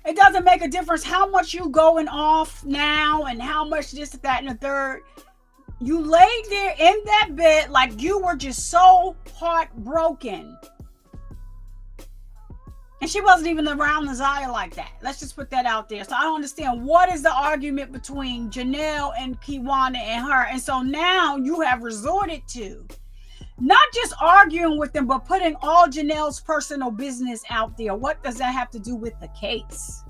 It doesn't make a difference how much you going off now and how much this, that, and the third. You laid there in that bed like you were just so heartbroken. And she wasn't even around Ziyah like that. Let's just put that out there. So I don't understand what is the argument between Janelle and Kiwana and her. And so now you have resorted to not just arguing with them, but putting all Janelle's personal business out there. What does that have to do with the case?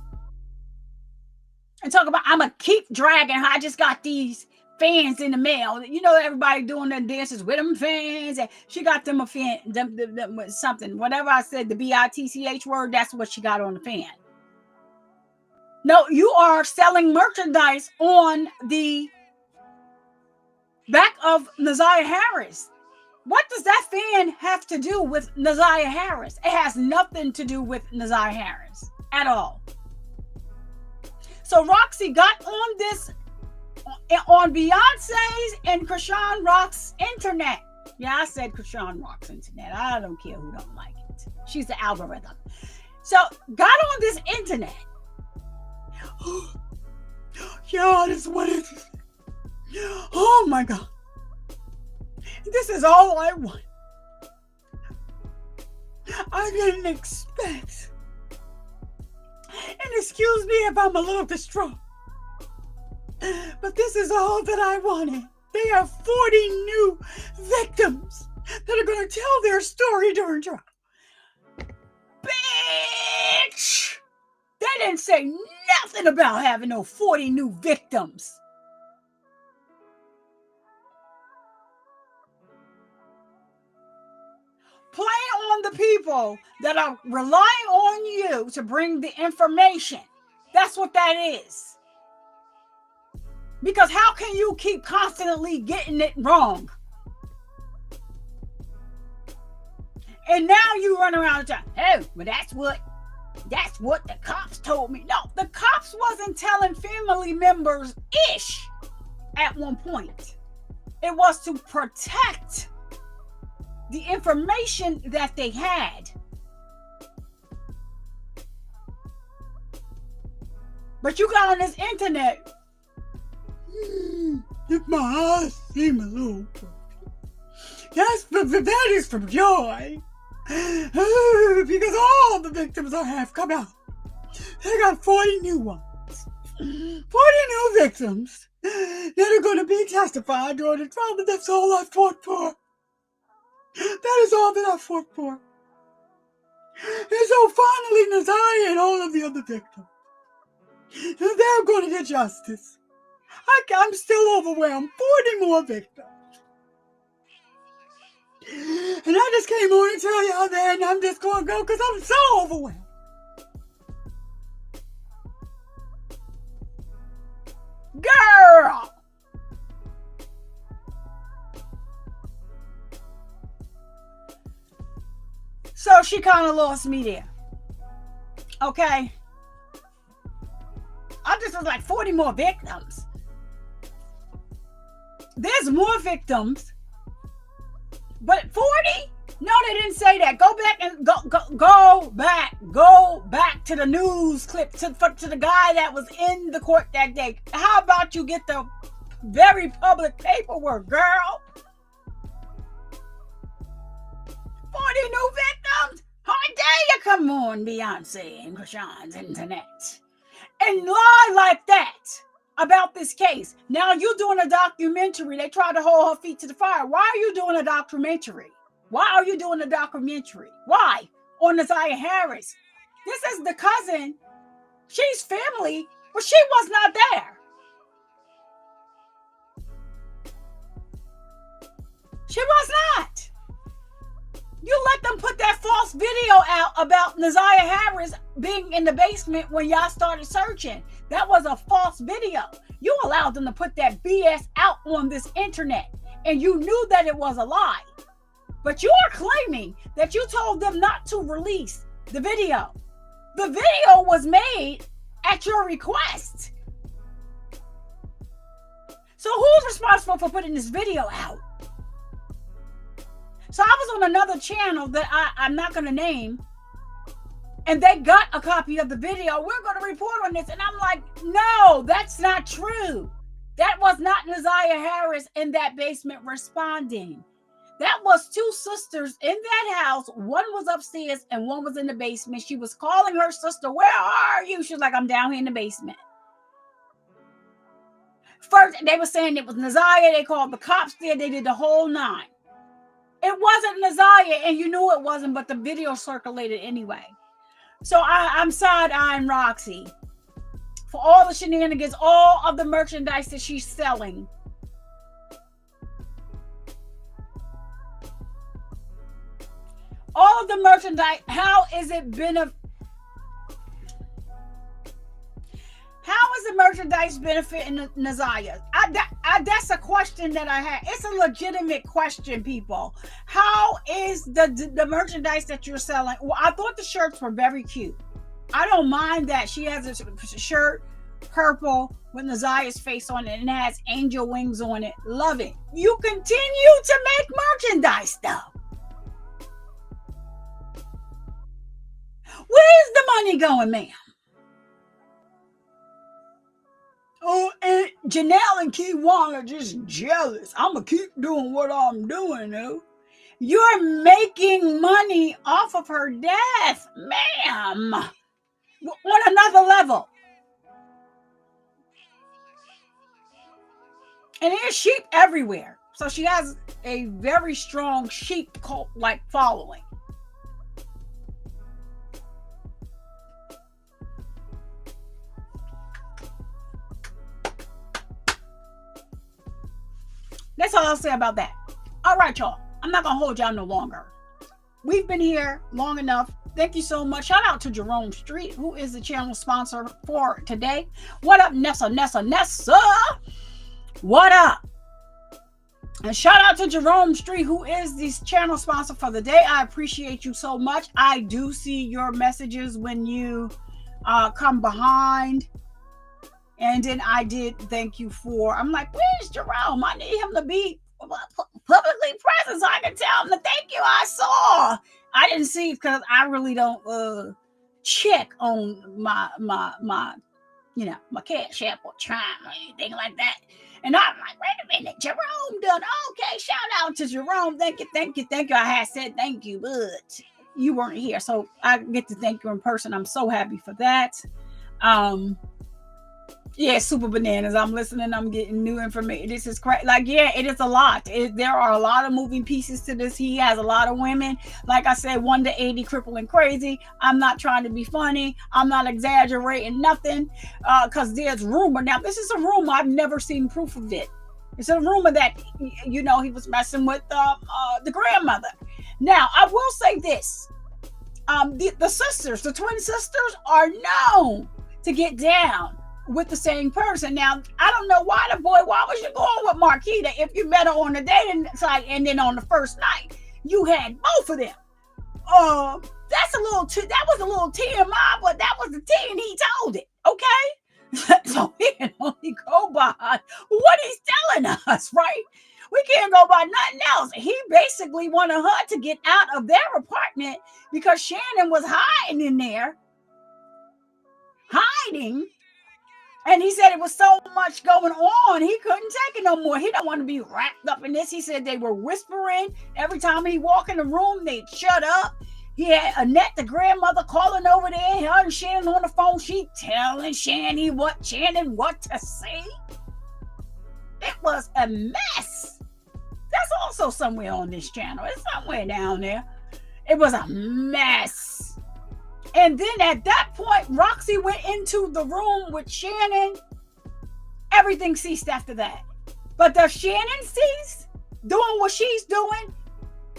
And talk about, I'm going to keep dragging her. I just got these fans in the mail. You know, everybody doing their dances with them fans. And she got them a fan, them something. Whatever I said, the BITCH word, that's what she got on the fan. No, you are selling merchandise on the back of Ziyah Harris. What does that fan have to do with Ziyah Harris? It has nothing to do with Ziyah Harris at all. So Roxy got on this, on Beyonce's and Krishan Rock's internet. Yeah, I said Krishan Rock's internet. I don't care who don't like it. She's the algorithm. So got on this internet. Yeah, this is what it is. Oh my God. This is all I want. I didn't expect. And excuse me if I'm a little distraught. But this is all that I wanted. They have 40 new victims that are going to tell their story during trial. Bitch! They didn't say nothing about having no 40 new victims. Play on the people that are relying on you to bring the information. That's what that is. Because how can you keep constantly getting it wrong? And now you run around and say, oh, well, that's what the cops told me. No, the cops wasn't telling family members ish at one point. It was to protect the information that they had. But you got on this internet. If my eyes seem a little that is from joy. Because all the victims I have come out. I got 40 new ones. 40 new victims that are going to be testified during the trial. But that's all I fought for. That is all that I fought for. And so finally, Ziyah and all of the other victims, they're going to get justice. I'm still overwhelmed. 40 more victims. And I just came on to tell y'all that, and I'm just going to go because I'm so overwhelmed. Girl! So she kind of lost me there. Okay? I just was like 40 more victims. There's more victims. But 40? No, they didn't say that. Go back and go back to the news clip to the guy that was in the court that day. How about you get the very public paperwork, girl? 40 new victims? How dare you come on Beyonce and Krishan's internet and lie like that about this case? Now you're doing a documentary. They tried to hold her feet to the fire. Why are you doing a documentary? Why are you doing a documentary? Why? On Ziyah Harris. This is the cousin. She's family, but she was not there. She was not. You let them put that false video out about Ziyah Harris being in the basement when y'all started searching. That was a false video. You allowed them to put that BS out on this internet, and you knew that it was a lie. But you are claiming that you told them not to release the video. The video was made at your request. So who's responsible for putting this video out? So I was on another channel that I'm not going to name, and they got a copy of the video. We're going to report on this. And I'm like, no, that's not true. That was not Ziyah Harris in that basement responding. That was two sisters in that house. One was upstairs and one was in the basement. She was calling her sister, where are you? She was like, I'm down here in the basement. First, they were saying it was Ziyah. They called the cops there. They did the whole nine. It wasn't Ziyah, and you knew it wasn't, but the video circulated anyway. So I'm side-eyeing Roxy for all the shenanigans, all of the merchandise that she's selling. All of the merchandise, how is it how is the merchandise benefiting Ziyah? That's a question that I had. It's a legitimate question, people. How is the merchandise that you're selling? Well, I thought the shirts were very cute. I don't mind that she has a shirt, purple, with Ziyah's face on it, and it has angel wings on it. Love it. You continue to make merchandise, though. Where's the money going, ma'am? Oh, and Janelle and Keywan are just jealous. I'm going to keep doing what I'm doing, though. You're making money off of her death, ma'am. On another level. And there's sheep everywhere. So she has a very strong sheep cult-like following. That's all I'll say about that. All right, y'all. I'm not going to hold y'all no longer. We've been here long enough. Thank you so much. Shout out to Jerome Street, who is the channel sponsor for today. What up, Nessa? What up? And shout out to Jerome Street, who is the channel sponsor for the day. I appreciate you so much. I do see your messages when you come behind. And then I did thank you for, I'm like, where's Jerome? I need him to be publicly present so I can tell him to thank you. I saw. I didn't see because I really don't check on my my Cash App or Chime or anything like that. And I'm like, wait a minute, Jerome done. Okay, shout out to Jerome. Thank you. I had said thank you, but you weren't here. So I get to thank you in person. I'm so happy for that. Yeah, super bananas. I'm listening. I'm getting new information. This is crazy. Like, yeah, it is a lot. There are a lot of moving pieces to this. He has a lot of women. Like I said, 1 to 80, crippling crazy. I'm not trying to be funny. I'm not exaggerating nothing because there's rumor. Now, this is a rumor. I've never seen proof of it. It's a rumor that, he was messing with the grandmother. Now, I will say this. The sisters, the twin sisters are known to get down with the same person. Now, I don't know why was you going with Marquita if you met her on the dating site and then on the first night you had both of them? That was a little TMI, but that was the tea and he told it, okay? So we can only go by what he's telling us, right? We can't go by nothing else. He basically wanted her to get out of their apartment because Shannon was hiding in there. And he said it was so much going on, he couldn't take it no more. He don't want to be wrapped up in this. He said they were whispering. Every time he walked in the room, they'd shut up. He had Annette, the grandmother, calling over there. Her and Shannon on the phone. She telling Shannon what to say. It was a mess. That's also somewhere on this channel. It's somewhere down there. It was a mess. And then at that point, Roxy went into the room with Shannon. Everything ceased after that. But does Shannon cease doing what she's doing?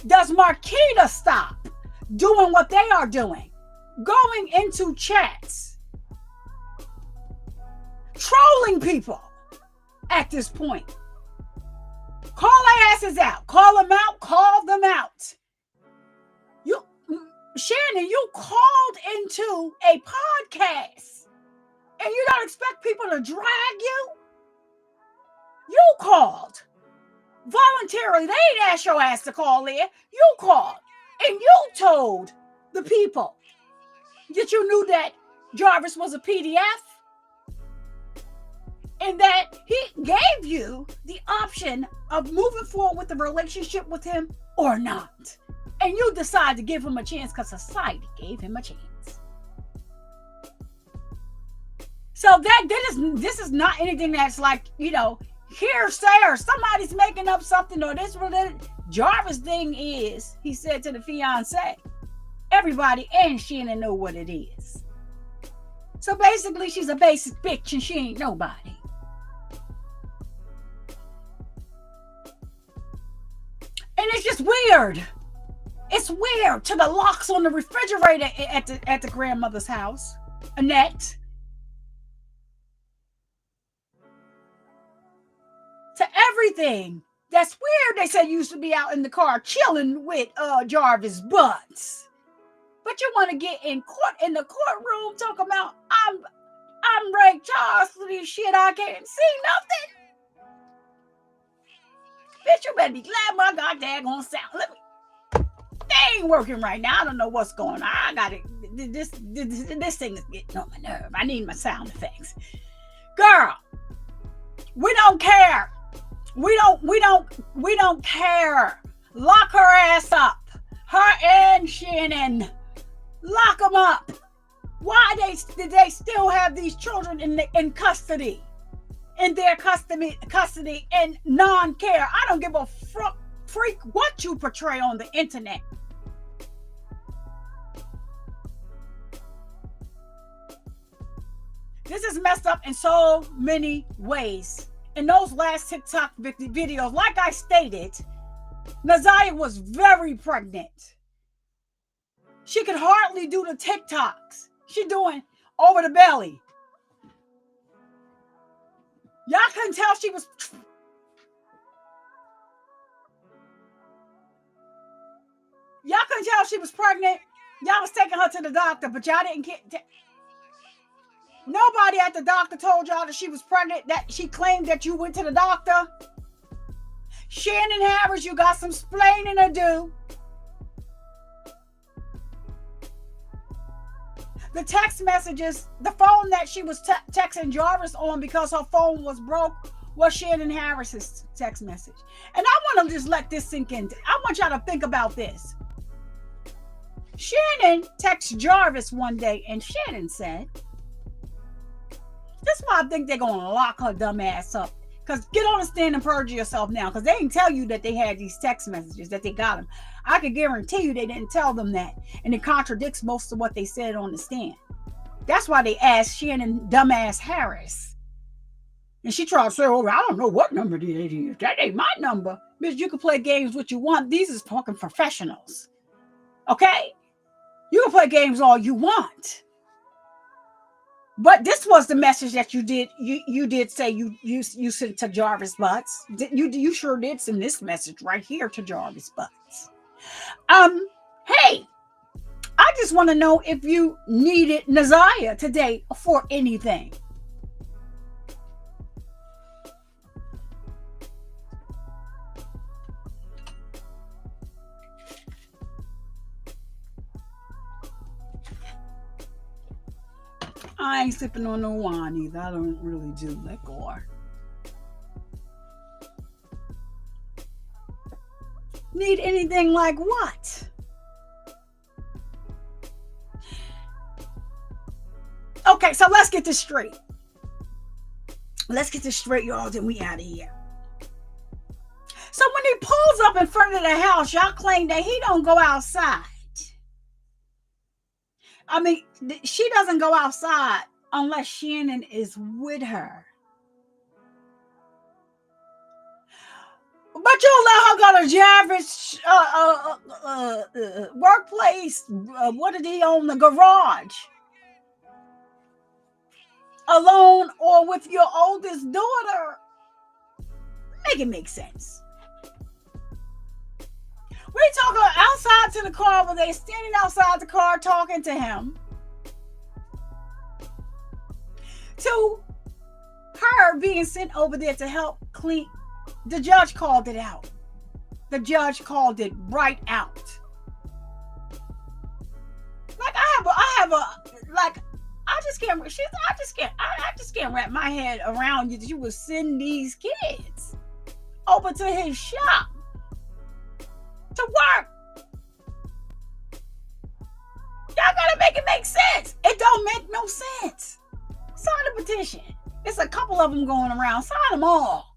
does Marquita stop doing what they are doing? Going into chats, trolling people at this point. Call their asses out. Call them out. Call them out. Shannon, you called into a podcast and you don't expect people to drag you? You called voluntarily. They ain't asked your ass to call in. You called and you told the people that you knew that Jarvis was a PDF and that he gave you the option of moving forward with the relationship with him or not. And you decide to give him a chance because society gave him a chance. So this is not anything that's like, hearsay or somebody's making up something or this or that. Jarvis' thing is, he said to the fiance, everybody and Shannon know what it is. So basically, she's a basic bitch and she ain't nobody. And it's just weird. It's weird to the locks on the refrigerator at the grandmother's house, Annette. To everything. That's weird. They said you used to be out in the car chilling with Jarvis Butts. But you want to get in the courtroom talking about I'm Ray Charles for this shit. I can't see nothing. Bitch, you better be glad my goddamn gonna sound. They ain't working right now. I don't know what's going on. I got it. This thing is getting on my nerve. I need my sound effects. Girl, we don't care. We don't care. Lock her ass up. Her and Shannon. Lock them up. Why did they still have these children in custody? In their custody and non-care. I don't give a freak what you portray on the internet. This is messed up in so many ways. In those last TikTok videos, like I stated, Ziyah was very pregnant. She could hardly do the TikToks. She doing over the belly. Y'all couldn't tell she was... Y'all couldn't tell she was pregnant. Y'all was taking her to the doctor, but y'all didn't get... Nobody at the doctor told y'all that she was pregnant, that she claimed that you went to the doctor. Shannon Harris, you got some splaining to do. The text messages, the phone that she was texting Jarvis on because her phone was broke was Shannon Harris's text message. And I want to just let this sink in. I want y'all to think about this. Shannon texted Jarvis one day and Shannon said, "That's why I think they're going to lock her dumb ass up. Because get on the stand and perjure yourself now. Because they didn't tell you that they had these text messages, that they got them. I could guarantee you they didn't tell them that. And it contradicts most of what they said on the stand. That's why they asked Shannon dumbass Harris. And she tried to say, "Oh, I don't know what number it is. That ain't my number." Bitch, you can play games what you want. These is fucking professionals. Okay? You can play games all you want. But this was the message that you did say you sent to Jarvis Butts. You sure did send this message right here to Jarvis Butts. Hey, I just want to know if you needed Ziyah today for anything. I ain't sipping on no wine either. I don't really do liquor. Need anything like what? Okay, so let's get this straight. Let's get this straight, y'all, then we out of here. So when he pulls up in front of the house, y'all claim that he don't go outside. I mean, she doesn't go outside unless Shannon is with her. But you'll let her go to Jarvis' workplace. What did he own? The garage. Alone or with your oldest daughter. Make it make sense. We talking outside to the car when they standing outside the car talking to him. To her being sent over there to help clean. The judge called it out. The judge called it right out. Like I have a like I just can't wrap my head around you that you would send these kids over to his shop to work. Y'all gotta make it make sense. It don't make no sense. Sign the petition. It's a couple of them going around. Sign them all.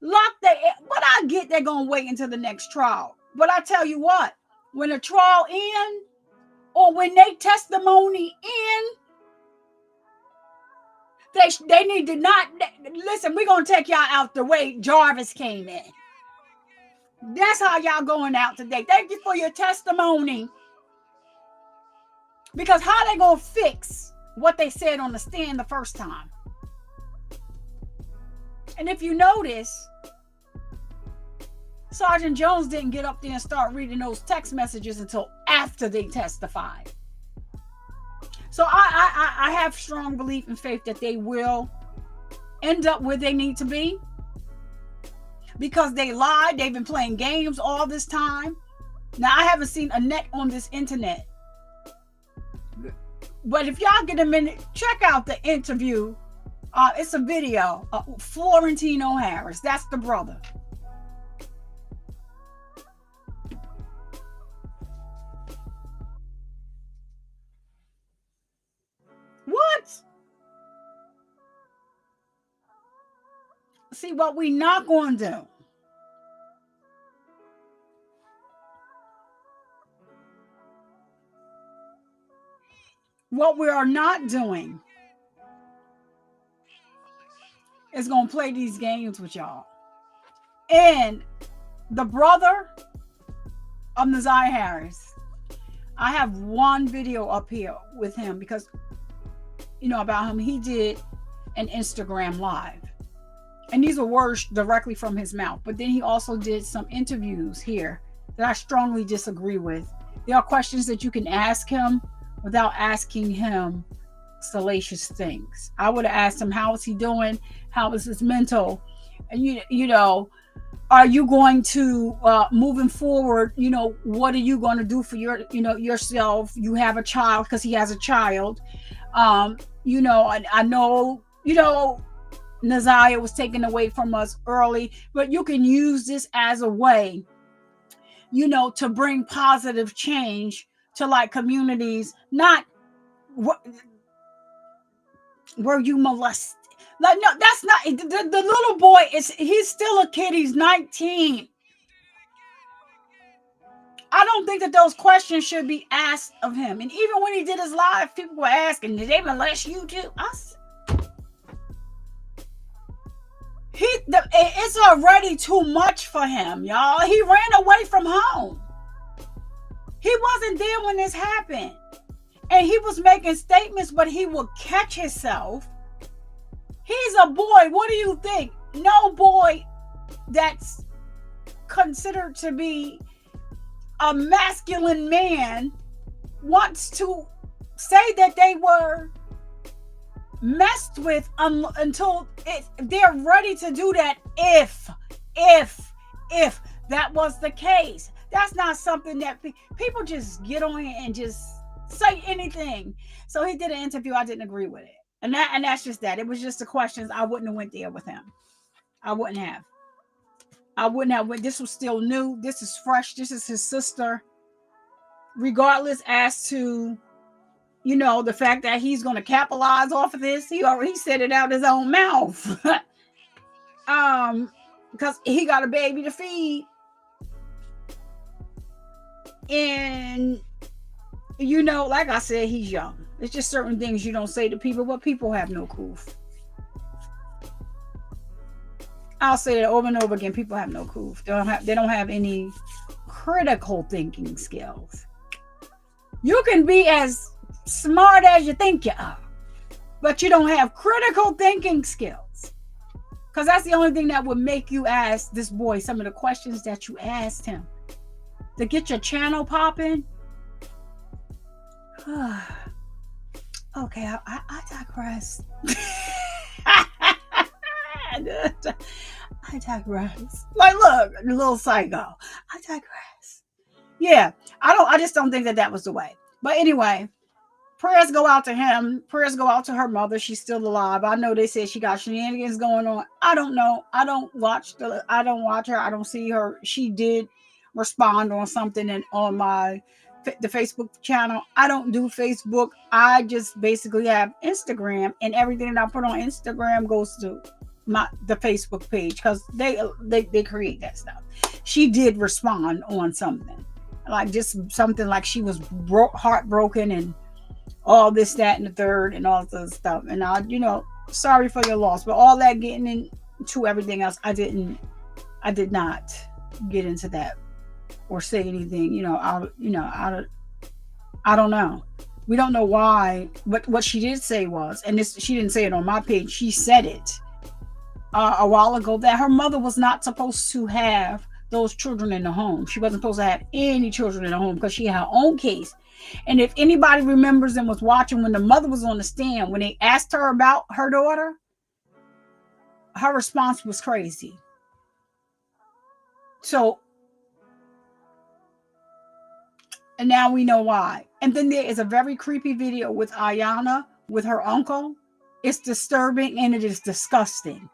Lock that. But I get they're gonna wait until the next trial. But I tell you what, when the trial ends or when they testimony end, they need to not listen. We're gonna take y'all out the way Jarvis came in. That's how y'all going out today. Thank you for your testimony. Because how they gonna fix what they said on the stand the first time? And if you notice, Sergeant Jones didn't get up there and start reading those text messages until after they testified. So I have strong belief and faith that they will end up where they need to be. Because they lied. They've been playing games all this time. Now, I haven't seen Annette on this internet. But if y'all get a minute, check out the interview. It's a video. Florentino Harris. That's the brother. What? See, what we not going to do. What we are not doing is going to play these games with y'all. And the brother of Ziyah Harris, I have one video up here with him because, you know, about him. He did an Instagram live. And these are words directly from his mouth. But then he also did some interviews here that I strongly disagree with. There are questions that you can ask him without asking him salacious things. I would have asked him, how is he doing? How is his mental? And you know, are you going to moving forward? You know, what are you going to do for yourself? You have a child, because he has a child. You know, I know, you know, Ziyah was taken away from us early, but you can use this as a way, you know, to bring positive change to like communities, not were you molested? Like, no, that's not the little boy. He's still a kid. He's 19. I don't think that those questions should be asked of him. And even when he did his live, people were asking, did they molest you too? It's already too much for him, y'all. He ran away from home. He wasn't there when this happened. And he was making statements, but he would catch himself. He's a boy. What do you think? No boy that's considered to be a masculine man wants to say that they were messed with until they're ready to do that. If that was the case, that's not something that people just get on here and just say anything. So he did an interview. I didn't agree with it, and that's just that. It was just the questions. I wouldn't have went there with him. I wouldn't have. This was still new. This is fresh. This is his sister. Regardless as to, you know, the fact that he's going to capitalize off of this, he said it out his own mouth. Because he got a baby to feed. And, you know, like I said, he's young. It's just certain things you don't say to people, but people have no proof. I'll say that over and over again. People have no clue. They don't have any critical thinking skills. You can be as smart as you think you are, but you don't have critical thinking skills. Because that's the only thing that would make you ask this boy some of the questions that you asked him to get your channel popping. Okay, I digress. I digress. Like, look, little psycho. I digress. Yeah, I just don't think that was the way. But anyway, prayers go out to him. Prayers go out to her mother. She's still alive. I know they said she got shenanigans going on. I don't know. I don't watch her. I don't see her. She did respond on something on the Facebook channel. I don't do Facebook. I just basically have Instagram, and everything that I put on Instagram goes to the Facebook page because they create that stuff. She did respond on something, like just something like she was heartbroken and all this, that, and the third, and all this stuff. And I, sorry for your loss, but all that getting into everything else, I did not get into that or say anything. I don't know. We don't know why. But what she did say was, and she didn't say it on my page. She said it a while ago that her mother was not supposed to have those children in the home. She wasn't supposed to have any children in the home because she had her own case. And if anybody remembers and was watching when the mother was on the stand, when they asked her about her daughter, her response was crazy. So, and now we know why. And then there is a very creepy video with Ayana with her uncle. It's disturbing and it is disgusting.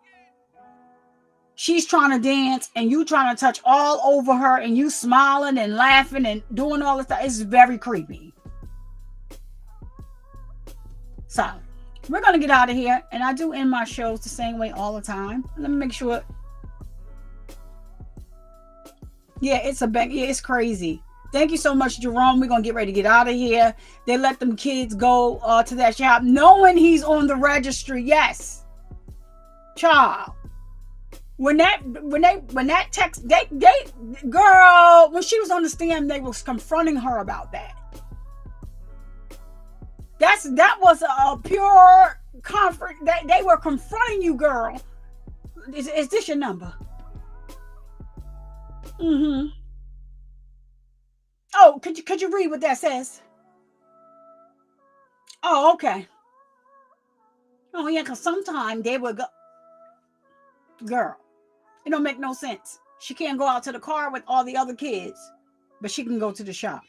She's trying to dance and you trying to touch all over her and you smiling and laughing and doing all this stuff. It's very creepy. So we're going to get out of here. And I do end my shows the same way all the time. Let me make sure. Yeah, it's crazy. Thank you so much, Jerome. We're going to get ready to get out of here. They let them kids go to that shop knowing he's on the registry. Yes. Child. When that text, girl, when she was on the stand, they was confronting her about that. That was a pure comfort. They were confronting you, girl. Is this your number? Mm-hmm. Oh, could you read what that says? Oh, okay. Oh yeah, because sometimes they would go, girl. It don't make no sense. She can't go out to the car with all the other kids, but she can go to the shop.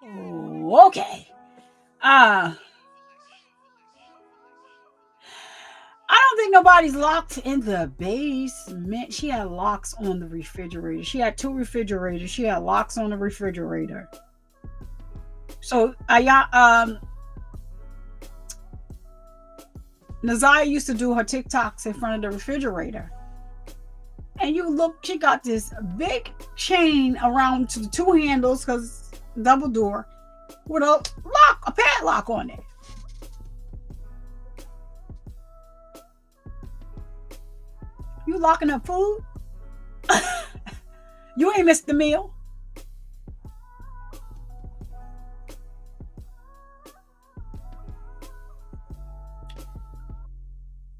Oh, okay. I don't think nobody's locked in the basement. She had locks on the refrigerator. She had 2 refrigerators. She had locks on the refrigerator. So Ziyah used to do her TikToks in front of the refrigerator. And you look, she got this big chain around to the 2 handles because double door with a padlock on it. You locking up food? You ain't missed the meal.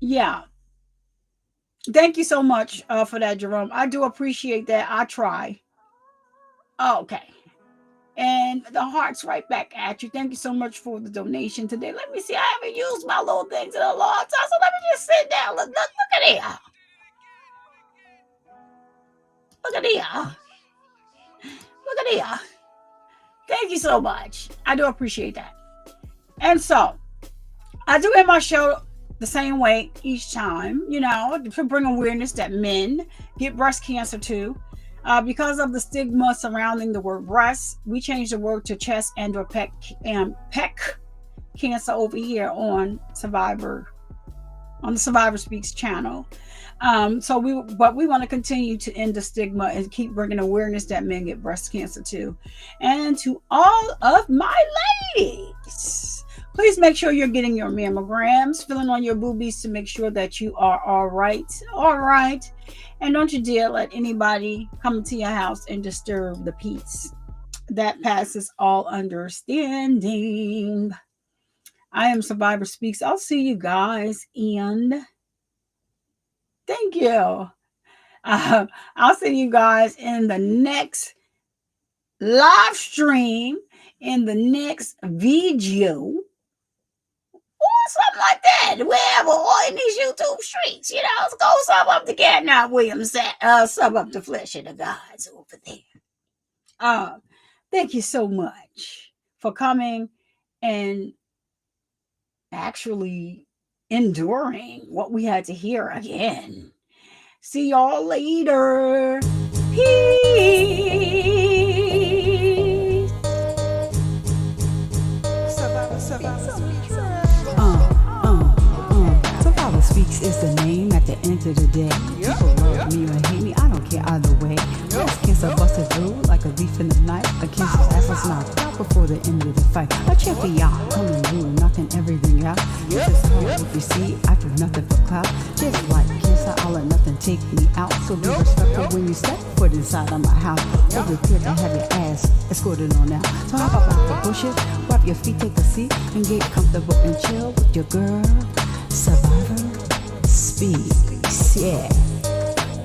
Yeah. Thank you so much for that, Jerome. I do appreciate that. I try. Okay. And the heart's right back at you. Thank you so much for the donation today. Let me see. I haven't used my little things in a long time. So let me just sit down. Look at here. Look at here. Look at here. Thank you so much. I do appreciate that. And so, I do end my show the same way each time, to bring awareness that men get breast cancer too. Because of the stigma surrounding the word breast, we changed the word to chest and or peck cancer over here on the Survivor Speaks channel. But we want to continue to end the stigma and keep bringing awareness that men get breast cancer too. And to all of my ladies Please make sure you're getting your mammograms, filling on your boobies to make sure that you are all right. All right. And don't you dare let anybody come to your house and disturb the peace that passes all understanding. I am Survivor Speaks. I'll see you guys, and thank you. I'll see you guys in the next live stream, in the next video, or something like that. Wherever, or in these YouTube streets, let's go sub up the Catnap Williams, sub up the Flesh of the Gods over there. Thank you so much for coming and actually enduring what we had to hear again. See y'all later. Peace. Survivor Speaks is the name at the end of the day. People love me or hate me, I don't care either way. Breast cancer busted through like a leaf in the night. A cancer's ass was knocked out before the end of the fight. A champion coming through, knocking everything out. It's just hard if you see, I do nothing for clout. Just like cancer, I'll let nothing take me out. So be respectful when you step foot inside of my house. Or prepare to have your ass escorted on out. So hop up out the bushes, wipe your feet, take a seat, and get comfortable and chill with your girl. Survivor Speaks, yeah.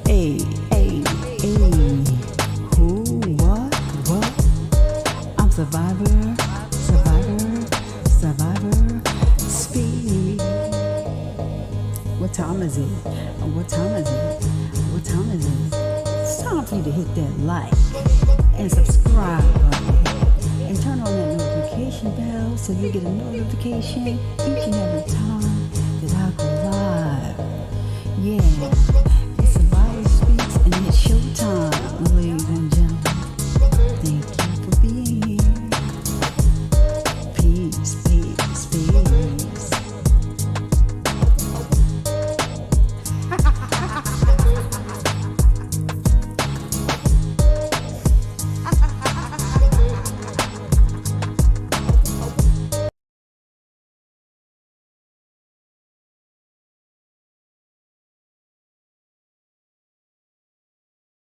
Hey, hey, hey. Who, what? I'm Survivor Speak. What time is it? What time is it? It's time for you to hit that like and subscribe button and turn on that notification bell so you get a notification each and every time that I go live. Yeah.